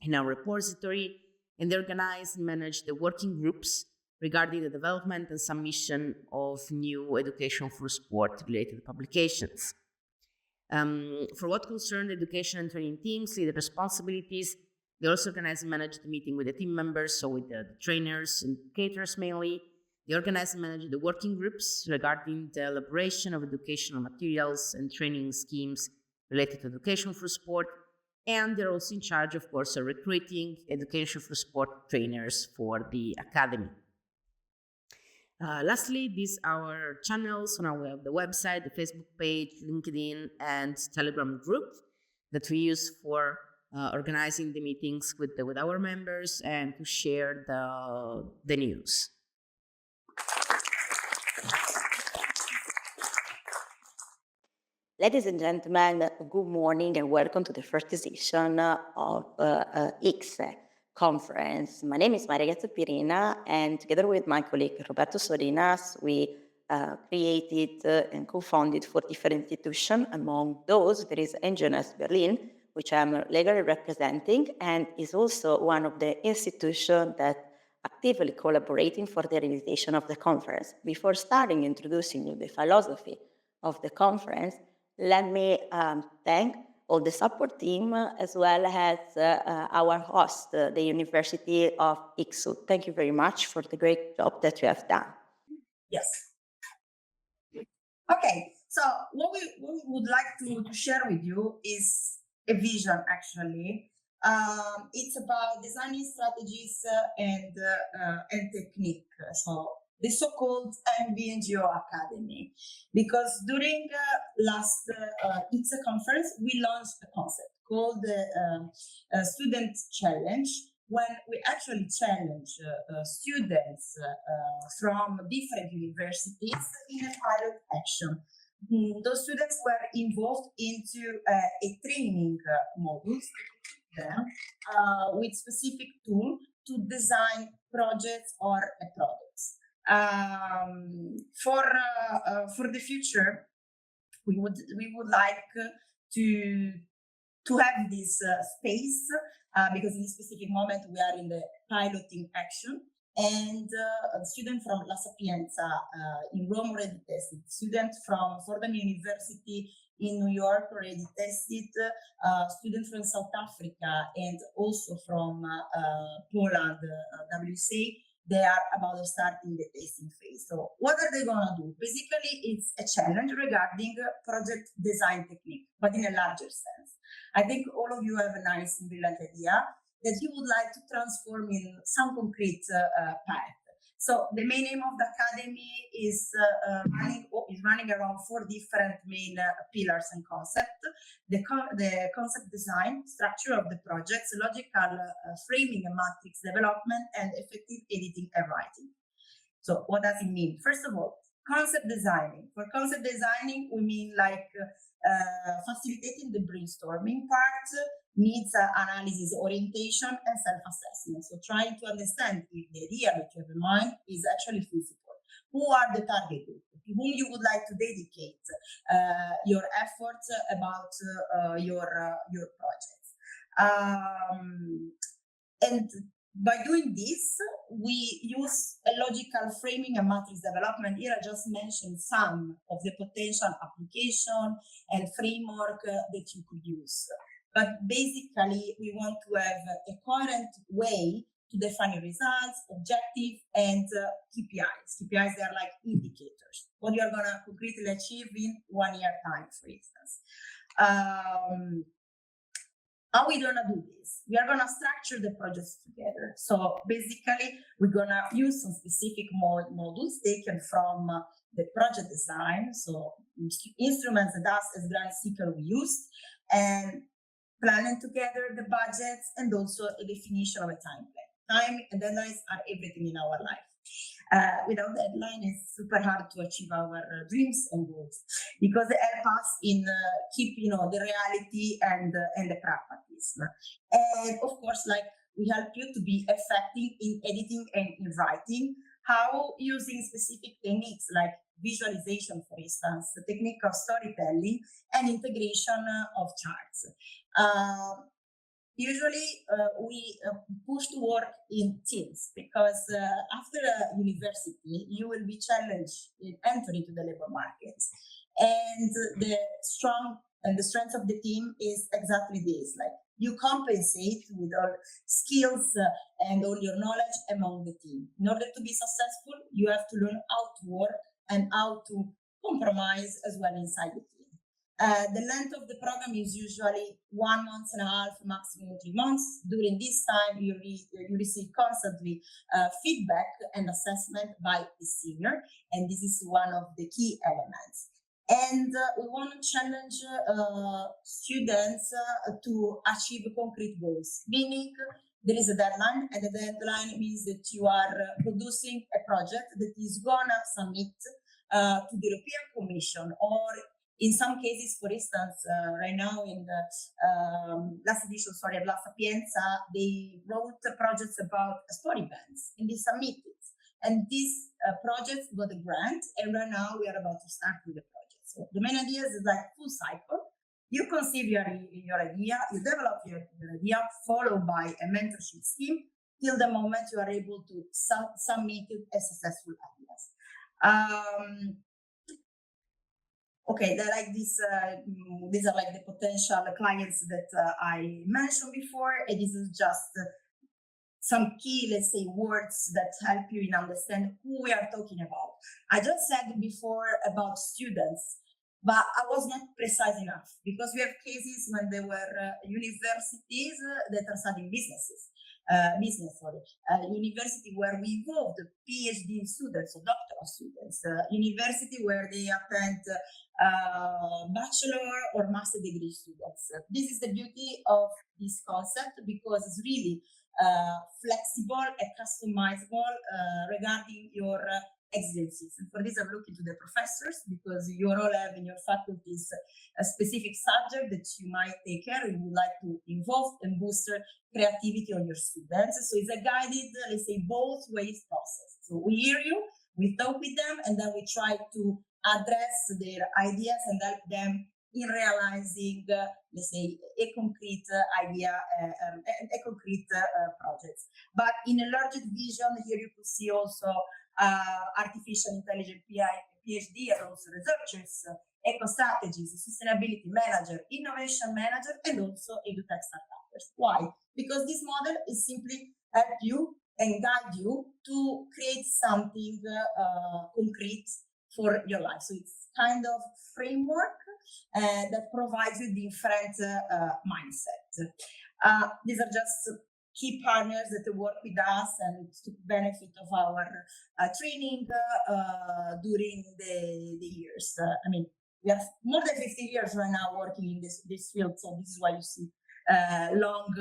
in our repository, and they organize and manage the working groups regarding the development and submission of new education for sport-related publications. For what concerns education and training teams, leader responsibilities, they also organize and manage the meeting with the team members, so with the trainers and educators mainly. They organize and manage the working groups regarding the elaboration of educational materials and training schemes related to education for sport. And they're also in charge, of course, of recruiting education for sport trainers for the academy. Lastly, these are our channels on our the website, the Facebook page, LinkedIn, and Telegram group that we use for organizing the meetings with our members and to share the news. Ladies and gentlemen, good morning and welcome to the first edition of ICSE conference. My name is Maria Gazzapirina, and together with my colleague Roberto Sorinas, we created and co-founded 4 different institutions. Among those, there is NGNS Berlin, which I'm legally representing, and is also one of the institutions that actively collaborating for the realization of the conference. Before starting introducing you the philosophy of the conference, let me thank all the support team as well as our host, the University of ICSE. Thank you very much for the great job that you have done. Yes. Okay, so what we would like to share with you is a vision, actually. It's about designing strategies and technique. So the so-called MBNGO Academy, because during last ICSE conference, we launched a concept called the Student Challenge, when we actually challenge students from different universities in a pilot action. Those students were involved into a training modules with specific tool to design projects or products. For the future, we would like to have this space because in a specific moment we are in the piloting action, and a student from La Sapienza in Rome already tested, student from Fordham University in New York already tested, student from South Africa and also from Poland, WCA. They are about to start in the testing phase. So what are they going to do? Basically, it's a challenge regarding project design technique, but in a larger sense. I think all of you have a nice and brilliant idea that you would like to transform in some concrete path. So the main aim of the academy is running it's running around 4 different main pillars and concepts. The concept design, structure of the projects, logical framing and matrix development, and effective editing and writing. So what does it mean? First of all, concept designing. For concept designing, we mean like facilitating the brainstorming part, needs analysis, orientation, and self-assessment. So trying to understand if the idea that you have in mind is actually feasible. Who are the target group? To whom you would like to dedicate your efforts about your projects. And by doing this, we use a logical framing and matrix development. Here I just mentioned some of the potential application and framework that you could use. But basically, we want to have a coherent way to define results, objective, and KPIs. KPIs, they are like indicators. What you are going to concretely achieve in 1 year time, for instance. How are we going to do this? We are going to structure the projects together. So basically, we're going to use some specific modules taken from the project design. So instruments and tasks as Grand Seeker we used, and planning together the budgets and also a definition of a time plan. Time and deadlines are everything in our life. Without deadline, it's super hard to achieve our dreams and goals because they help us in keep the reality and the pragmatism. And of course, like we help you to be effective in editing and in writing. How using specific techniques like visualization, for instance, the technique of storytelling and integration of charts. Usually, we push to work in teams because after university, you will be challenged in entering into the labor market. And the strength of the team is exactly this, like you compensate with all skills and all your knowledge among the team. In order to be successful, you have to learn how to work and how to compromise as well inside the team. The length of the program is usually 1.5 months, maximum 3 months. During this time, you receive constantly feedback and assessment by the senior, and this is one of the key elements. And we want to challenge students to achieve concrete goals, meaning there is a deadline, and the deadline means that you are producing a project that is gonna submit to the European Commission, or in some cases, for instance, right now in the last edition, of La Sapienza, they wrote projects about story bands and they submitted. And these projects got a grant, and right now we are about to start with the project. So the main idea is like full cycle. You conceive your idea, you develop your idea, followed by a mentorship scheme till the moment you are able to submit it as successful ideas. Okay, they're like this. These are like the potential clients that I mentioned before, and this is just some key, let's say, words that help you in understand who we are talking about. I just said before about students, but I was not precise enough because we have cases when there were universities that are studying university where we involved PhD students or doctoral students, university where they attend bachelor or master degree students. This is the beauty of this concept because it's really flexible and customizable regarding your exigencies. And for this, I'm looking to the professors because you all have in your faculties a specific subject that you might take care of. You would like to involve and boost creativity on your students. So it's a guided, let's say, both ways process. So we hear you, we talk with them, and then we try to address their ideas and help them in realizing, let's say, a concrete idea, a concrete project. But in a larger vision, here you could see also artificial intelligence PhD and also researchers, eco strategies, sustainability manager, innovation manager, and also edutech startups. Why? Because this model is simply help you and guide you to create something concrete for your life. So it's kind of framework that provides you different mindset. These are just key partners that work with us and took benefit of our training during the years. I mean, we have more than 50 years right now working in this field, so this is why you see a long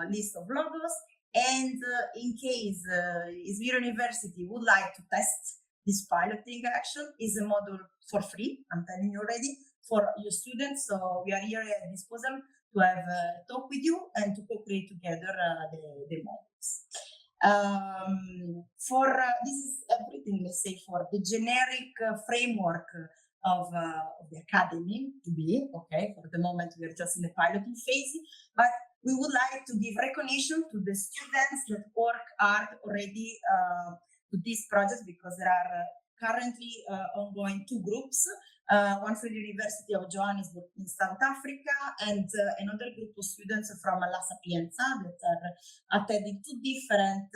list of logos. And in case Izmir University would like to test this piloting action, is a module for free, I'm telling you already, for your students. So we are here at disposal to have a talk with you and to co-create together the models. This is everything, let's say, for the generic framework of the academy to be, okay, for the moment we are just in the piloting phase, but we would like to give recognition to the students that work hard already to this project, because there are currently ongoing 2 groups, one from the University of Johannesburg in South Africa and another group of students from La Sapienza that are attending 2 different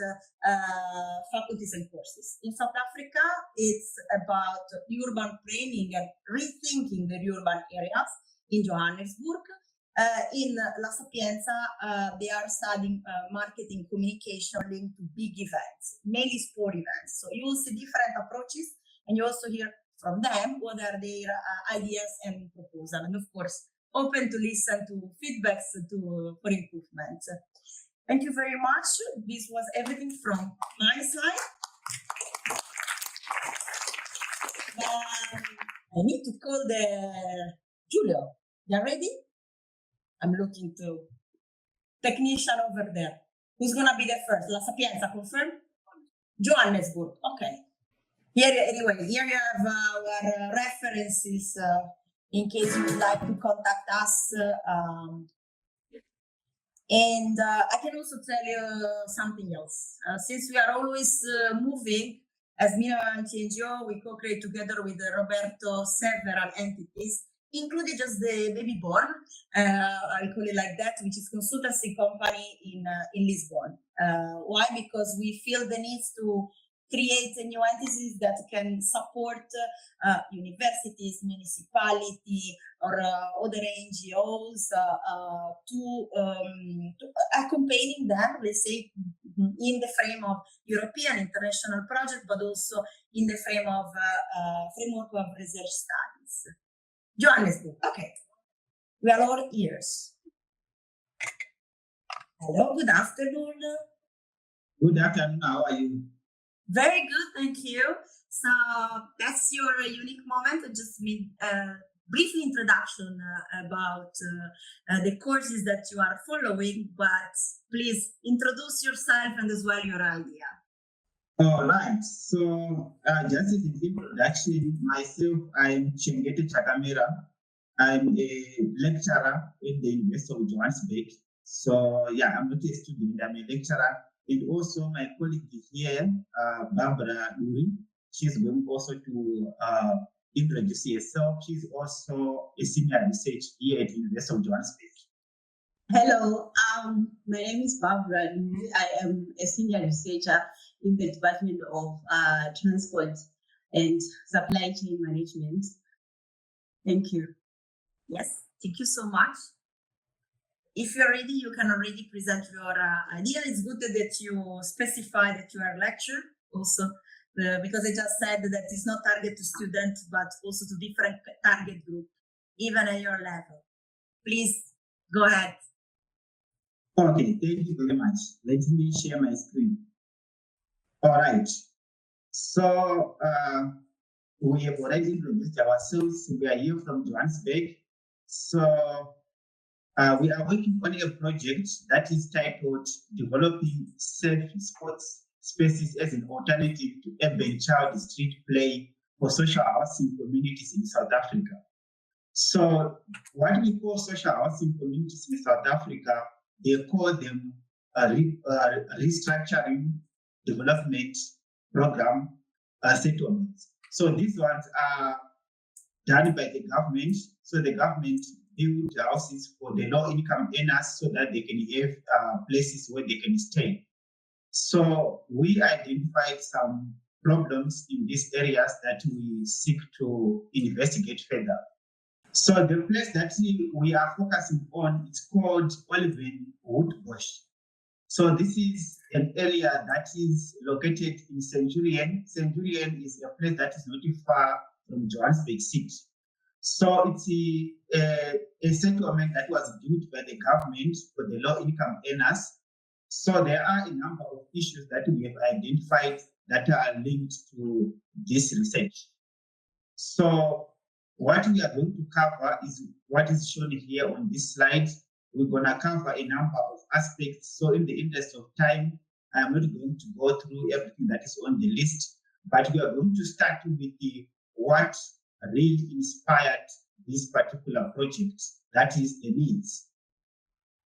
faculties and courses. In South Africa, it's about urban planning and rethinking the urban areas in Johannesburg. In La Sapienza, they are studying marketing communication linked to big events, mainly sport events. So you will see different approaches, and you also hear from them what are their ideas and proposals. And of course, open to listen to feedbacks for improvement. Thank you very much. This was everything from my side. I need to call Giulio. You ready? I'm looking to technician over there. Who's gonna be the first? La Sapienza, confirm? Johannesburg, okay. Here you have our references in case you would like to contact us. And I can also tell you something else. Since we are always moving, as Minavanti NGO, we co-create together with Roberto several entities, including just the Baby Born, I call it like that, which is consultancy company in Lisbon. Why? Because we feel the need to create new entities that can support universities, municipality, or other NGOs to accompanying them, let's say, in the frame of European international project, but also in the frame of framework of research studies. Johannesburg, okay. We are all ears. Hello, good afternoon. Good afternoon, how are you? Very good, thank you. So that's your unique moment. Just brief introduction about the courses that you are following, but please introduce yourself and as well your idea. All right, so just as an introduction, myself, I'm Chengete Chakamera. I'm a lecturer at the University of Johannesburg. So yeah, I'm not a student, I'm a lecturer. And also my colleague here, Barbara Uri, she's going also to introduce herself. She's also a senior researcher here at the University of Johannesburg. Hello, my name is Barbara Uri. I am a senior researcher in the Department of Transport and Supply Chain Management. Thank you. Yes, thank you so much. If you're ready, you can already present your idea. It's good that you specify that you are a lecturer also, because I just said that it's not target to students, but also to different target group, even at your level. Please go ahead. Okay, thank you very much. Let me share my screen. All right. So we have already introduced ourselves. We are here from Johannesburg. So we are working on a project that is titled Developing Safe Sports Spaces as an Alternative to Urban Child Street Play for Social Housing Communities in South Africa. So what we call social housing communities in South Africa, they call them restructuring development program settlements. So these ones are done by the government. So the government build houses for the low-income earners so that they can have places where they can stay. So we identified some problems in these areas that we seek to investigate further. So the place that we are focusing on is called Oliven Woodbush. So this is an area that is located in Centurion. Centurion is a place that is not far from Johannesburg City. So it's a settlement that was built by the government for the low-income earners. So there are a number of issues that we have identified that are linked to this research. So what we are going to cover is what is shown here on this slide. We're going to cover a number of aspects. So in the interest of time, I'm not going to go through everything that is on the list, but we are going to start with what really inspired this particular project, that is the needs.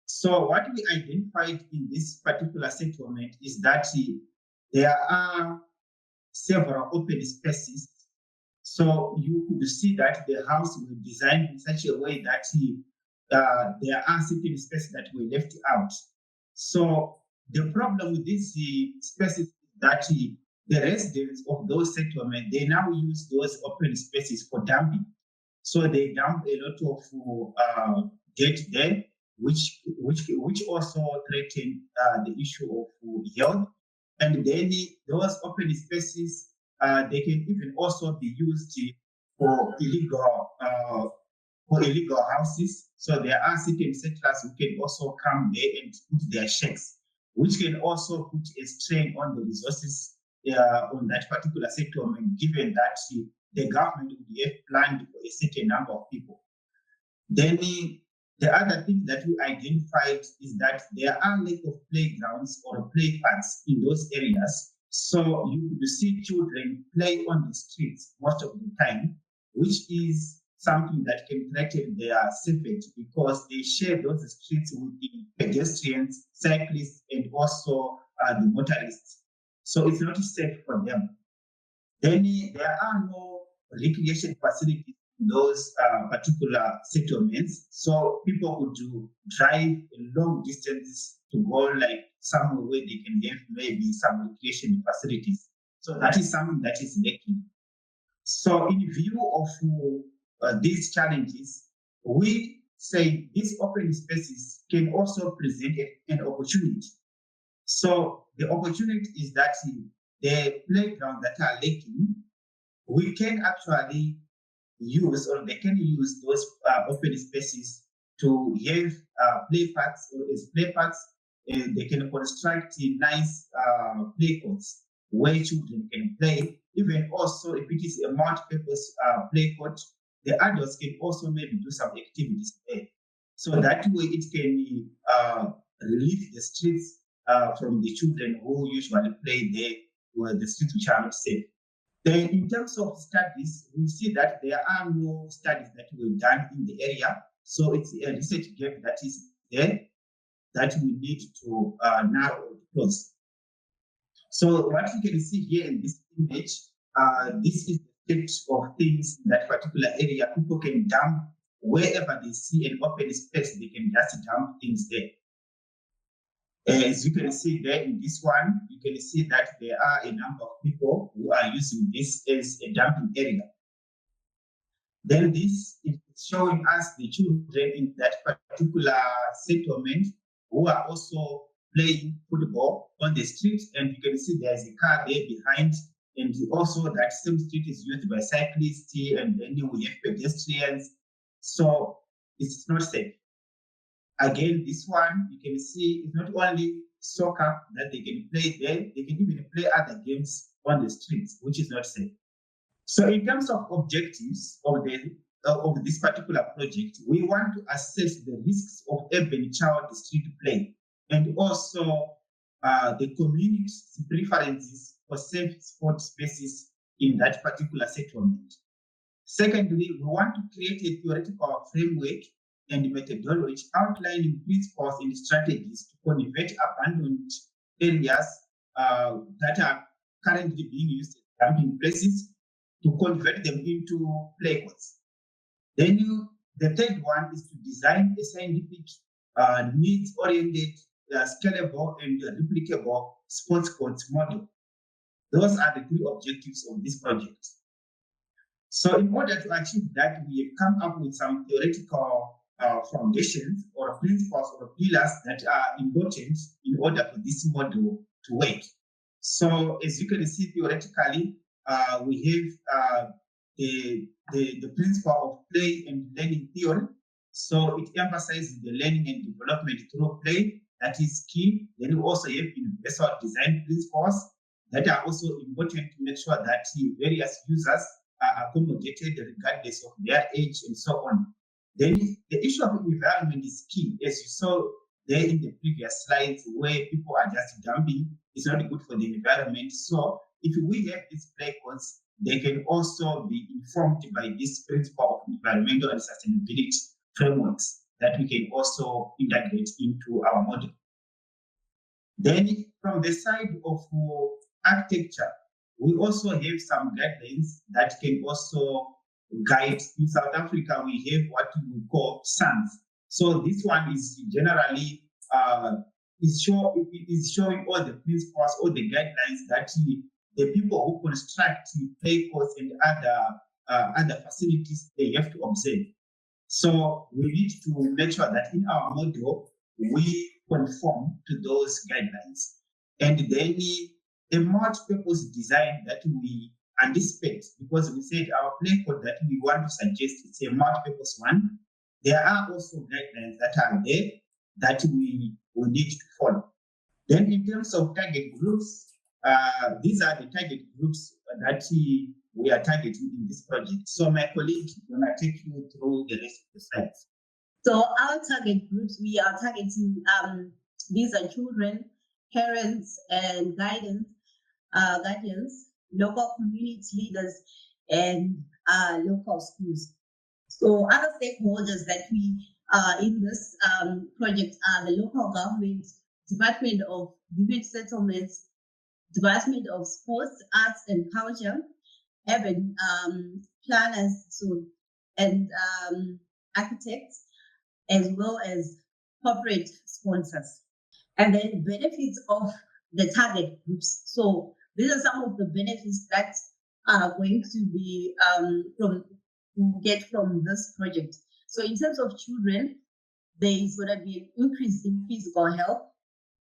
So what we identified in this particular settlement is that there are several open spaces. So you could see that the house was designed in such a way that there are certain spaces that were left out. So the problem with these spaces is that the residents of those settlements, they now use those open spaces for dumping. So they dump a lot of dirt there, which also threaten the issue of health. And then those open spaces, they can even also be used for illegal houses. So there are certain settlers who can also come there and put their shacks, which can also put a strain on the resources on that particular settlement, given that the government would have planned for a certain number of people. Then the other thing that we identified is that there are lack of playgrounds or play parks in those areas. So you see children play on the streets most of the time, which is something that can threaten their safety because they share those streets with the pedestrians, cyclists, and also the motorists. So it's not safe for them. Then there are no recreation facilities in those particular settlements. So people could drive long distances to go like somewhere where they can have maybe some recreation facilities. So that is something that is lacking. So in view of these challenges, we say these open spaces can also present an opportunity. So the opportunity is that the playgrounds that are lacking, we can actually use, or they can use those open spaces to have play parks, or as play parks, they can construct nice play courts where children can play. Even also, if it is a multi-purpose play court, the adults can also maybe do some activities there. So that way it can relieve the streets from the children who usually play there, where the streets which are not safe. Then in terms of studies, we see that there are no studies that were done in the area. So it's a research gap that is there that we need to narrow and close. So what you can see here in this image, this is the state of things in that particular area. People can dump wherever they see an open space, they can just dump things there. As you can see there in this one, you can see that there are a number of people who are using this as a dumping area. Then this is showing us the children in that particular settlement who are also playing football on the street, and you can see there's a car there behind, and also that same street is used by cyclists, and then we have pedestrians, so it's not safe. Again, this one, you can see it's not only soccer that they can play there, they can even play other games on the streets, which is not safe. So in terms of objectives of this particular project, we want to assess the risks of urban child street play, and also the community's preferences for safe sport spaces in that particular settlement. Secondly, we want to create a theoretical framework and methodology outlining principles and strategies to convert abandoned areas that are currently being used as dumping places, to convert them into play courts. Then the third one is to design a scientific, needs-oriented, scalable, and replicable sports courts model. Those are the three objectives of this project. So in order to achieve that, we have come up with some theoretical foundations or principles or pillars that are important in order for this model to work. So as you can see theoretically, we have the principle of play and learning theory. So it emphasizes the learning and development through play. That is key. Then we also have universal design principles that are also important to make sure that the various users are accommodated regardless of their age and so on. Then the issue of environment is key, as you saw there in the previous slides, where people are just dumping. It's not good for the environment. So if we have these play codes, they can also be informed by this principle of environmental and sustainability frameworks that we can also integrate into our model. Then from the side of architecture, we also have some guidelines that can also guide. In South Africa, we have what we call SANS. So this one is generally is showing all the principles, all the guidelines that the people who construct play courts and other facilities, they have to observe. So we need to make sure that in our model, we conform to those guidelines. And then a multi-purpose design that we anticipate, because we said our play code that we want to suggest is a multi-purpose one. There are also guidelines that are there that we will need to follow. Then in terms of target groups, these are the target groups that we are targeting in this project. So my colleague is going to take you through the rest of the slides. So our target groups, we are targeting, these are children, parents, and guardians, local community leaders, and local schools. So other stakeholders that we in this project are the local government, Department of Women Settlements, Department of Sports, Arts and Culture, urban planners, and architects, as well as corporate sponsors. And then benefits of the target groups. So these are some of the benefits that are going to be get from this project. So in terms of children, there is going to be an increase in physical health.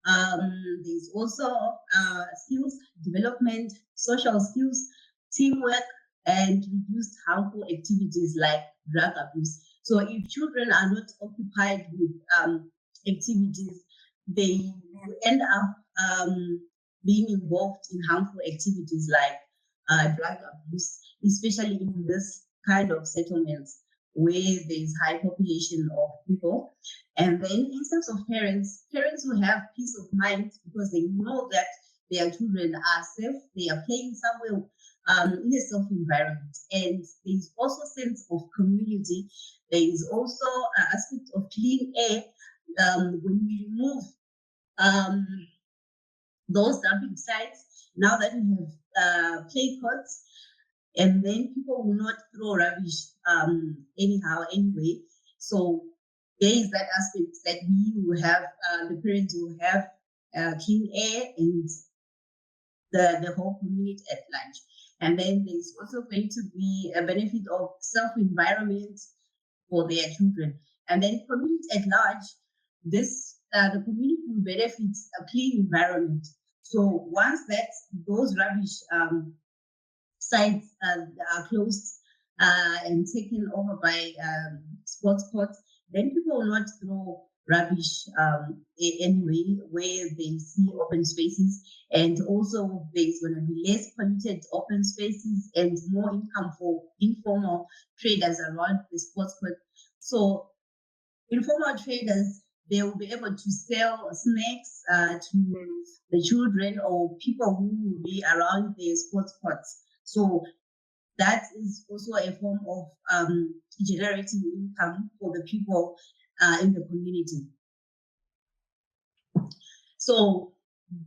There's also skills development, social skills, teamwork, and reduced harmful activities like drug abuse. So if children are not occupied with activities, they end up being involved in harmful activities like drug abuse, especially in this kind of settlements where there is high population of people. And then in terms of parents who have peace of mind because they know that their children are safe, they are playing somewhere in a safe environment. And there's also sense of community. There is also an aspect of clean air. When we remove those dumping sites, now that we have play courts, and then people will not throw rubbish anyhow anyway. So there is that aspect that we will have, the parents will have clean air and the whole community at large. And then there's also going to be a benefit of self-environment for their children. And then community at large, this the community will benefit a clean environment. So once that those rubbish sites are closed and taken over by sports courts, then people will not throw rubbish anyway where they see open spaces, and also there's going to be less polluted open spaces and more income for informal traders around the sports court. So informal traders, they will be able to sell snacks to the children or people who will be around the sports courts. So that is also a form of generating income for the people in the community. So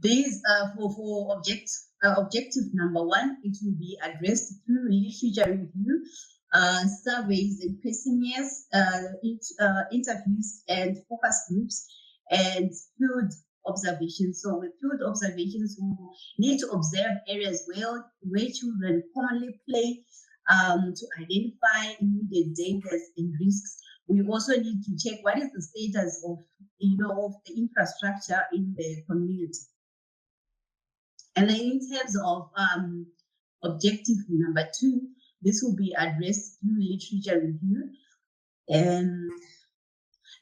these for objective number one, it will be addressed through literature review, surveys and questionnaires, interviews and focus groups, and field observations. So with field observations, we need to observe areas where children commonly play to identify immediate dangers and risks. we also need to check what is the status of, of the infrastructure in the community. And then in terms of objective number 2, this will be addressed through literature review. And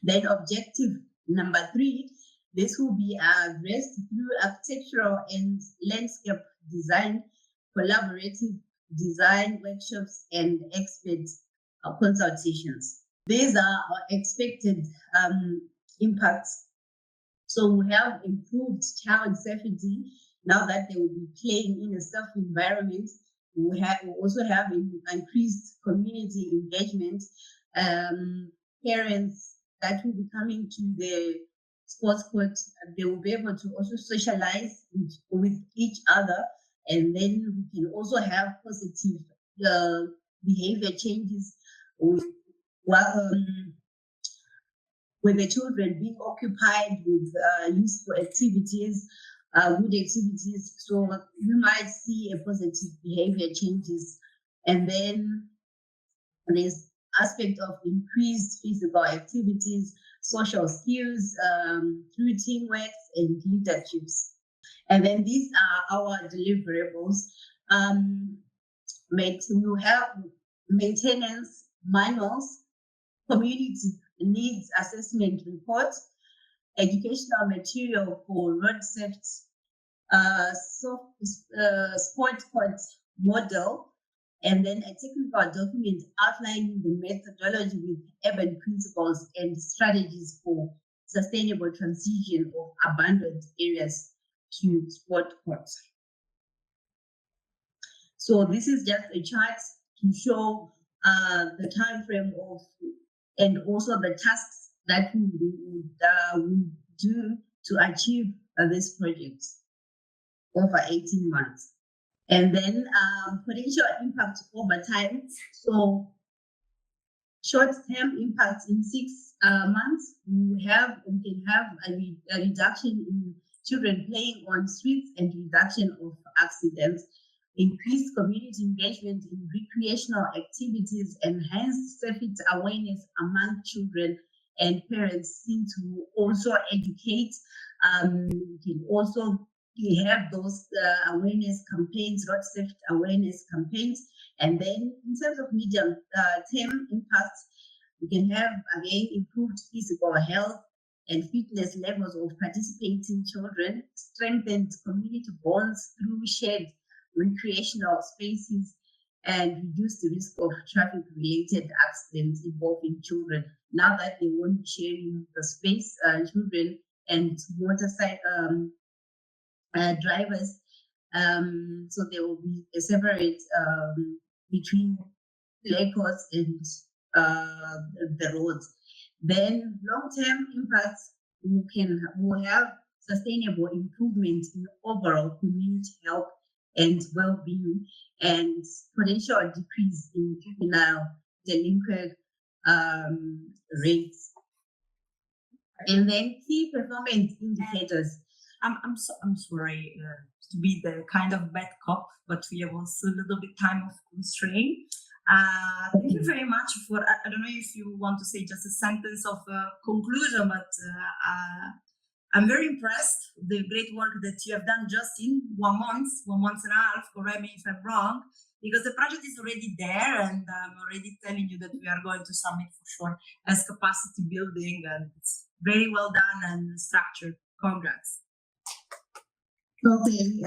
then objective number 3, this will be addressed through architectural and landscape design, collaborative design workshops, and expert consultations. These are our expected impacts. So we have improved child safety now that they will be playing in a safe environment. We also have increased community engagement. Parents that will be coming to the sports court, they will be able to also socialize with each other, and then we can also have positive behavior changes with the children being occupied with useful activities, good activities. So you might see a positive behavior changes. And then there's aspect of increased physical activities, social skills, through teamwork and leaderships. And then these are our deliverables. We will have maintenance manuals, community needs assessment reports, educational material for road safety, sport court model, and then a technical document outlining the methodology with urban principles and strategies for sustainable transition of abandoned areas to sport courts. So this is just a chart to show the time frame of, and also the tasks that we will do to achieve this project over 18 months. And then potential impact over time. So short-term impact in 6 months, we can have a reduction in children playing on streets and reduction of accidents, increased community engagement in recreational activities, enhanced safety awareness among children and parents seem to also educate. We can also have those awareness campaigns, road safety awareness campaigns. And then in terms of medium-term impacts, we can have, again, improved physical health and fitness levels of participating children, strengthened community bonds through shared recreational spaces, and reduce the risk of traffic-related accidents involving children. Now that they won't be sharing the space, children and motorcycle drivers, so there will be a separate between vehicles and the roads. Then long-term impacts, will have sustainable improvement in overall community health and well-being, and potential decrease in juvenile delinquent rates. And then key performance indicators. I'm sorry to be the kind of bad cop, but we have also a little bit time of constraint. Thank you very much for, I don't know if you want to say just a sentence of conclusion, but I'm very impressed with the great work that you have done just in 1 month and a half, correct me if I'm wrong, because the project is already there, and I'm already telling you that we are going to submit for sure as capacity building, and it's very well done and structured. Congrats. Okay,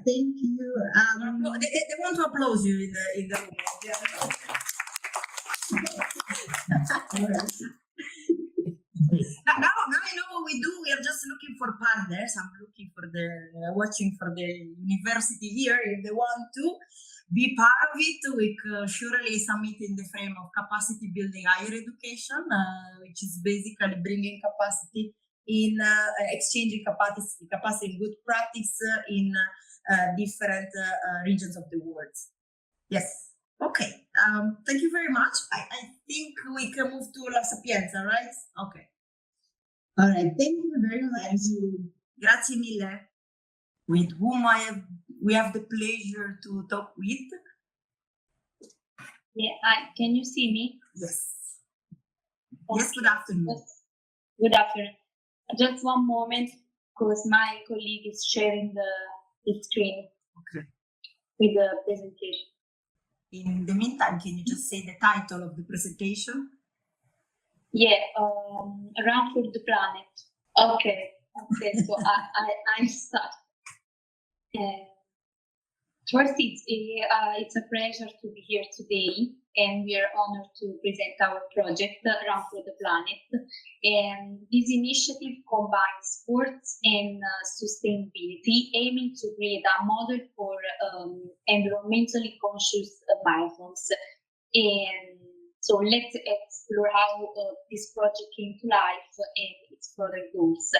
thank you. No, they want to applaud you in the room. Now I know what we do. We are just looking for partners. I'm looking for watching for the university here. If they want to be part of it, we surely submit in the frame of capacity building higher education, which is basically bringing capacity in exchanging capacity and good practice in different regions of the world. Yes. Okay. Thank you very much. I think we can move to La Sapienza, right? Okay. All right. Thank you very much. Grazie mille. With whom we have the pleasure to talk with. Yeah. Can you see me? Yes. Yes, good afternoon. Good afternoon. Just one moment, because my colleague is sharing the screen with the presentation. In the meantime, can you just say the title of the presentation? Yeah, Run for the Planet. Okay, so I start. First, it's a pleasure to be here today, and we are honored to present our project, Run for the Planet. And this initiative combines sports and sustainability, aiming to create a model for environmentally conscious marathons. And so let's explore how this project came to life and its further goals.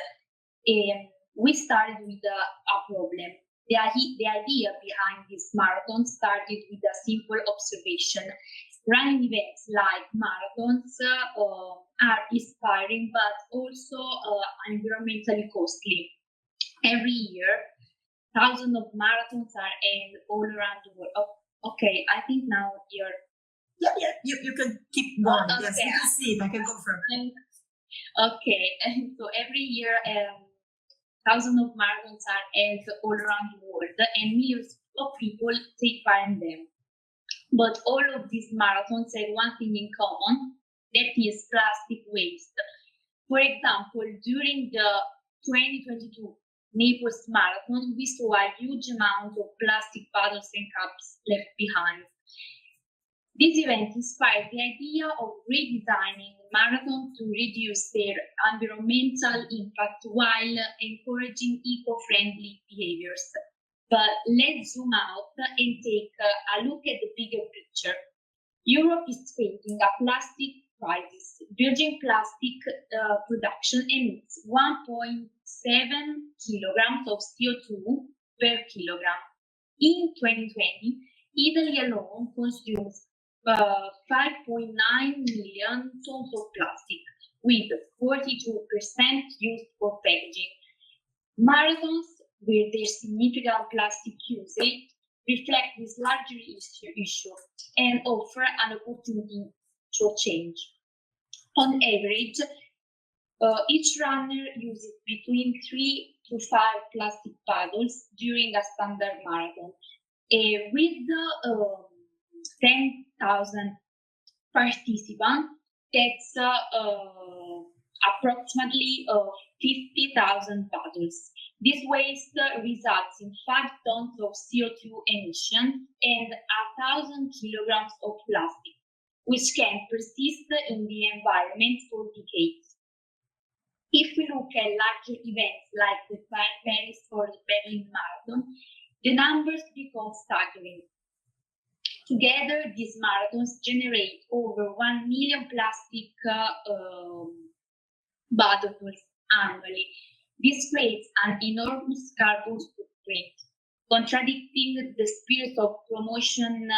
We started with a problem. The idea behind this marathon started with a simple observation. Running events like marathons are inspiring, but also environmentally costly. Every year, thousands of marathons are held all around the world. Oh, okay, I think now you're... Yeah, you can keep going. Okay. Yes, you can see it. I can go for it. Okay, and so every year, thousands of marathons are held all around the world, and millions of people take part in them. But all of these marathons have one thing in common, that is plastic waste. For example, during the 2022 Naples Marathon, we saw a huge amount of plastic bottles and cups left behind. This event inspired the idea of redesigning the marathon to reduce their environmental impact while encouraging eco-friendly behaviors. But let's zoom out and take a look at the bigger picture. Europe is facing a plastic crisis. Virgin plastic production emits 1.7 kilograms of CO2 per kilogram. In 2020, Italy alone consumes 5.9 million tons of plastic, with 42% used for packaging. Marathons, with their significant plastic usage, reflect this larger issue and offer an opportunity for change. On average, each runner uses between 3 to 5 plastic bottles during a standard marathon. With 10,000 participants, that's approximately 50,000 bottles. This waste results in 5 tons of CO2 emission and 1,000 kilograms of plastic, which can persist in the environment for decades. If we look at larger events like the Paris or the Berlin Marathon, the numbers become staggering. Together, these marathons generate over 1 million plastic bottles annually. This creates an enormous carbon footprint, contradicting the spirit of promoting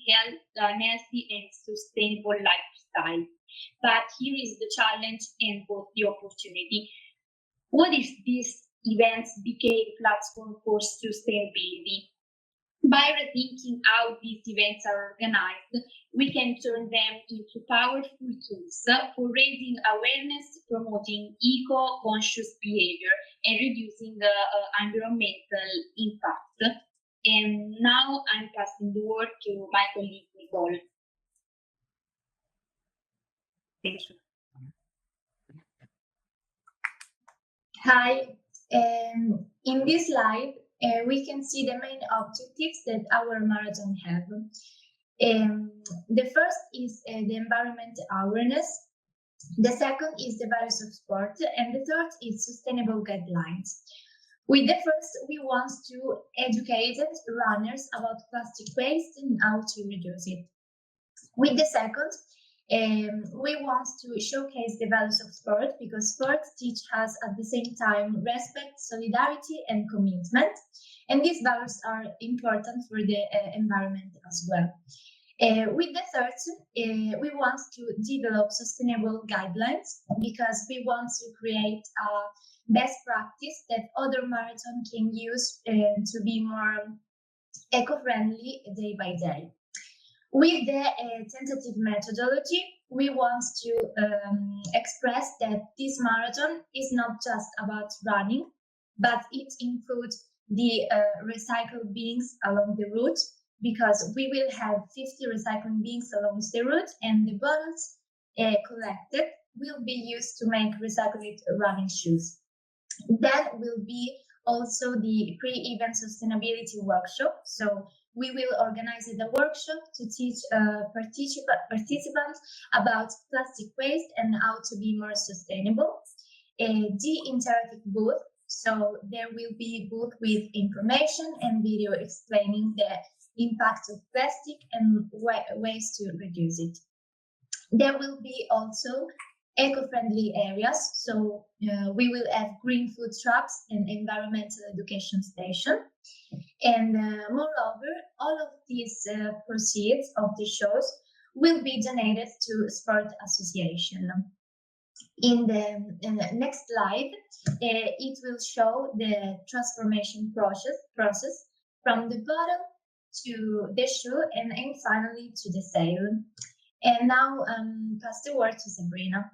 healthy and sustainable lifestyle. But here is the challenge and both the opportunity. What if these events became platform for sustainability? By rethinking how these events are organized, we can turn them into powerful tools for raising awareness, promoting eco-conscious behavior, and reducing the environmental impact. And now I'm passing the word to my colleague, Nicole. Thank you. Hi. In this slide, we can see the main objectives that our marathon have. The first is the environment awareness. The second is the values of sport. And the third is sustainable guidelines. With the first, we want to educate runners about plastic waste and how to reduce it. With the second, we want to showcase the values of sport because sport teaches us at the same time respect, solidarity, and commitment. And these values are important for the environment as well. With the third, we want to develop sustainable guidelines because we want to create a best practice that other marathons can use to be more eco-friendly day by day. With the tentative methodology, we want to express that this marathon is not just about running, but it includes the recycled bins along the route, because we will have 50 recycling bins along the route, and the bottles collected will be used to make recycled running shoes. Then will be also the pre-event sustainability workshop. So we will organize the workshop to teach participants about plastic waste and how to be more sustainable. The interactive booth. So there will be booth with information and video explaining the impact of plastic and ways to reduce it. There will be also eco-friendly areas. So we will have green food trucks and environmental education station. And moreover, all of these proceeds of the shows will be donated to sport association. In the next slide, it will show the transformation process from the bottle to the shoe and finally to the sale. And now pass the word to Sabrina.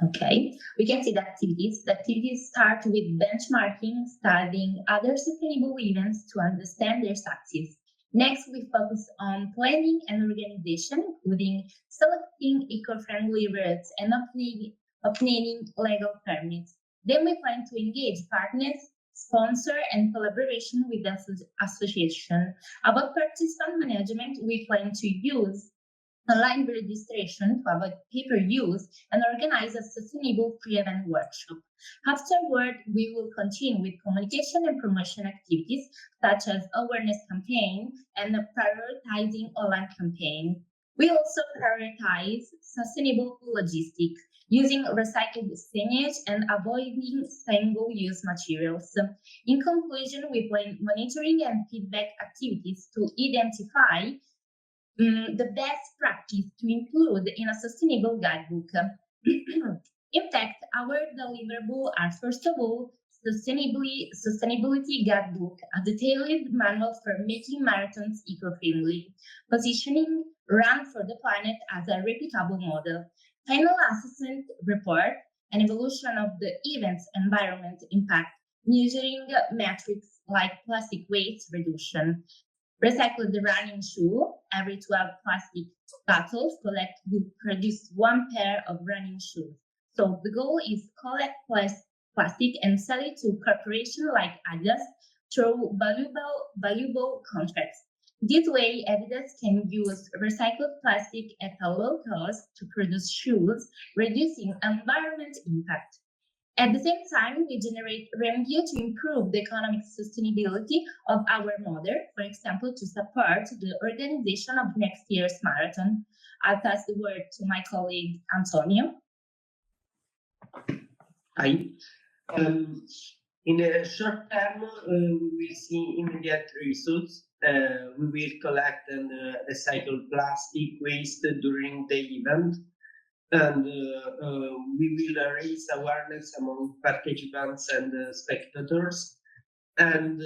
Okay, we can see the activities. The activities start with benchmarking, studying other sustainable events to understand their success. Next, we focus on planning and organization, including selecting eco-friendly routes and obtaining legal permits. Then we plan to engage partners, sponsor, and collaboration with the association. About participant management, we plan to use online registration to avoid paper use and organize a sustainable pre-event workshop. Afterward, we will continue with communication and promotion activities such as awareness campaign and prioritizing online campaign. We also prioritize sustainable logistics using recycled signage and avoiding single-use materials. In conclusion, we plan monitoring and feedback activities to identify the best practice to include in a sustainable guidebook. In fact, our deliverables are, first of all, sustainability guidebook, a detailed manual for making marathons eco-friendly, positioning Run for the Planet as a reputable model, final assessment report, an evolution of the event's environment impact, measuring metrics like plastic waste reduction, recycle the running shoe. Every 12 plastic bottles collected will produce 1 pair of running shoes. So the goal is collect plastic and sell it to corporations like Adidas through valuable contracts. This way, Adidas can use recycled plastic at a low cost to produce shoes, reducing environmental impact. At the same time, we generate revenue to improve the economic sustainability of our model, for example, to support the organization of next year's marathon. I'll pass the word to my colleague, Antonio. Hi. In a short term, we will see immediate results. We will collect and recycle plastic waste during the event. And we will raise awareness among participants and spectators. And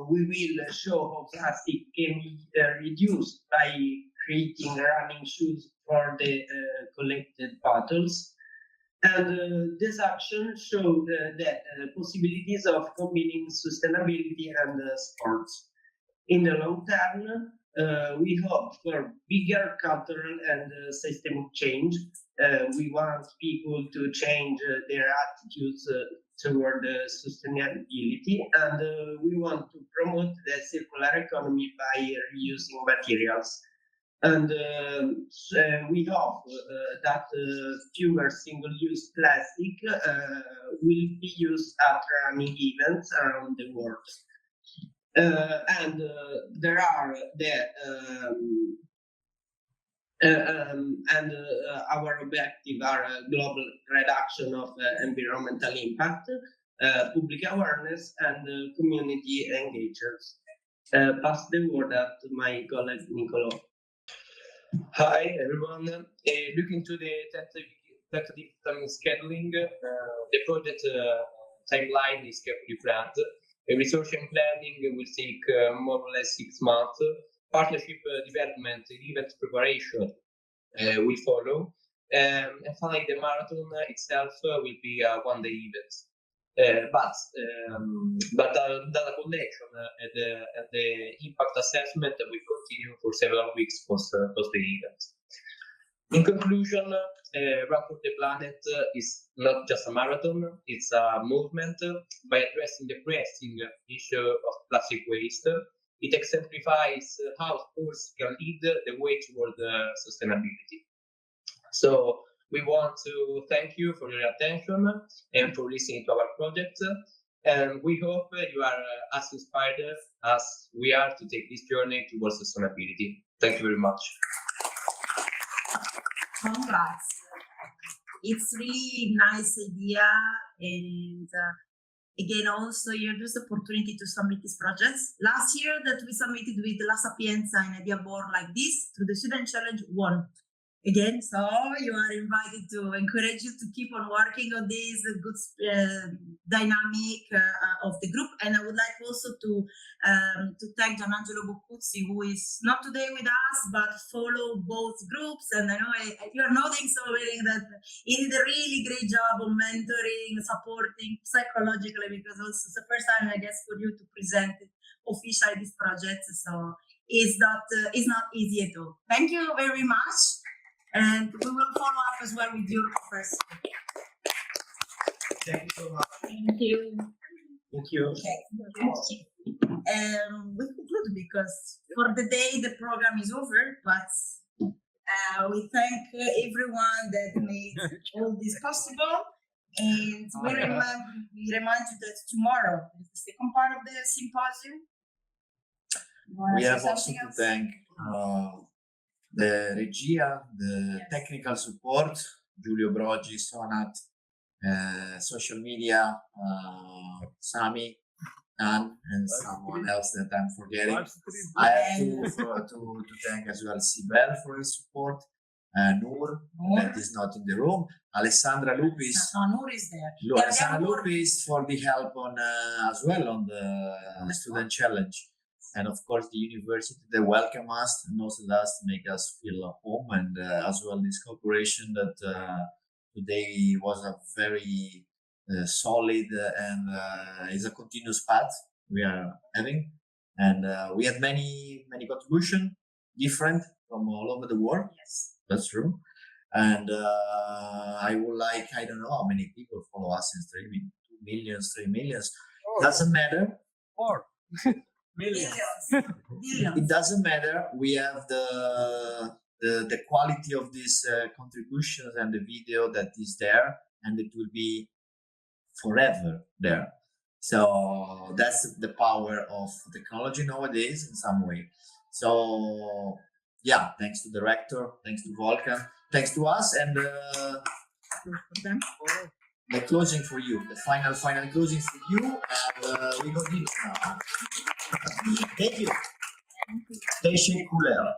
we will show how plastic can be reduced by creating running shoes for the collected bottles. And this action showed that possibilities of combining sustainability and sports. In the long term, we hope for bigger cultural and systemic change. We want people to change their attitudes toward sustainability, and we want to promote the circular economy by reusing materials. And we hope that fewer single-use plastic will be used at running events around the world. And there are our objective are global reduction of environmental impact, public awareness, and community engagement. Pass the word to my colleague Nicolo. Hi everyone. Looking to the tentative time scheduling, the project timeline is carefully planned. Research and planning will take more or less 6 months. partnership development, and event preparation will follow. And finally, the marathon itself will be a one-day event. But data collection and the impact assessment will continue for several weeks post the event. In conclusion, Run for the Planet is not just a marathon, it's a movement. By addressing the pressing issue of plastic waste, it exemplifies how sports can lead the way toward sustainability. So we want to thank you for your attention and for listening to our project. And we hope you are as inspired as we are to take this journey towards sustainability. Thank you very much. Congrats. It's really nice idea, and again, also you're just opportunity to submit these projects. Last year that we submitted with La Sapienza an idea board like this through the Student Challenge won. Again, so you are invited to encourage you to keep on working on this good dynamic of the group. And I would like also to thank Gianangelo Boccuzzi, who is not today with us, but follow both groups. And I know you are nodding, so meaning that he did a really great job of mentoring, supporting psychologically, because also it's the first time, I guess, for you to present officially this project. So it's not easy at all. Thank you very much. And we will follow up as well with your first. Thank you so much. Thank you. Thank you. Okay. We conclude because for the day the program is over, but we thank everyone that made all this possible. And we remind you that tomorrow is the second part of the symposium. We have also to thank the Regia, the technical support, Giulio Brogi, Sonat, social media, Sami, and someone else that I'm forgetting. I have to thank as well Sibel for his support, Noor, that is not in the room, Alessandra Lupis. Noor is there. Alessandra Lupis for the help on as well on the Student Challenge. And of course, the university, they welcome us and also us to make us feel at home. And as well, this cooperation that today was a very solid and is a continuous path we are having. And we had many contributions, different from all over the world. Yes, that's true. And I would like, I don't know how many people follow us in streaming, 2 million, 3 million. Doesn't matter. Or millions. It doesn't matter. We have the quality of these contributions and the video that is there, and it will be forever there. So that's the power of technology nowadays in some way. So yeah, thanks to the rector, thanks to Volkan, thanks to us, and the closing for you, the final closing for you, and we continue now. Thank you. Stay cooler.